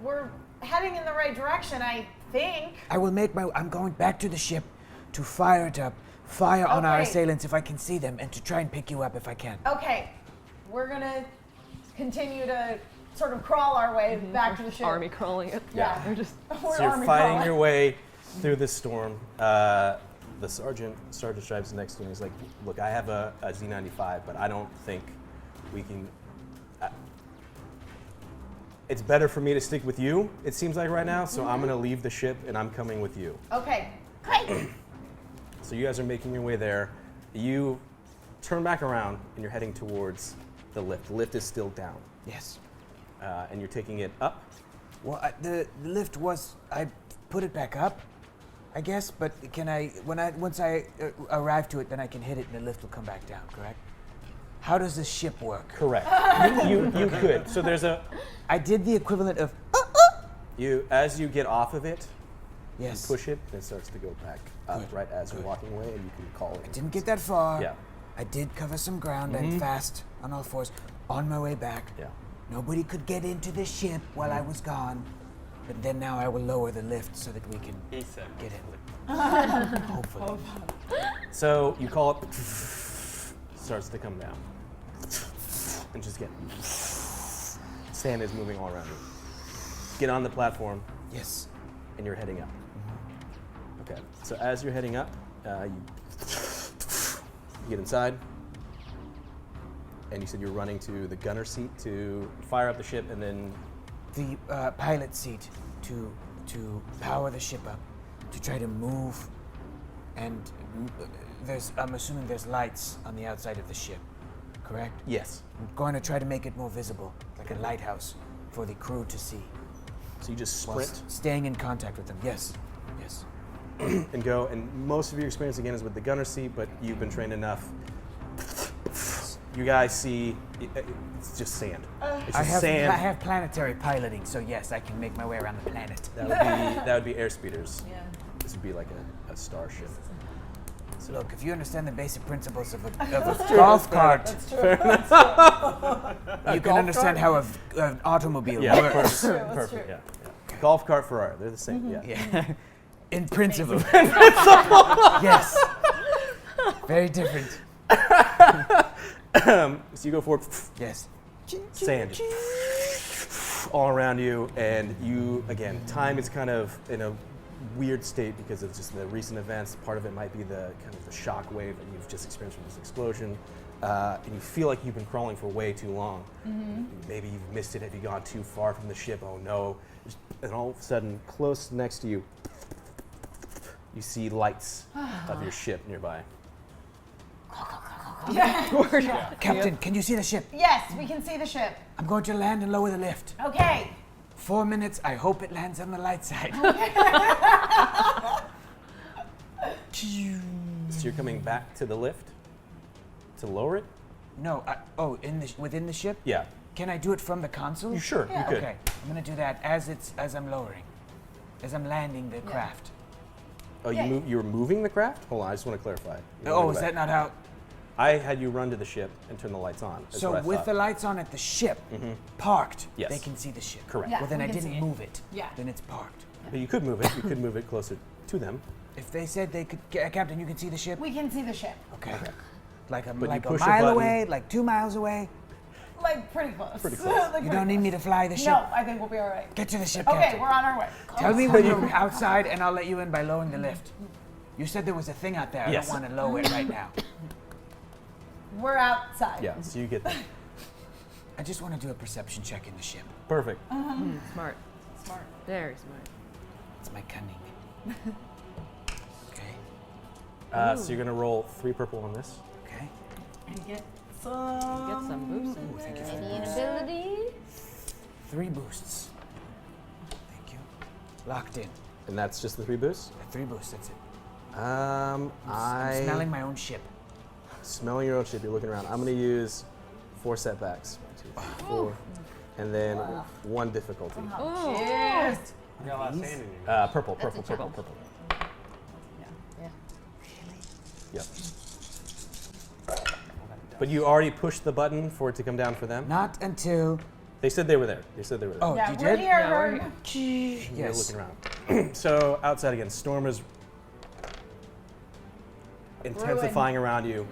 We're heading in the right direction, I think. I'm going back to the ship to fire it up, fire on our Okay. assailants if I can see them, and to try and pick you up if I can. Okay, we're gonna continue to sort of crawl our way back to the ship. Army crawling it. Yeah. They're just. We're So you're army fighting crawling. your way through this storm. The Sergeant Stripes next to me. He's like, look, I have a Z95, but I don't think we can. It's better for me to stick with you, it seems like right now, so I'm going to leave the ship and I'm coming with you. Okay, great. So you guys are making your way there. You turn back around and you're heading towards the lift. The lift is still down, Yes. and you're taking it up. Well, the lift was. I put it back up, I guess. But can I? Once I arrive to it, then I can hit it, and the lift will come back down. Correct? How does this ship work? Correct. you could. So there's a. I did the equivalent of. As you get off of it, Yes. you push it, and it starts to go back up Good, right as you're good. walking away, and you can call it. Didn't get that far. Yeah. I did cover some ground. I'm fast on all fours. On my way back. Yeah. Nobody could get into the ship while I was gone. But then now I will lower the lift so that we can get in. Hopefully. So you call it, starts to come down, and just get. Sand is moving all around you. Get on the platform, Yes. and you're heading up. Okay. So as you're heading up, you get inside, and you said you're running to the gunner seat to fire up the ship, and then The pilot seat to power the ship up, to try to move, and I'm assuming there's lights on the outside of the ship, correct? yes. I'm going to try to make it more visible, like a lighthouse for the crew to see. So you just while sprint staying in contact with them. Yes. Yes. and go, and most of your experience again is with the gunner seat, but you've been trained enough. You guys see, it's just sand. It's just sand. I have planetary piloting, so yes, I can make my way around the planet. That would be airspeeders. Yeah. This would be like a starship. So look, if you understand the basic principles of a golf cart, you can understand how an automobile Yeah, works. perfect. Yeah, yeah. Golf cart, Ferrari, they're the same. Yeah. Yeah. In principle. Yes. Very different. So you go forward, Yes. sand just all around you, and you again, time is kind of in a weird state because of just the recent events. Part of it might be the kind of the shock wave that you've just experienced from this explosion, and you feel like you've been crawling for way too long. Maybe you've missed it. Have you gone too far from the ship? Oh no! And all of a sudden, close next to you, you see lights of your ship nearby. Captain, can you see the ship? Yes, we can see the ship. I'm going to land and lower the lift. Okay. 4 minutes. I hope it lands on the light side. So you're coming back to the lift to lower it? No. Within the ship? Yeah. Can I do it from the console? You sure? You could. Okay. I'm gonna do that as I'm lowering, as I'm landing the craft. Oh, you were moving the craft? Hold on, I just want to clarify. Oh, is that not how? I had you run to the ship and turn the lights on. is So what I with thought. the lights on at the ship, parked, Yes. they can see the ship. Correct. Yeah, Well, then we I can see didn't it. move it. Yeah. Then it's parked. But you could move it. You could move it closer to them. If they said they could, Captain, you can see the ship. We can see the ship. Okay. Like a But you like a push a mile button. away, like 2 miles away. Like pretty close. Pretty close. Like, You don't need me to fly the ship. No, I think we'll be all right. Get to the ship, Okay, Captain. we're on our way. Tell me when you're outside, and I'll let you in by lowering the lift. You said there was a thing out there. Yes. I don't want to lower it right now. We're outside. Yeah, so you get that. I just want to do a perception check in the ship. Perfect. Smart. Smart. Very smart. It's my cunning. Okay. So you're going to roll 3 purple on this. Okay. And get some. Get some boost. Ooh, thank you for Any the boost. ability? 3 boosts. Thank you. Locked in. And that's just the 3 boosts? 3 boosts. That's it. I'm smelling my own ship. Smelling your own ship. You're looking around. I'm going to use 4 setbacks. 1, 2, 3, 4. And then 1 difficulty. You got a lot of sand in you. Purple. Yep. But you already pushed the button for it to come down for them? Not until. They said they were there. Oh, Yeah, you we're did? here. Herb. You're Yes. looking around. So outside again, storm is intensifying around you.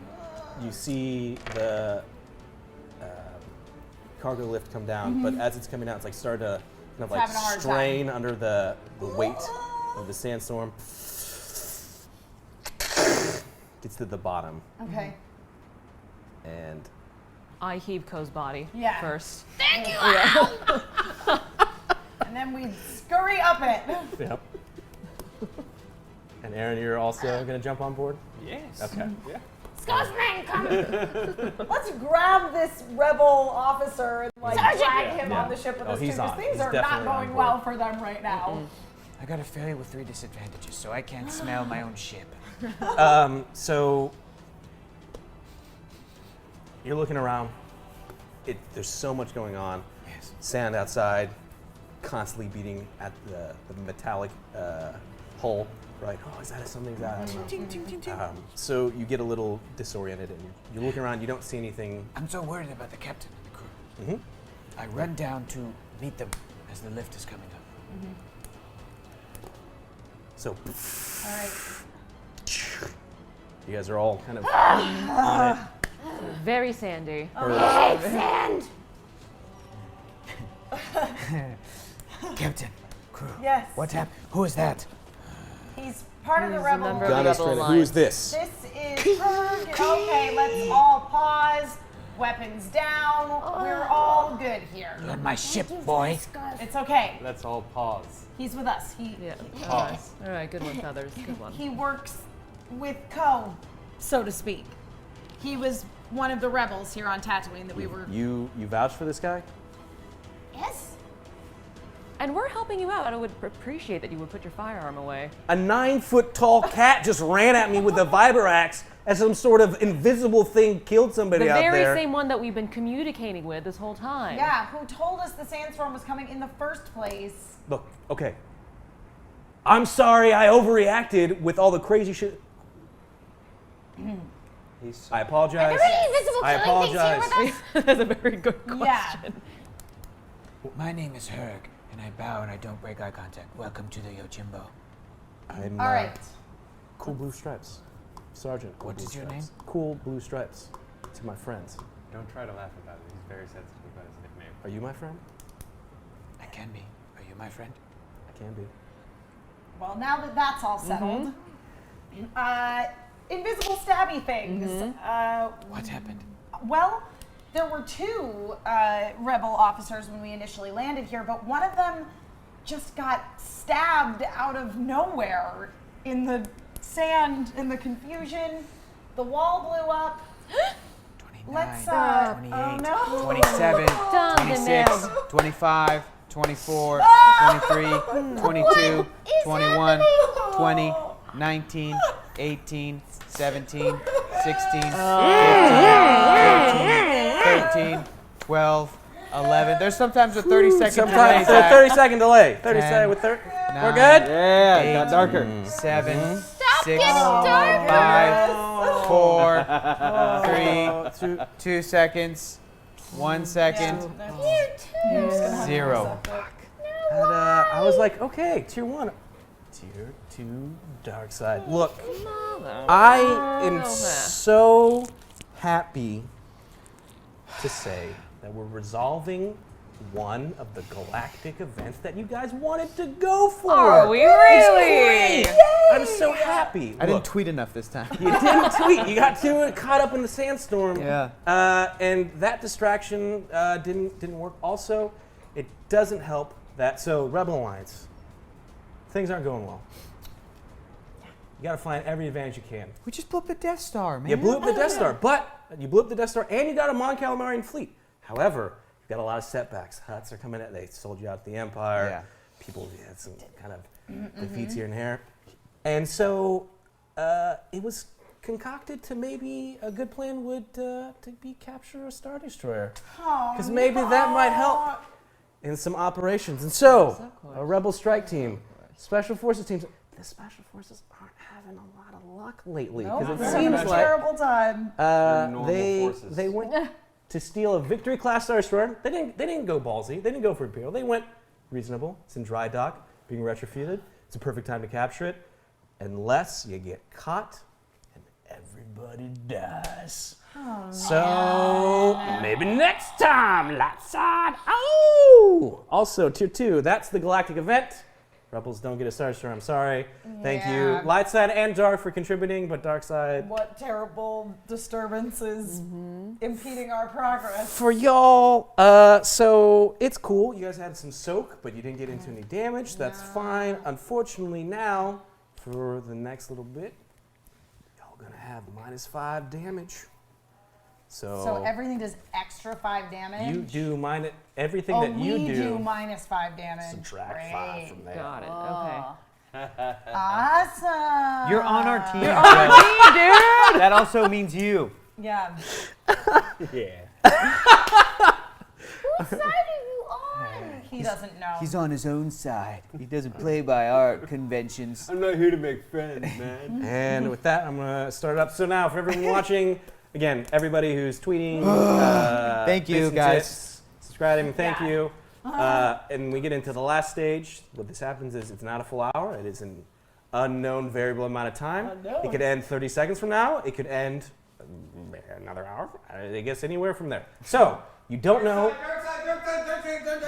You see the cargo lift come down, but as it's coming down, it's like starting to kind of like having a hard strain under the weight of the sandstorm. Gets to the bottom, Okay. and I heave Ko's body Yeah. first. Thank you. And then we scurry up it. yep. And Aaron, you're also gonna jump on board? Yes. Okay. Yeah. Excuse me, come. Let's grab this rebel officer and like drag him on the ship with us too, he's because on. things He's are not definitely on going board. well for them right now. I got a failure with 3 disadvantages, so I can't smell my own ship. So you're looking around. There's so much going on. Yes. Sand outside, constantly beating at the metallic hull. Right? Oh, is that something that? I don't know. So you get a little disoriented, and you're looking around. You don't see anything. I'm so worried about the captain and the crew. Mm-hmm. I run down to meet them as the lift is coming up. So All right. you guys are all kind of on it. Very sandy. Captain, crew. Yes. What happened? Who is that? He's part of the He's a rebel. member of Gun the is Rebel trying to- Who's this? This is Herb. Okay, let's all pause. Weapons down. We're all good here. You're on my ship, boy. It's okay. Let's all pause. He's with us. Yeah. Pause. All right, good one, Feathers. Good one. He works with Ko, so to speak. He was one of the rebels here on Tatooine that we were. You vouch for this guy? Yes. And we're helping you out. I would appreciate that you would put your firearm away. A 9-foot-tall cat just ran at me with a vibro axe as some sort of invisible thing killed somebody The out very there. same one that we've been communicating with this whole time. Yeah, who told us the sandstorm was coming in the first place? Look, okay. I'm sorry I overreacted with all the crazy shit. I apologize. I apologize. That's a very good question. Yeah. My name is Herg, and I bow and I don't break eye contact. Welcome to the Yojimbo. I'm All right. Cool Blue Stripes. Sergeant. Cool What Blue is your Stripes. name? Cool Blue Stripes. To my friends. Don't try to laugh about it. He's very sensitive about his nickname. Are you my friend? I can be. Are you my friend? I can be. Well, now that that's all settled, invisible stabby things. What happened? Well, there were 2 rebel officers when we initially landed here, but one of them just got stabbed out of nowhere in the sand, in the confusion. The wall blew up. 29, Let's, 28, oh no. 27, Done the 26, nails. 25, 24, 23, 22, 21, 20, 19, 18, 17, 16, 15, 13, 12, 11. There's sometimes a 30-second delay. Sometimes a 30-second delay. 30 10, second with 30. We're 9, good? Yeah, it 8, got darker. 7, 6, getting darker. 5, 4, 3, 2 seconds, 1 second, 0. And I was like, okay, tier 1. Tier 2, dark side. Look, I am so happy to say that we're resolving one of the galactic events that you guys wanted to go for. Are we really? I'm so happy. I didn't Look, tweet enough this time. you didn't tweet. You got too caught up in the sandstorm. Yeah. And that distraction didn't work. Also, it doesn't help that. So Rebel Alliance, things aren't going well. You got to find every advantage you can. We just blew up the Death Star, man. You blew up the Death Star, but you blew up the Death Star, and you got a Mon Calamarian fleet. However, you've got a lot of setbacks. Huts are coming in. They sold you out to the Empire. Yeah. People had some kind of defeats here and there. And so it was concocted to maybe a good plan would to be capture a Star Destroyer. Because maybe that might help in some operations. And so, a Rebel Strike Team, Special Forces teams, the Special Forces aren't having a lot of luck lately. Because it seems like terrible time. they went to steal a Victory class Star Destroyer. They didn't go ballsy. They didn't go for Imperial. They went reasonable. It's in dry dock, being retrofitted. It's a perfect time to capture it, unless you get caught and everybody dies. Oh, So maybe next time, light side. Oh! Also, Tier 2, that's the galactic event. Rebels don't get a Star Destroyer, I'm sorry. Thank you, Light Side and Dark, for contributing, but Dark Side. What terrible disturbance is impeding our progress. For y'all, so it's cool. You guys had some soak, but you didn't get into any damage. That's fine. Unfortunately, now, for the next little bit, y'all gonna have -5 damage. So everything does extra 5 damage? You do everything that you we do. do -5 damage. Subtract 5 from there. Got it. Okay. Awesome. You're on our team. You're on our team, dude. That also means you. Yeah. Yeah. Whose side are you on? He doesn't know. He's on his own side. He doesn't play by our conventions. I'm not here to make friends, man. And with that, I'm going to start it up. So now, for everyone watching, again, everybody who's tweeting, Thank you, bits and guys. tips, subscribing, thank you. And we get into the last stage. What this happens is it's not a full hour. It is an unknown variable amount of time. Unknown. It could end 30 seconds from now. It could end another hour. I guess anywhere from there. So, you don't know.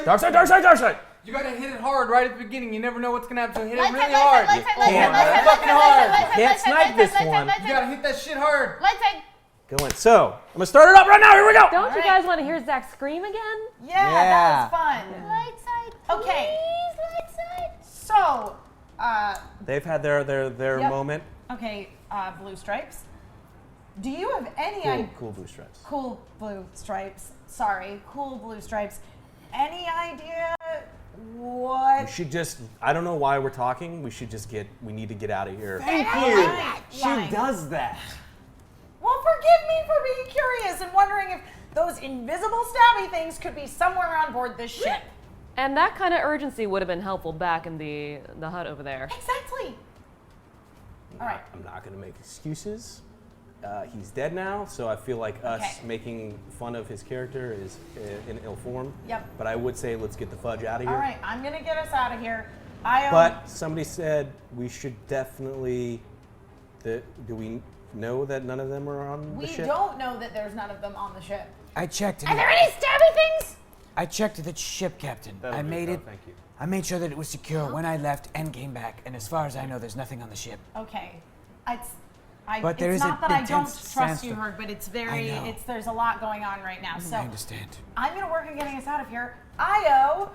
Dark side. You gotta hit it hard right at the beginning. You never know what's gonna happen, so hit it Light really side, hard. light side, light side, light side, Fucking light hard. side, Can't light side, snipe light this side, one. light You side, gotta hit that shit hard. light side. Going. So, I'm going to start it up right now. Here we go. Don't you guys want to hear Zach scream again? Yeah, that was fun. Light side, Okay. please, light side. So, They've had their Yep. moment. okay, Blue Stripes. Do you have any idea? Cool blue stripes. Cool Blue Stripes. Sorry, Cool Blue Stripes. Any idea We what? should just, I don't know why we're talking. We need to get out of here. Thank Fine. She does that. Well, forgive me for being curious and wondering if those invisible stabby things could be somewhere on board this ship. And that kind of urgency would have been helpful back in the hut over there. Exactly. All right. I'm not going to make excuses. He's dead now, so I feel like us Okay. making fun of his character is in ill form. Yep. But I would say let's get the fudge out of here. All right, I'm gonna get us out of here. But somebody said we should definitely. Do we know that none of them are on we the ship? don't know that there's none of them on the ship. I checked. Are there any stabby things? I checked the ship, Captain. I made it. Thank you. I made sure that it was secure when I left and came back. And as far as I know, there's nothing on the ship. Okay. But there it's is not an that I don't intense trust you, sandstorm. Herb, but it's I know. there's a lot going on right now. So I understand. I'm gonna work on getting us out of here. Io,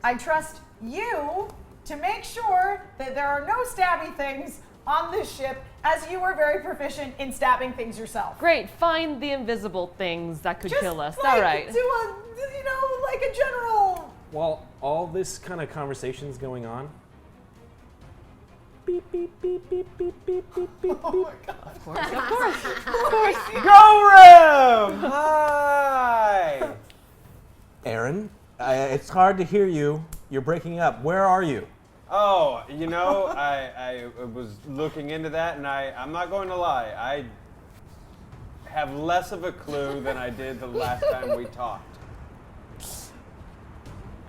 I trust you to make sure that there are no stabby things on this ship, as you are very proficient in stabbing things yourself. Great, find the invisible things that could Just kill us. like, All right. do a, like a general. While all this kind of conversation is going on, beep, beep, beep, beep, beep, beep, beep, beep, beep. Of course. Go Ram! Hi! Aaron, it's hard to hear you. You're breaking up. Where are you? Oh, I was looking into that, and I'm not going to lie. I have less of a clue than I did the last time we talked.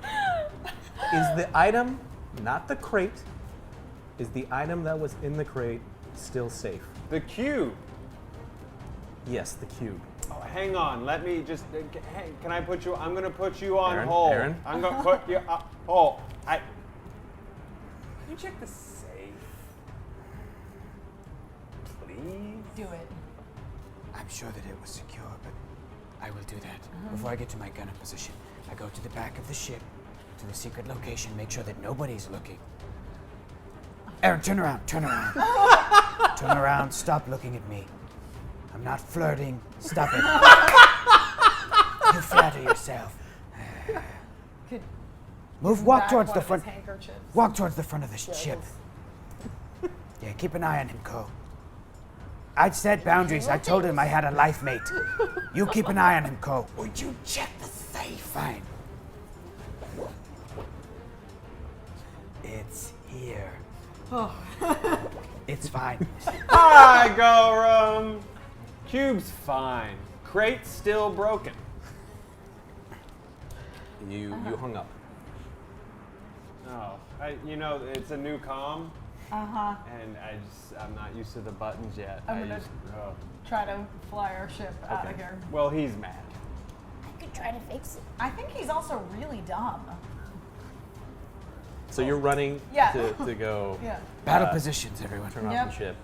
Is the item, not the crate, is the item that was in the crate still safe? The cube. Yes, the cube. Oh, hang on. Let me just. Can I put you? I'm going to put you on Aaron, hold. Aaron? I'm going to put you on hold. Can you check the safe? Please? Do it. I'm sure that it was secure, but I will do that. Before I get to my gunner position, I go to the back of the ship, to the secret location, make sure that nobody's looking. Aaron, turn around, turn around. Turn around, stop looking at me. I'm not flirting, stop it. You flatter yourself. Walk Back towards one the of front. his handkerchiefs. Walk towards the front of the ship. Yeah, keep an eye on him, Co. I set boundaries. I told him I had a life mate. You keep an eye on him, Co. Would you check the safe? Fine. It's here. Oh. It's fine. Hi, Gorum. Cube's fine. Crate's still broken. You hung up. Oh, it's a new comm, Uh-huh. and I'm not used to the buttons yet. I'm gonna try to fly our ship out of here. Well, he's mad. I could try to fix it. I think he's also really dumb. So you're running Yeah. to go Yeah. Battle positions, everyone. turn off Yep. the ship.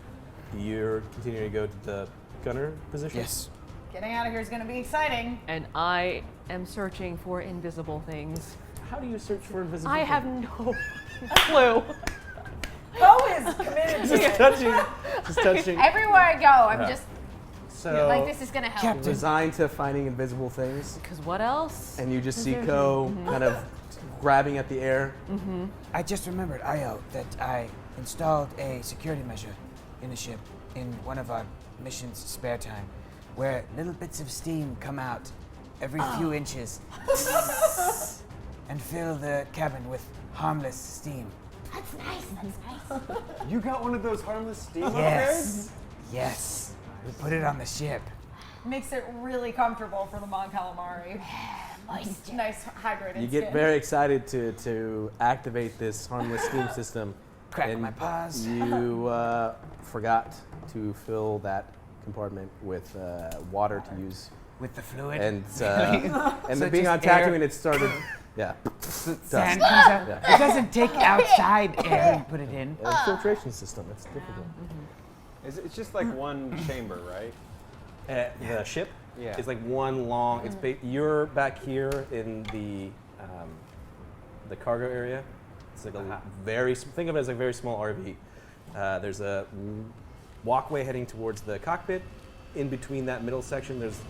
You're continuing to go to the gunner position? Yes. Getting out of here is going to be exciting. And I am searching for invisible things. How do you search for invisible I things? have no clue. Bo is committed to it. Just touching. Everywhere I go, I'm Yeah. just So like, this is gonna help. resigned to finding invisible things, Because what else? and you just see Ko kind of grabbing at the air. I just remembered, Io, that I installed a security measure in the ship in one of our missions' spare time, where little bits of steam come out every few inches and fill the cabin with harmless steam. That's nice. That's nice. You got one of those harmless steam upgrades? Yes. Yes. We put it on the ship. Makes it really comfortable for the Mon Calamari. Moisture. Nice hydrated You get skin. very excited to activate this harmless steam system. Crack and my paws. You forgot to fill that compartment with water to use, With the fluid. and So then being on just air- Tatooine, it started. Yeah, Sand comes out. Yeah. It doesn't take outside air and put it in. filtration system. It's difficult. It's just like one chamber, right? The ship Yeah. is like one long. It's you're back here in the cargo area. It's like a very think of it as a very small RV. There's a walkway heading towards the cockpit. In between that middle section, there's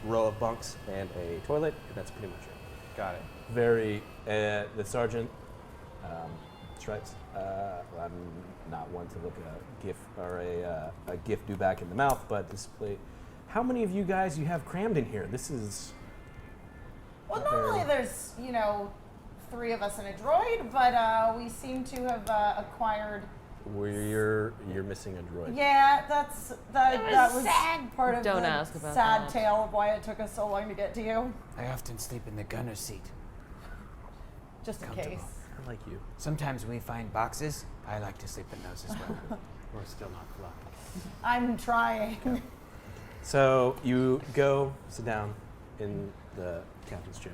a row of bunks and a toilet. And that's pretty much it. Got it. Very the sergeant stripes. I'm not one to look a gif or a gif do back in the mouth, but display. How many of you guys you have crammed in here? This is. Well, normally there's, 3 of us and a droid, but we seem to have acquired. Where you're missing a droid. Yeah, that was sad. part of Don't the ask about sad that. tale of why it took us so long to get to you. I often sleep in the gunner's seat. Just in Comfortable. case. I like you. Sometimes we find boxes. I like to sleep in those as well. We're still not flying. I'm trying. So you go sit down in the captain's chair.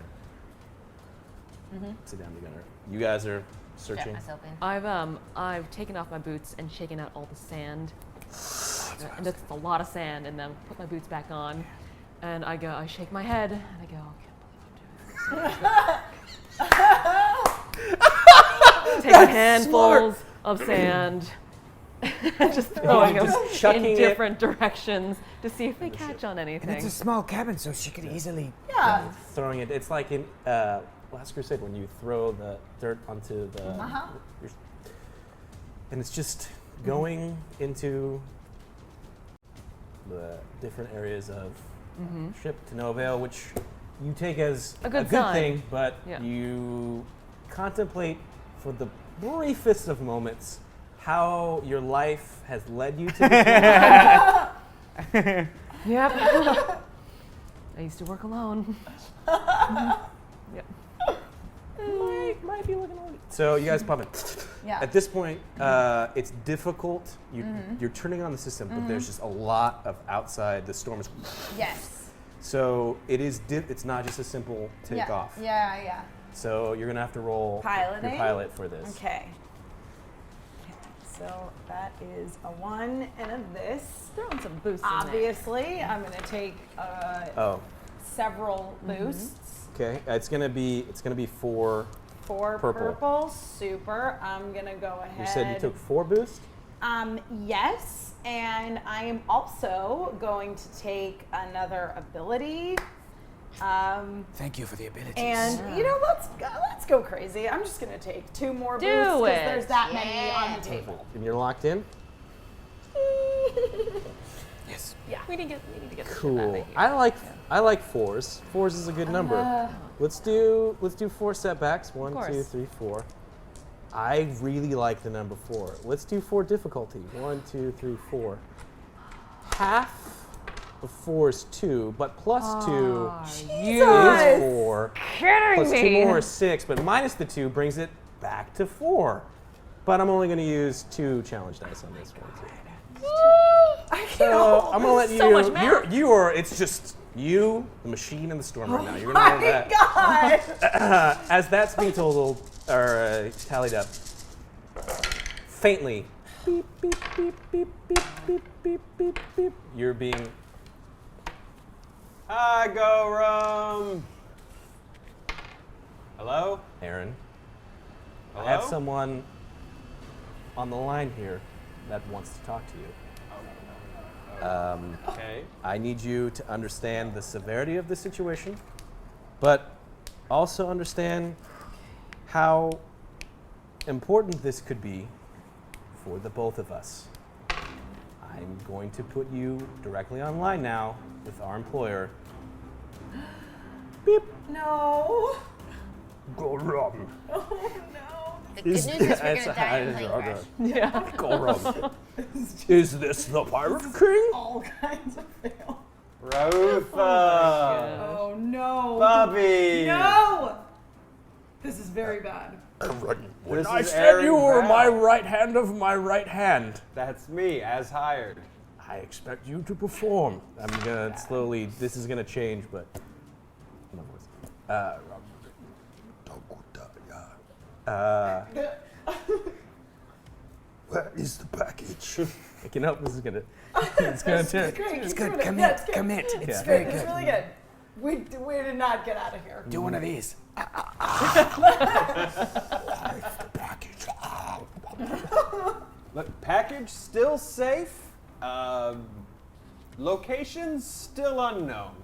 Sit down together. You guys are Strap searching. myself in. I've taken off my boots and shaken out all the sand. And that's a lot of sand, and then put my boots back on. And I shake my head, and I go, I can't believe I'm doing this. Taking handfuls of sand, just throwing them Just chucking in it. different directions to see if they catch on And it's anything. a small cabin, so she could easily. Yeah. Throwing it. It's like in Last Crusade when you throw the dirt onto the. your- and it's just going into the different areas of ship to no avail, which you take as A good sign. thing, but Yeah. you contemplate for the briefest of moments how your life has led you to this point. Yep. I used to work alone. Yep. might be looking alright. So you guys pop it. Yeah. At this point, it's difficult. You're turning on the system, but there's just a lot of outside. The storm is. Yes. So it is. It's not just a simple takeoff. Yeah. So you're gonna have to roll Piloting? your pilot for this. Okay. So that is a 1 and a this. Throwing some boosts in there. Obviously, I'm going to take Oh, several boosts. okay. It's gonna be 4. 4 Purple. purple. Super. I'm going to go ahead. You said you took 4 boosts. Yes, and I am also going to take another ability. Thank you for the abilities. And let's go crazy. I'm just gonna take 2 more Do boosts because it. there's that many on the table. And you're locked in? Yes. We need to get this shit out of Cool. here. I like 4s. 4s is a good number. Let's do 4 setbacks. 1, course. 2, 3, 4. I really like the number 4. Let's do 4 difficulty. 1, 2, 3, 4. Half of 4 is 2, but plus 2 is 4. Plus 2 more is 6, but minus the 2 brings it back to 4. But I'm only going to use 2 challenge dice on this one too. So I'm gonna let you. So much math. You are. It's just you, the machine, and the storm right now. You're gonna know that. God! As that's being totaled or tallied up, faintly, beep beep beep beep beep beep beep beep beep. You're being. I go rum. Hello? Aaron. Hello? I have someone on the line here that wants to talk to you. Okay. I need you to understand the severity of the situation, but also understand how important this could be for the both of us. I'm going to put you directly online now with our employer. Beep. No. Go wrong. Oh no. The good news is we're gonna die in a plane crash. Yeah. Go wrong. Is this the Pirate King? All kinds of fail. Rotha. Oh no. Bobby. No. This is very bad. When This I is said Aaron you were Val. my right hand of my right hand, That's me, as hired. I expect you to perform. I'm gonna slowly. This is gonna change, but. Where is the package? You know, this is gonna. It's gonna turn. Great. It's keep good. doing it. Yeah, Commit. it's good. Commit. It's Yeah. very It's good. really good. We did not get out of here. Do one of these. Package. Look, package still safe. Location still unknown.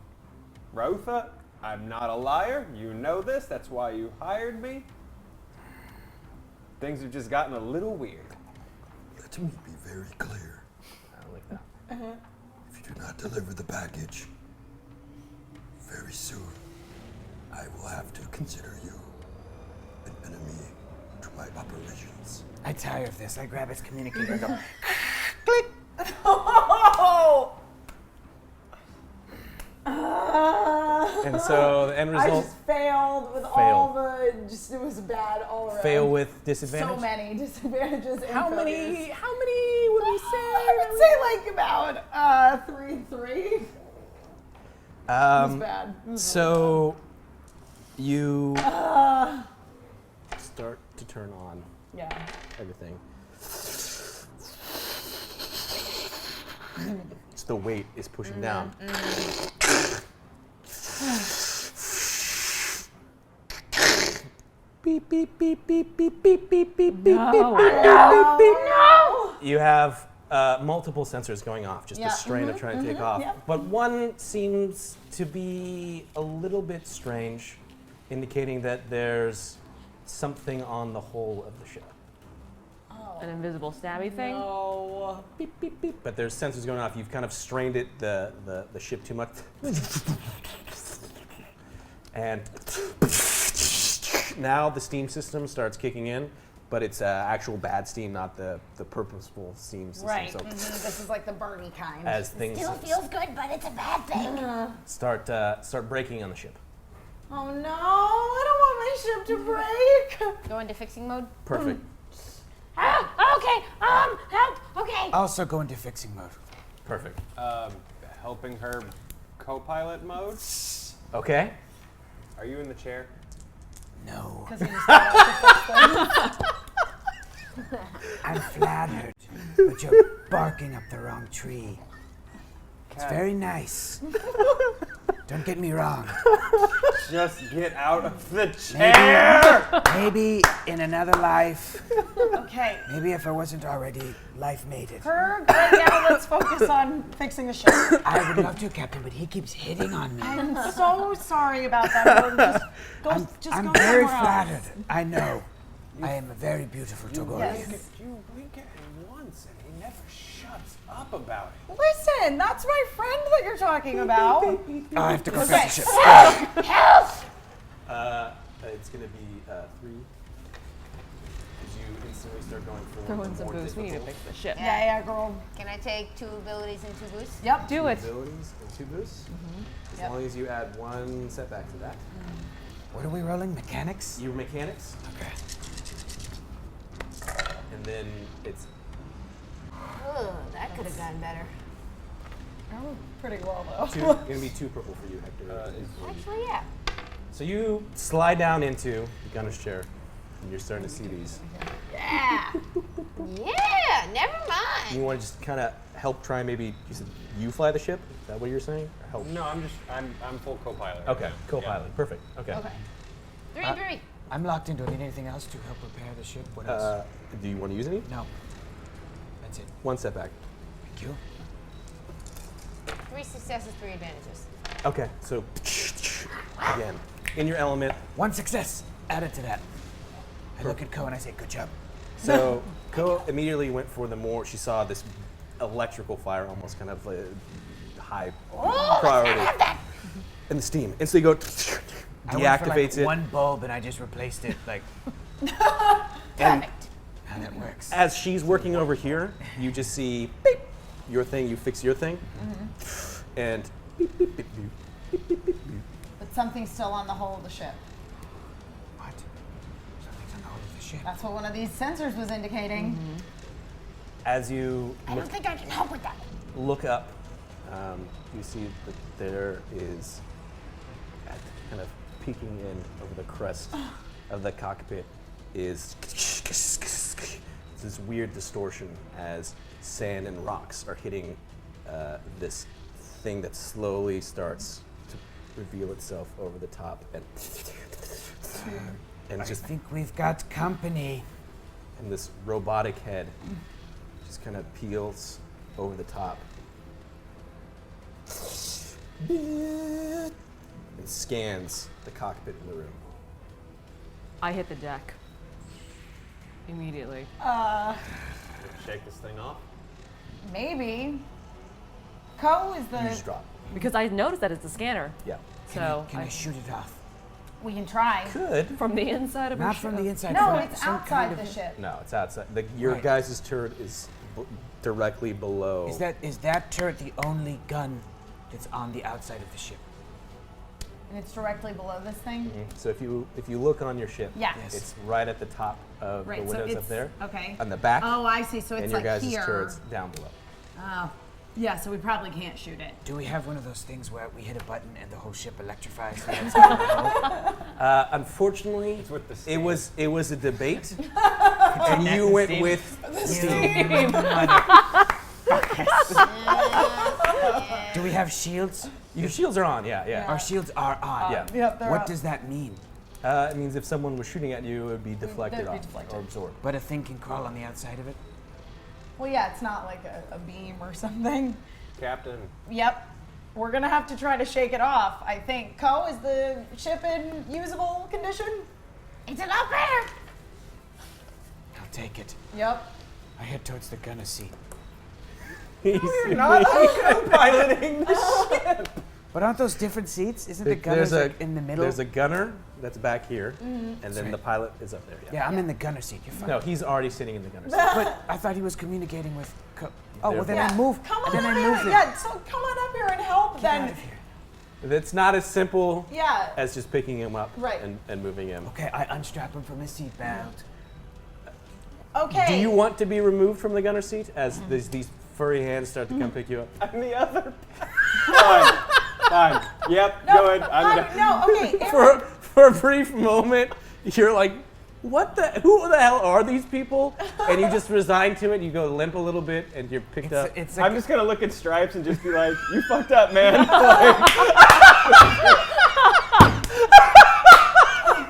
Rotha, I'm not a liar. You know this. That's why you hired me. Things have just gotten a little weird. Let me be very clear. I don't like that. If you do not deliver the package, very soon, I will have to consider you an enemy to my operations. I tire of this. I grab his communicator and go. Oh! And so the end I result: just failed with all the. It was bad all around. fail with disadvantage. So many disadvantages. And How failures. many? How many would we say? I would say like about 3. It was bad. It was So you start to turn on yeah. everything. So the weight is pushing down. Beep beep beep beep beep beep beep beep beep beep beep beep beep. You have multiple sensors going off, just Yeah. a strain of trying to take off. Yep. But one seems to be a little bit strange, indicating that there's something on the hull of the ship. An invisible stabby thing. Oh. Beep beep beep. But there's sensors going off. You've kind of strained it, the ship too much. And now the steam system starts kicking in, but it's actual bad steam, not the purposeful steam system. Right. So This is like the Bernie kind. as things Still feels good, but it's a bad thing. start breaking on the ship. Oh no! I don't want my ship to break. Go into fixing mode. Perfect. Okay. Help. Okay. Also go into fixing mode. Perfect. Helping her co-pilot mode. Okay. Are you in the chair? No. Because he just got out to fix them. I'm flattered, but you're barking up the wrong tree. It's very nice. Don't get me wrong. Just get out of the chair! Maybe in another life, Okay. maybe if I wasn't already life mated. Herb, right now let's focus on fixing the ship. I would love to, Captain, but he keeps hitting on me. I'm so sorry about that. Herb. I'm go very somewhere flattered. else. I know. I am a very beautiful Togorian. Yes. You wink at him once and he never shuts up about it. Listen, that's my friend that you're talking about. Oh, I have to go Okay. fix the ship. It's going to be 3. As you instantly start going for Throw in the some more boosts. We need to difficult fix the ship. Yeah, girl. Can I take 2 abilities and 2 boosts? Yep. Do it. abilities and 2 boosts. As Yep. long as you add 1 setback to that. What are we rolling? Mechanics? Your mechanics, Okay. and then it's Oh, that could have gone better. Oh, pretty well though. going to be 2 purple for you, Hector. Actually, yeah. So you slide down into the gunner's chair, and you're starting to see these. Yeah. Yeah, never mind. You want to just kind of help try, maybe you said you fly the ship? Is that what you're saying? Or help? No, I'm full co-pilot. Okay, right now. co-pilot. Perfect. Okay. Okay. 3 and 3. I'm locked in. Do I need anything else to help repair the ship? What else? Do you want to use any? No. That's it. 1 setback. Thank you. 3 successes, 3 advantages. Okay, so again, in your element. 1 success. Add it to that. I look at Ko and I say, good job. So Ko immediately went for the more. She saw this electrical fire, almost kind of high priority, and the steam. And so you go I went for deactivates like it. 1 bulb and I just replaced it. Like, And how that works. as she's working over here, you just see beep, your thing. You fix your thing, and beep, beep, beep, beep, beep, beep, beep. But something's still on the hull of the ship. What? Something's on the hold of the ship. That's what one of these sensors was indicating. As you I don't think I can help with that. look up, you see that there is, kind of peeking in over the crest of the cockpit, is this weird distortion as sand and rocks are hitting this thing that slowly starts to reveal itself over the top, and I just think we've got company. and this robotic head just kind of peels over the top and scans the cockpit in the room. I hit the deck. Immediately. Shake this thing off. Maybe. Ko is You just the. drop. Because I noticed that it's a scanner. Yeah. So Can I shoot it off? We can try. Good. from the inside of her Not ship. from the inside. No, from it's some outside kind the of- ship. No, it's outside. Your Right. guys' turret is directly below. Is that turret the only gun that's on the outside of the ship? And it's directly below this thing. Mhm. So if you look on your ship, Yeah. Yes. it's right at the top of Right, the so windows it's up there. okay. On the back, Oh, I see. So it's and your like guys' here. turret's down below. Oh, yeah. So we probably can't shoot it. Do we have one of those things where we hit a button and the whole ship electrifies? The inside of the hull? Unfortunately, It's with the it was a debate, and you went steam. with steam. Do we have shields? Your shields are on, yeah. Our shields are on. Yeah. Yep. They're What up. does that mean? It means if someone was shooting at you, it would be deflected they'd be off deflected. or absorbed. But a thing can crawl on the outside of it? Well, yeah. It's not like a beam or something. Captain, Yep. We're gonna have to try to shake it off. I think. Ko, is the ship in usable condition? It's a lot better. I'll take it. Yep. I head towards the gunner seat. You're not. piloting the ship. But aren't those different seats? Isn't the gunner like in the middle? There's a gunner that's back here, and then right. the pilot is up there. Yeah, I'm in the gunner seat. You're fine. No, he's already sitting in the gunner seat. But I thought he was communicating with. Oh, well then Yeah. I move. Come on Then I here. move him. Yeah. So come on up here and help. Get Then. out of here. It's not as simple Yeah. as just picking him up Right. and moving him. Okay, I unstrap him from his seatbelt. Okay. Do you want to be removed from the gunner seat as these furry hands start to come pick you up? I'm the other. Fine. Yep. Good. I'm done. No. Okay. For a brief moment, you're like, who the hell are these people? And you just resign to it. You go limp a little bit, and you're picked up. It's I'm like, just gonna look at Stripes and just be like, "You fucked up, man." Like,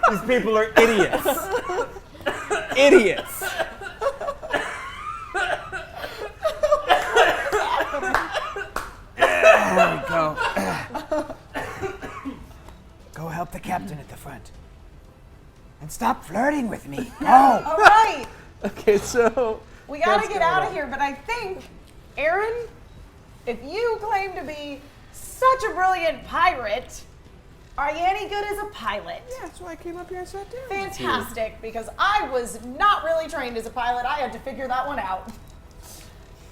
These people are idiots. Idiots. There we go. Go help the captain at the front. And stop flirting with me. Go. All right. Okay, so We gotta What's get going out on? of here, but I think, Aaron, if you claim to be such a brilliant pirate, are you any good as a pilot? Yeah, that's why I came up here and sat down. Fantastic, because I was not really trained as a pilot. I had to figure that one out.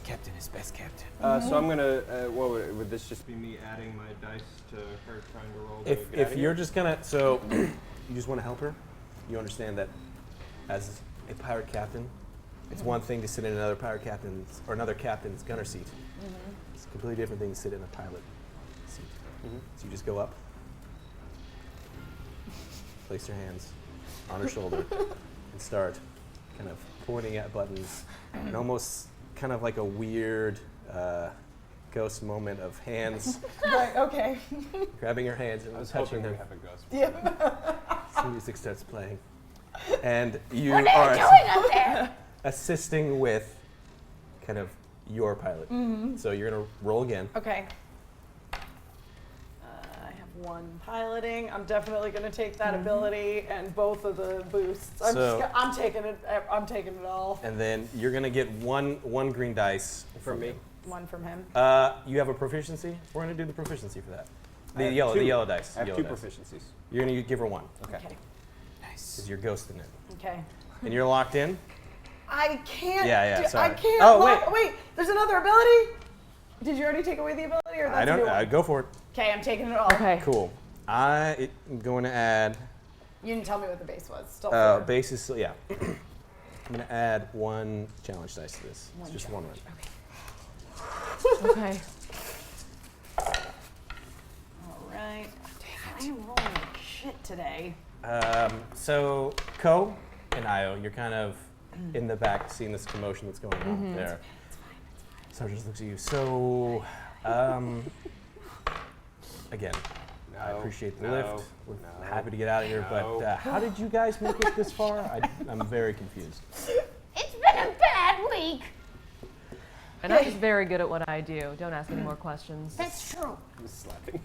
Captain is best captain. So I'm gonna. What would this just be me adding my dice to her trying to roll? To get if outta you're here? just gonna, so you just want to help her, you understand that as a pirate captain, it's one thing to sit in another pirate captain's or another captain's gunner seat. It's a completely different thing to sit in a pilot seat. So you just go up, place your hands on her shoulder, and start kind of pointing at buttons, and almost kind of like a weird ghost moment of hands Right, okay. grabbing her hands and I was touching hoping we them. have a ghost. Yeah. Some music starts playing, and you What are are you doing up there? assisting with kind of your pilot. So you're gonna roll again. Okay. I have one piloting. I'm definitely going to take that ability and both of the boosts. I'm taking it. I'm taking it all. And then you're gonna get one green dice From me. him. One from him. You have a proficiency. We're gonna do the proficiency for that. I The have yellow, two. the yellow dice. I have yellow two dice. proficiencies. You're gonna give her one Okay. Nice. because you're ghosting it, Okay. and you're locked in. I can't. Yeah, I sorry. can't. Oh, wait. There's another ability. Did you already take away the ability, or that's I a don't. new one? Go for it. Okay, I'm taking it all. Okay. Cool. I'm going to add. You didn't tell me what the base was. Still four. Base is yeah. I'm gonna add one challenge dice to this. It's just one run. Okay. All right. I'm rolling like shit today. So Ko and Io, you're kind of in the back seeing this commotion that's going on there. Sarge just looks at you. So, again, I appreciate the lift. We're happy to get out of here, but how did you guys make it this far? I'm very confused. It's been a bad week. And I'm just very good at what I do. Don't ask any more questions. That's true. I'm slapping.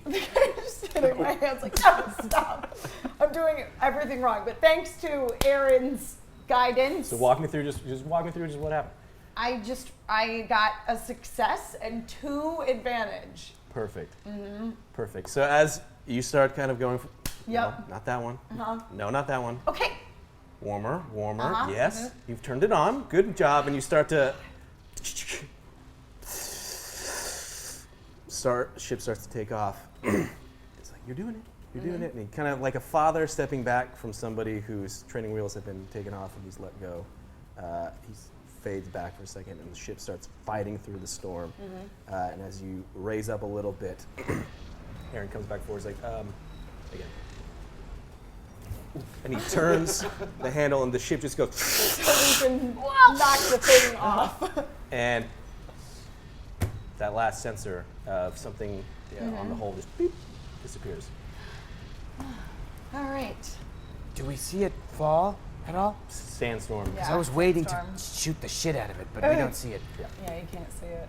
Just hitting my hands like, stop. I'm doing everything wrong. But thanks to Aaron's guidance, So walk me through just walk me through just what happened. I got a success and 2 advantage. Perfect. Perfect. So as you start kind of going, Yep. no, not that one. Uh-huh. No, not that one. Okay. Warmer. Uh-huh. Yes, you've turned it on. Good job. And you start to ship starts to take off. It's like you're doing it. You're doing it. And he kind of like a father stepping back from somebody whose training wheels have been taken off and he's let go. He fades back for a second, and the ship starts fighting through the storm. And as you raise up a little bit, Aaron comes back forward. He's like, again. And he turns the handle, and the ship just goes. So we can knock the thing off. And that last sensor of something on the hull just beep, disappears. All right. Do we see it fall at all? Sandstorm. Yeah. 'Cause I was waiting storm. to shoot the shit out of it, but we don't see it. Yeah, you can't see it.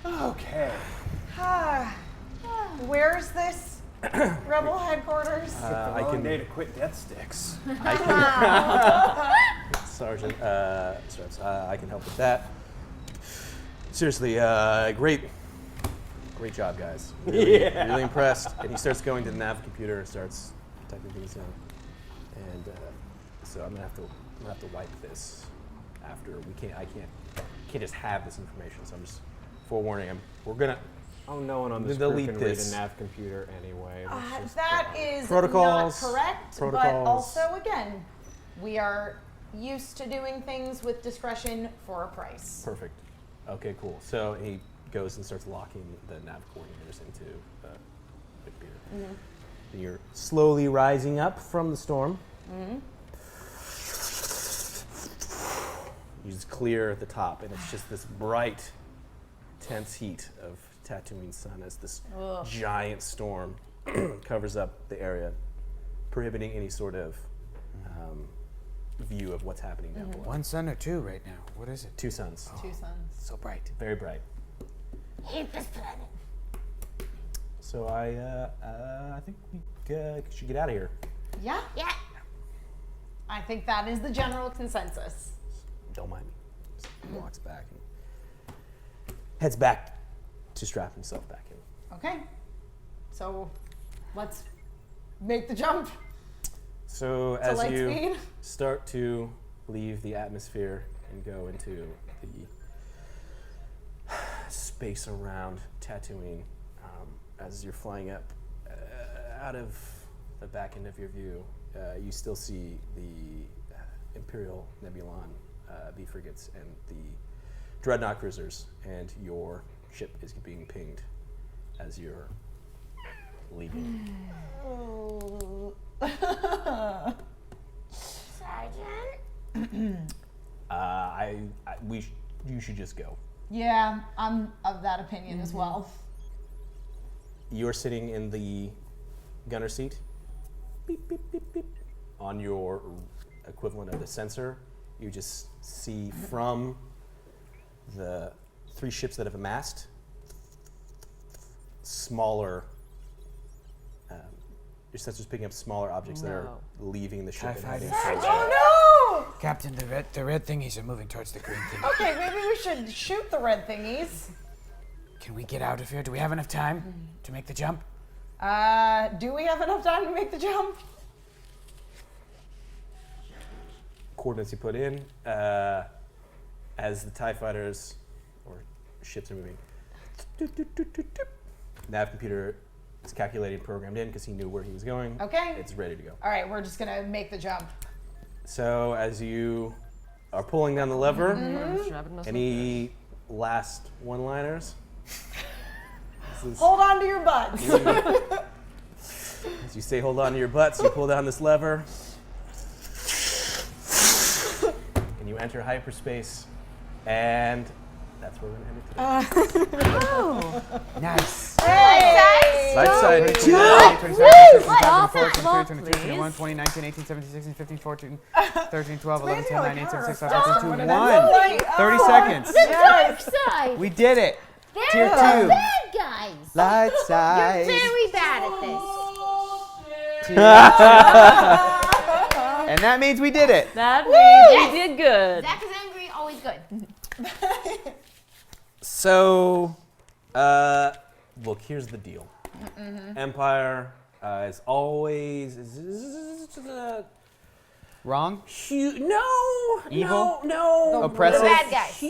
Okay. Where's this rebel headquarters? I Long can, day to quit Death Sticks. Sergeant Straps, I can help with that. Seriously, great job, guys. Really, really impressed. And he starts going to the nav computer and starts typing things in. And so I'm gonna have to wipe this after. I can't just have this information. So I'm just forewarning. We're gonna. Oh, no one on this crew Delete can this. read a nav computer anyway. Let's just That go. is Protocols, not correct, but protocols. also, again, we are used to doing things with discretion for a price. Perfect. Okay, cool. So he goes and starts locking the nav coordinators into the computer. And you're slowly rising up from the storm. You just clear at the top, and it's just this bright, tense heat of Tatooine sun as this giant storm covers up the area, prohibiting any sort of view of what's happening down below. One sun or two right now? What is it? 2 suns. 2 suns. So bright. Very bright. Hate this planet. So I think we should get out of here. Yeah? Yeah. I think that is the general consensus. Don't mind me. Just walks back and heads back to strap himself back in. Okay. So let's make the jump. So To as light you speed. start to leave the atmosphere and go into the space around Tatooine, as you're flying up out of the back end of your view, you still see the Imperial Nebulon B frigates and the Dreadnought cruisers, and your ship is being pinged as you're leaving. Sergeant? You should just go. Yeah, I'm of that opinion as well. You're sitting in the gunner seat. Beep, beep, beep, beep. On your equivalent of the sensor, you just see from the 3 ships that have amassed, smaller, your sensor's picking up smaller objects that are leaving the ship. TIE and heading fighters. towards you. Oh Captain, the red thingies are moving towards the green no! thingy. Okay, maybe we should shoot the red thingies. Can we get out of here? Do we have enough time to make the jump? Do we have enough time to make the jump? Coordinates you put in, as the TIE fighters or ships are moving. Nav computer is calculating, programmed in because he knew where he was going. Okay. It's ready to go. All right, we're just gonna make the jump. So as you are pulling down the lever, Strapping myself any last one-liners? Hold on to your butts. As you say, hold on to your butts, you pull down this lever, and you enter hyperspace, and that's where we're going to end it today. Nice. Hey! Light side. 22, 27, Stop 24, the 23, clock, 22, 21, please. 20, 19, 18, 17, 16, 15, 14, 13, 12, 11, 10, 9, 8, 7, 6, 5, 4, 3, 2, 1. 30 seconds. Dark side. We did it. They're Tier the 2. bad guys. Light You're side. very bad at this. And that means we did it. That means Yes. we did good. Zach is angry, always good. So, look, here's the deal. Empire is always Wrong? no. Oppressive? The bad guys.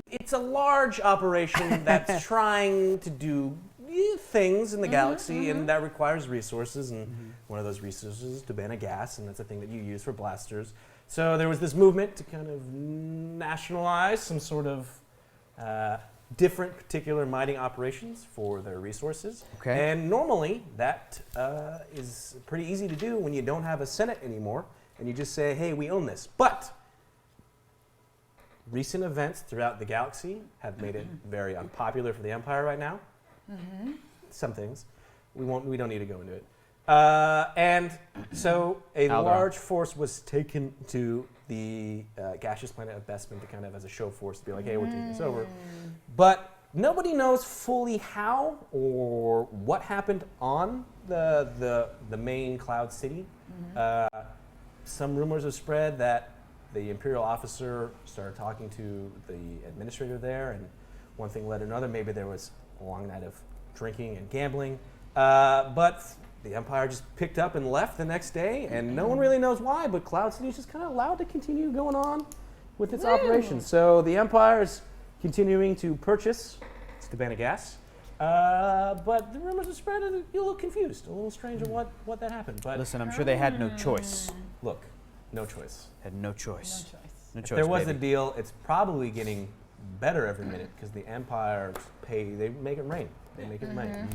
It's a large operation that's trying to do things in the galaxy, and that requires resources, and one of those resources is to ban a gas, and that's a thing that you use for blasters. So there was this movement to kind of nationalize some sort of different particular mining operations for their resources. Okay. And normally that is pretty easy to do when you don't have a Senate anymore, and you just say, hey, we own this. But recent events throughout the galaxy have made it very unpopular for the Empire right now. Some things. We don't need to go into it. And so a Alderaan. large force was taken to the gaseous planet of Bespin to kind of as a show force to be like, hey, we're taking this over. But nobody knows fully how or what happened on the main cloud city. Some rumors have spread that the Imperial officer started talking to the administrator there, and one thing led to another. Maybe there was a long night of drinking and gambling. But the Empire just picked up and left the next day, and no one really knows why, but Cloud City is just kind of allowed to continue going on with its operations. So the Empire is continuing to purchase Stabana gas, but the rumors have spread, and you're a little confused, a little strange of what that happened. But Listen, I'm sure they had no choice. look, no choice. Had no choice. No choice, If there was baby. a deal, it's probably getting better every minute because the Empire they make it rain. They make it rain.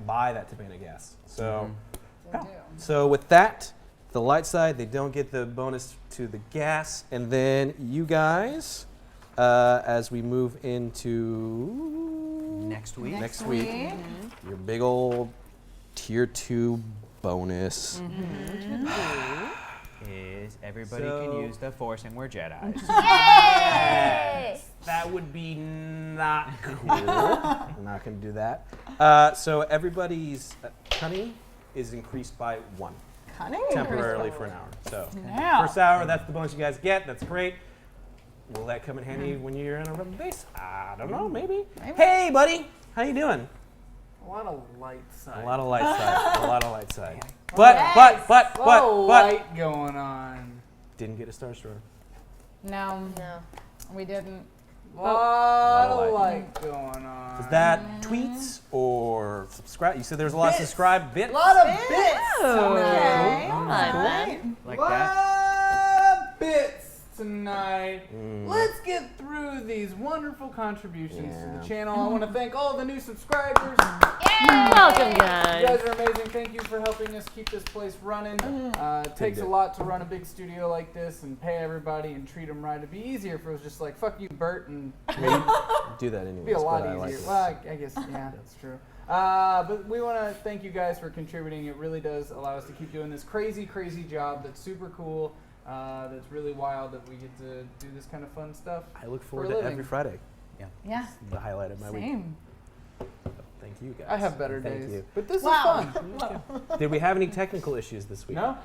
Buy that Tabana gas. So, yeah. So with that, the light side, they don't get the bonus to the gas, and then you guys, as we move into next week. Next week. Your big old tier 2 bonus. Is everybody So- can use the Force and we're Jedis. Yay! That would be not cool. I'm not going to do that. So everybody's cunning is increased by 1 Cunning. temporarily for an hour. So Now. first hour, that's the bonus you guys get. That's great. Will that come in handy when you're in a rubber base? I don't know. Maybe. Hey, buddy. How you doing? A lot of light side. A lot of light side. A lot of light side. A But lot of light going on. didn't get a star destroyer. No, No. we didn't. Lot of light. light going on. Is that tweets or subscribe? You said there was a lot of subscribe bits. A lot of bits. Okay. Come on, then. Like Lot that. of bits tonight. Let's get through these wonderful contributions to the channel. I want to thank all the new subscribers. Welcome, You guys. guys are amazing. Thank you for helping us keep this place running. It takes a lot to run a big studio like this and pay everybody and treat them right. It'd be easier if it was just like, fuck you, Bert, and Maybe do that anyways. it'd be a lot but I easier. like it. Well, I guess, yeah, that's true. But we want to thank you guys for contributing. It really does allow us to keep doing this crazy, crazy job that's super cool. That's really wild that we get to do this kind of fun stuff. I look for a forward to living. every Friday. Yeah. The highlight of my week. Same. Thank you guys. I have better And thank days, you. but this Wow. is fun. Did we have any technical issues this week? No?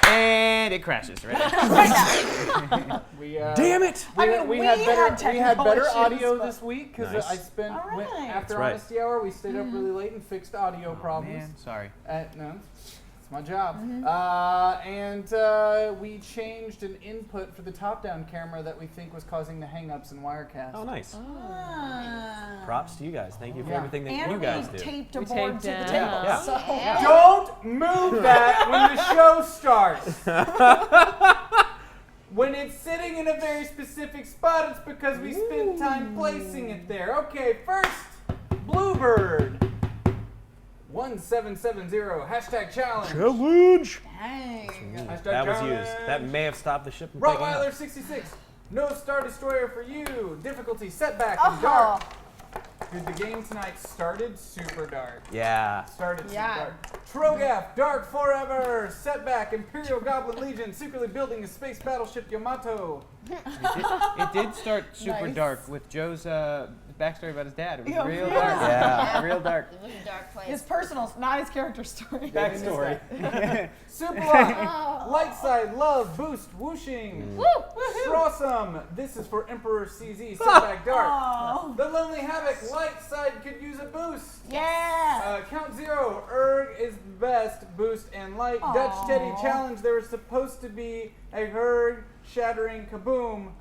And it crashes, right? We, Damn it! We, I mean, we we had better, had we had better technical issues, audio but- this week because Nice. I spent All went- right. after That's right. Honesty Hour. We stayed up really late and fixed audio problems. Man, sorry. No, it's my job. And we changed an input for the top-down camera that we think was causing the hang-ups in Wirecast. Oh, nice. Ah. Props to you guys. Thank you for Yeah. everything that And you guys we do. taped a We board taped to the down. table. Yeah. So Don't move that when the show starts. When it's sitting in a very specific spot, it's because we spent time placing it there. Okay, first, Bluebird. 1770, hashtag challenge. Challenge! dang. Hashtag That was challenge. used. That may have stopped the ship from picking Rottweiler up. 66, no Star Destroyer for you. Difficulty, setback, and dark. Dude, the game tonight started super dark. Yeah. Started Yeah. super dark. Trogaf, dark forever. Setback, Imperial Goblin Legion, secretly building a space battleship Yamato. It did start super Nice. dark with Joe's backstory about his dad. It was Yeah. real Yeah. dark. Yeah. Real dark. It was a dark place. His personal, not his character story. Backstory. Superlock, light side, love, boost, whooshing. Strawsome, this is for Emperor CZ, setback dark. Oh. The Lonely Havoc, light side could use a boost. Yeah. Count Zero, Erg is best, boost and light. Dutch Teddy challenge, there was supposed to be a Erg shattering kaboom.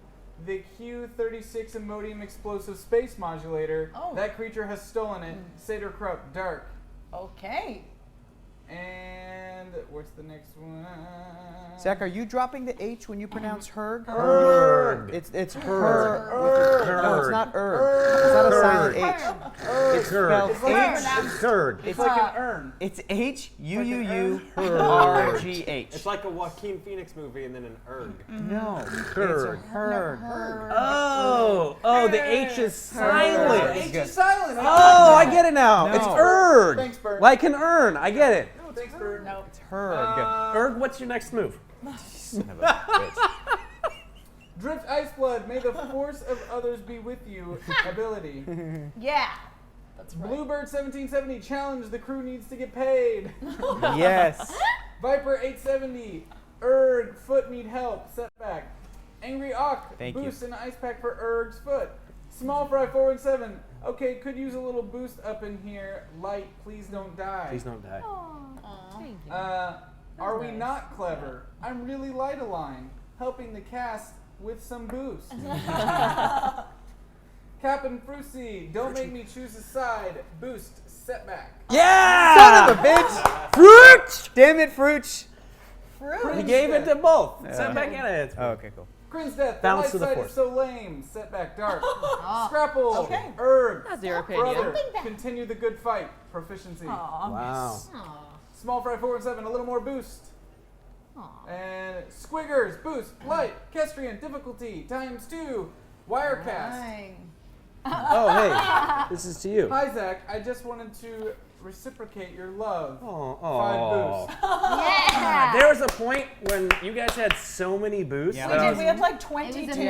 The Q-36 Imodium explosive space modulator. Oh. That creature has stolen it. Satyr Krupp, dark. Okay. And what's the next one? Zach, are you dropping the H when you pronounce Herg? Erg. It's Herg. Erg. No, it's not Erg. It's not a silent H. It's spelled It's like H. Third. It's like an urn. It's H-U-U-U-R-G-H. It's like a Joaquin Phoenix movie and then an erg. No, it's a Herg. Herg. Oh, the H is silent. H is silent. Oh, I get it now. No. It's Erg. Thanks, Bert. Like an urn. I get it. No, thanks, Bert. Nope. It's Herg. Erg, what's your next move? Son of a bitch. Drift Iceblood, may the force of others be with you. Ability. Yeah. That's right. Bluebird 1770, challenge, the crew needs to get paid. Yes. Viper 870, Erg, foot need help, setback. Angry Ock, Thank boost and ice pack for Erg's foot. Small Fry 417, okay, could use a little boost up in here. Light, please don't die. Please don't die. Thank you. Are we not clever? I'm really light aligned, helping the cast with some boost. Captain Frucy, don't make me choose a side. Boost, setback. Yeah! Son of a bitch. Fruit! Damn it, Fruit. He gave it to both. Set back at it. Oh, okay, cool. Crin's Death, the Balance light to the side force. is so lame. Setback dark. Scrapple, Okay. Erg, That's your opinion. brother, continue the good fight. Proficiency. Wow. Small Fry 417, a little more boost. And Squiggers, boost, light, Kestrian, difficulty, ×2, Wirecast. Dang. Oh, hey, this is to you. Hi, Zach. I just wanted to reciprocate your love. Oh, 5 boosts. Yeah. There was a point when you guys had so many boosts. Yeah. that I was- We had like 22. It was It was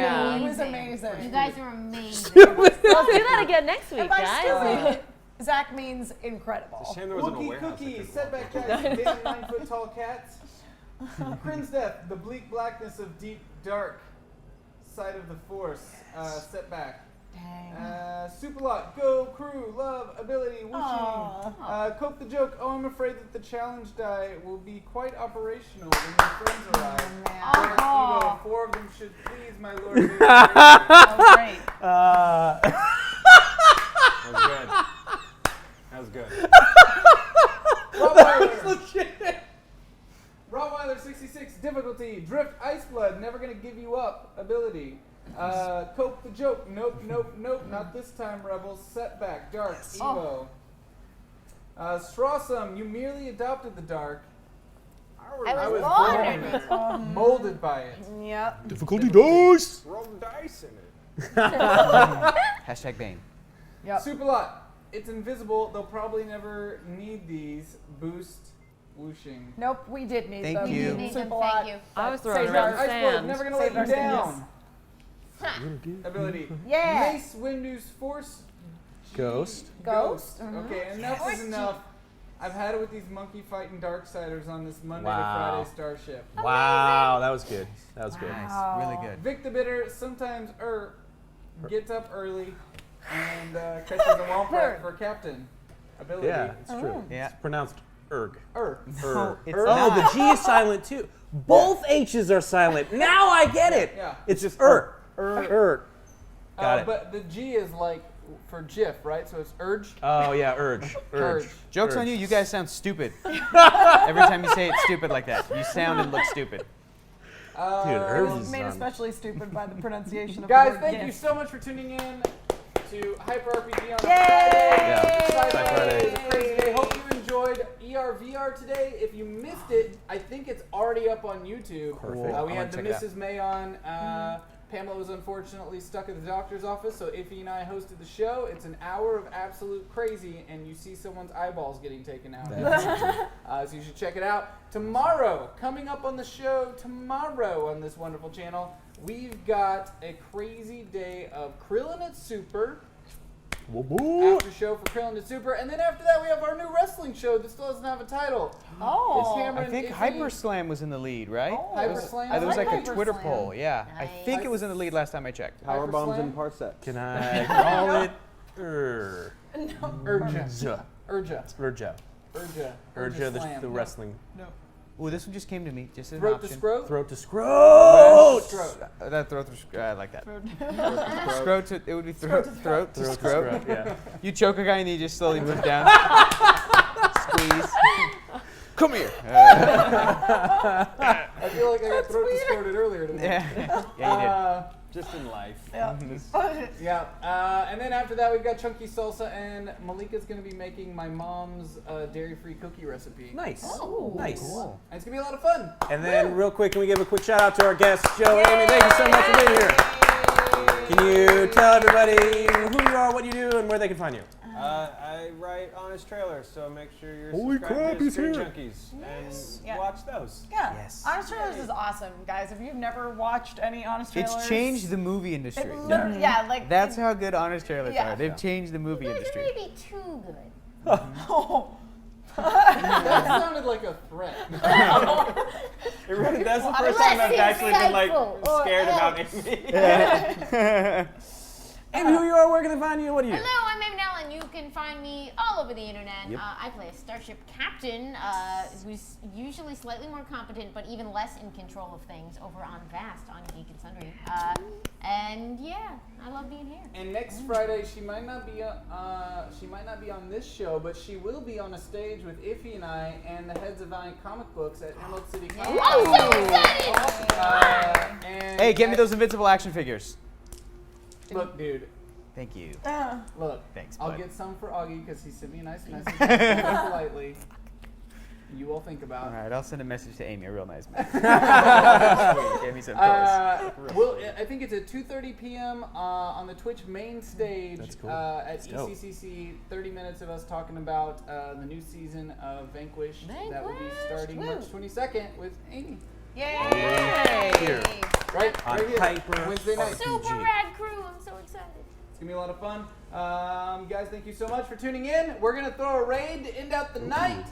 amazing. amazing. You guys are amazing. Let's do that again next week, And by guys. stupid, Zach means incredible. Shame there wasn't a Wookie warehouse. Cookie, Setback Guys, big 9-foot-tall cats. Crin's Death, the bleak blackness of deep, dark side of the force. Setback. Dang. Superlot, go, crew, love, ability, whooshing. Aw. Cope the joke, oh, I'm afraid that the challenge die will be quite operational when your friends arrive. Dark Evo, 4 of them should please, my lord. Oh, great. That was good. That was good. Rottweiler. Rottweiler 66, difficulty, drift, ice blood, never gonna give you up, ability. Cope the joke, nope, not this time, rebels. Setback, dark, Evo. Strawsome, you merely adopted the dark. I was born in it. Molded by it. Yep. Difficulty dice. Roll dice in it. Hashtag Bane. Yep. Superlot, it's invisible. They'll probably never need these. Boost, whooshing. Nope, we did need Thank them. you. You need them, Super lot. thank you. I was throwing Saved around our- the Ice blood, sand. never gonna let Saved you our down. Ha. Ability. Yeah. Mace Windu's Force. Ghost. Ghost. Okay, enough is enough. I've had it with these monkey fighting Darksiders on this Monday Wow. to Friday starship. Wow, that was good. That was good. Nice. Really good. Vic the Bitter sometimes gets up early and catches a womp rat for captain. Ability. Yeah, it's true. Yeah. It's pronounced erg. No, it's Oh, not. the G is silent too. Both H's are silent. Now I get it. Yeah. It's just Got it. But the G is like for GIF, right? So it's urge. Oh yeah, urge. Urge. Joke's on you. You guys sound stupid. Every time you say it stupid like that, you sound and look stupid. Dude, It urge was is made on. especially stupid by the pronunciation of Guys, the word thank gift. you so much for tuning in to Hyper RPG on a Yay! Friday. Yeah, Sci-Fi Friday. It's a crazy day. Hope you enjoyed ERVR today. If you missed it, I think it's already up on YouTube. Perfect. We I wanna had the check it out. Mrs. May on. Pamela was unfortunately stuck at the doctor's office, so Iffy and I hosted the show. It's an hour of absolute crazy, and you see someone's eyeballs getting taken out. So you should check it out. Tomorrow, coming up on the show, tomorrow on this wonderful channel, we've got a crazy day of Krillin at Super. After show for Krillin at Super, and then after that we have our new wrestling show that still doesn't have a title. It's Oh. Hammer I and think Iffy. Hyper Slam was in the lead, right? Oh. Hyper Slam. There was I like like a Hyper Twitter Slam. poll. Yeah, I think Nice. it was in the lead last time I checked. Power Hyper bombs Slam? and parsecs. Can I call it Urja. Urja. Slam. The wrestling. Oh, this one just came to me. Just as an Throat to option. scrote. Throat to scrote. Scrote. That throat to scrote. I like that. Scrote to, it would be throat to Throat to scrote. scrote. Yeah. You choke a guy and you just slowly move down. Squeeze. Come here. I feel like I got throat to scroted earlier today. Yeah, Just in life. And then after that, we've got Chunky Salsa, and Malika's going to be making my mom's dairy-free cookie recipe. Nice. Oh, Nice. Cool. And it's going to be a lot of fun. And then, real quick, can we give a quick shout out to our guests, Joe and Amy? Thank you so much for being here. Can you tell everybody who you are, what you do, and where they can find you? I write honest trailers, so make sure you're Holy subscribed crap, to he's Screen here. Junkies and Yeah. watch those. Yeah. Yes. Honest Trailers is awesome, guys. If you've never watched any Honest Trailers, It's changed the movie industry. It literally, yeah, like That's how good honest trailers Yeah. are. They've changed the movie It industry. may be too good. Oh. That sounded like a threat. It really, that's the Well, first time I've unless actually been like insightful or scared about else. Amy. Amy, who you are, where can they find you, and what do you do? Hello, I'm Amy Nell, and you can find me all over the internet. Yep. I play a starship captain who's usually slightly more competent, but even less in control of things over on Vast on Geek and Sundry. And yeah, I love being here. And next Friday, she might not be on this show, but she will be on a stage with Iffy and I and the heads of Valiant Comic Books at Emerald City Comic I'm Con. so excited! And Hey, get me those Invincible action figures. Look, dude. Thank you. Look. Thanks, I'll bud. get some for Augie because he sent me a nice message politely. you will think about. All right, I'll send a message to Amy, a real nice message. Gave me some toys. I think it's at 2:30 p.m. On the Twitch main stage. That's cool. At That's dope. ECCC. 30 minutes of us talking about the new season of Vanquish. That will be starting Woo. March 22nd with Amy. Yay! Here. Right On here. Piper Wednesday night. Super rad crew. I'm so excited. It's gonna be a lot of fun. Guys, thank you so much for tuning in. We're gonna throw a raid to end out the night,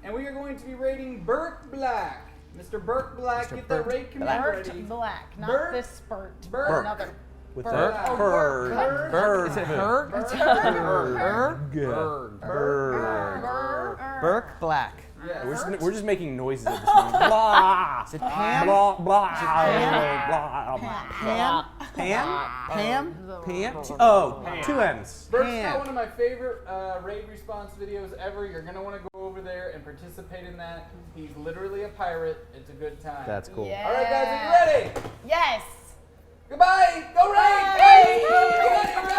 and we are going to be raiding Burke Black. Mr. Burke Black, get that raid command ready. Black, not Burke. this spurt. Burke. Another. With Burke. that Oh, bird. Burke. Bird. Is it Herg? Burke Black. Yeah. We're just making noises at this moment. Blah. Is it Pam? Blah, blah, Pam? blah, blah. Pam? Pam? Oh, two M's. Burke's got one of my favorite raid response videos ever. You're going to want to go over there and participate in that. He's literally a pirate. It's a good time. That's cool. Yeah. All right, guys, are you ready? Yes. Goodbye. Go raid. Bye.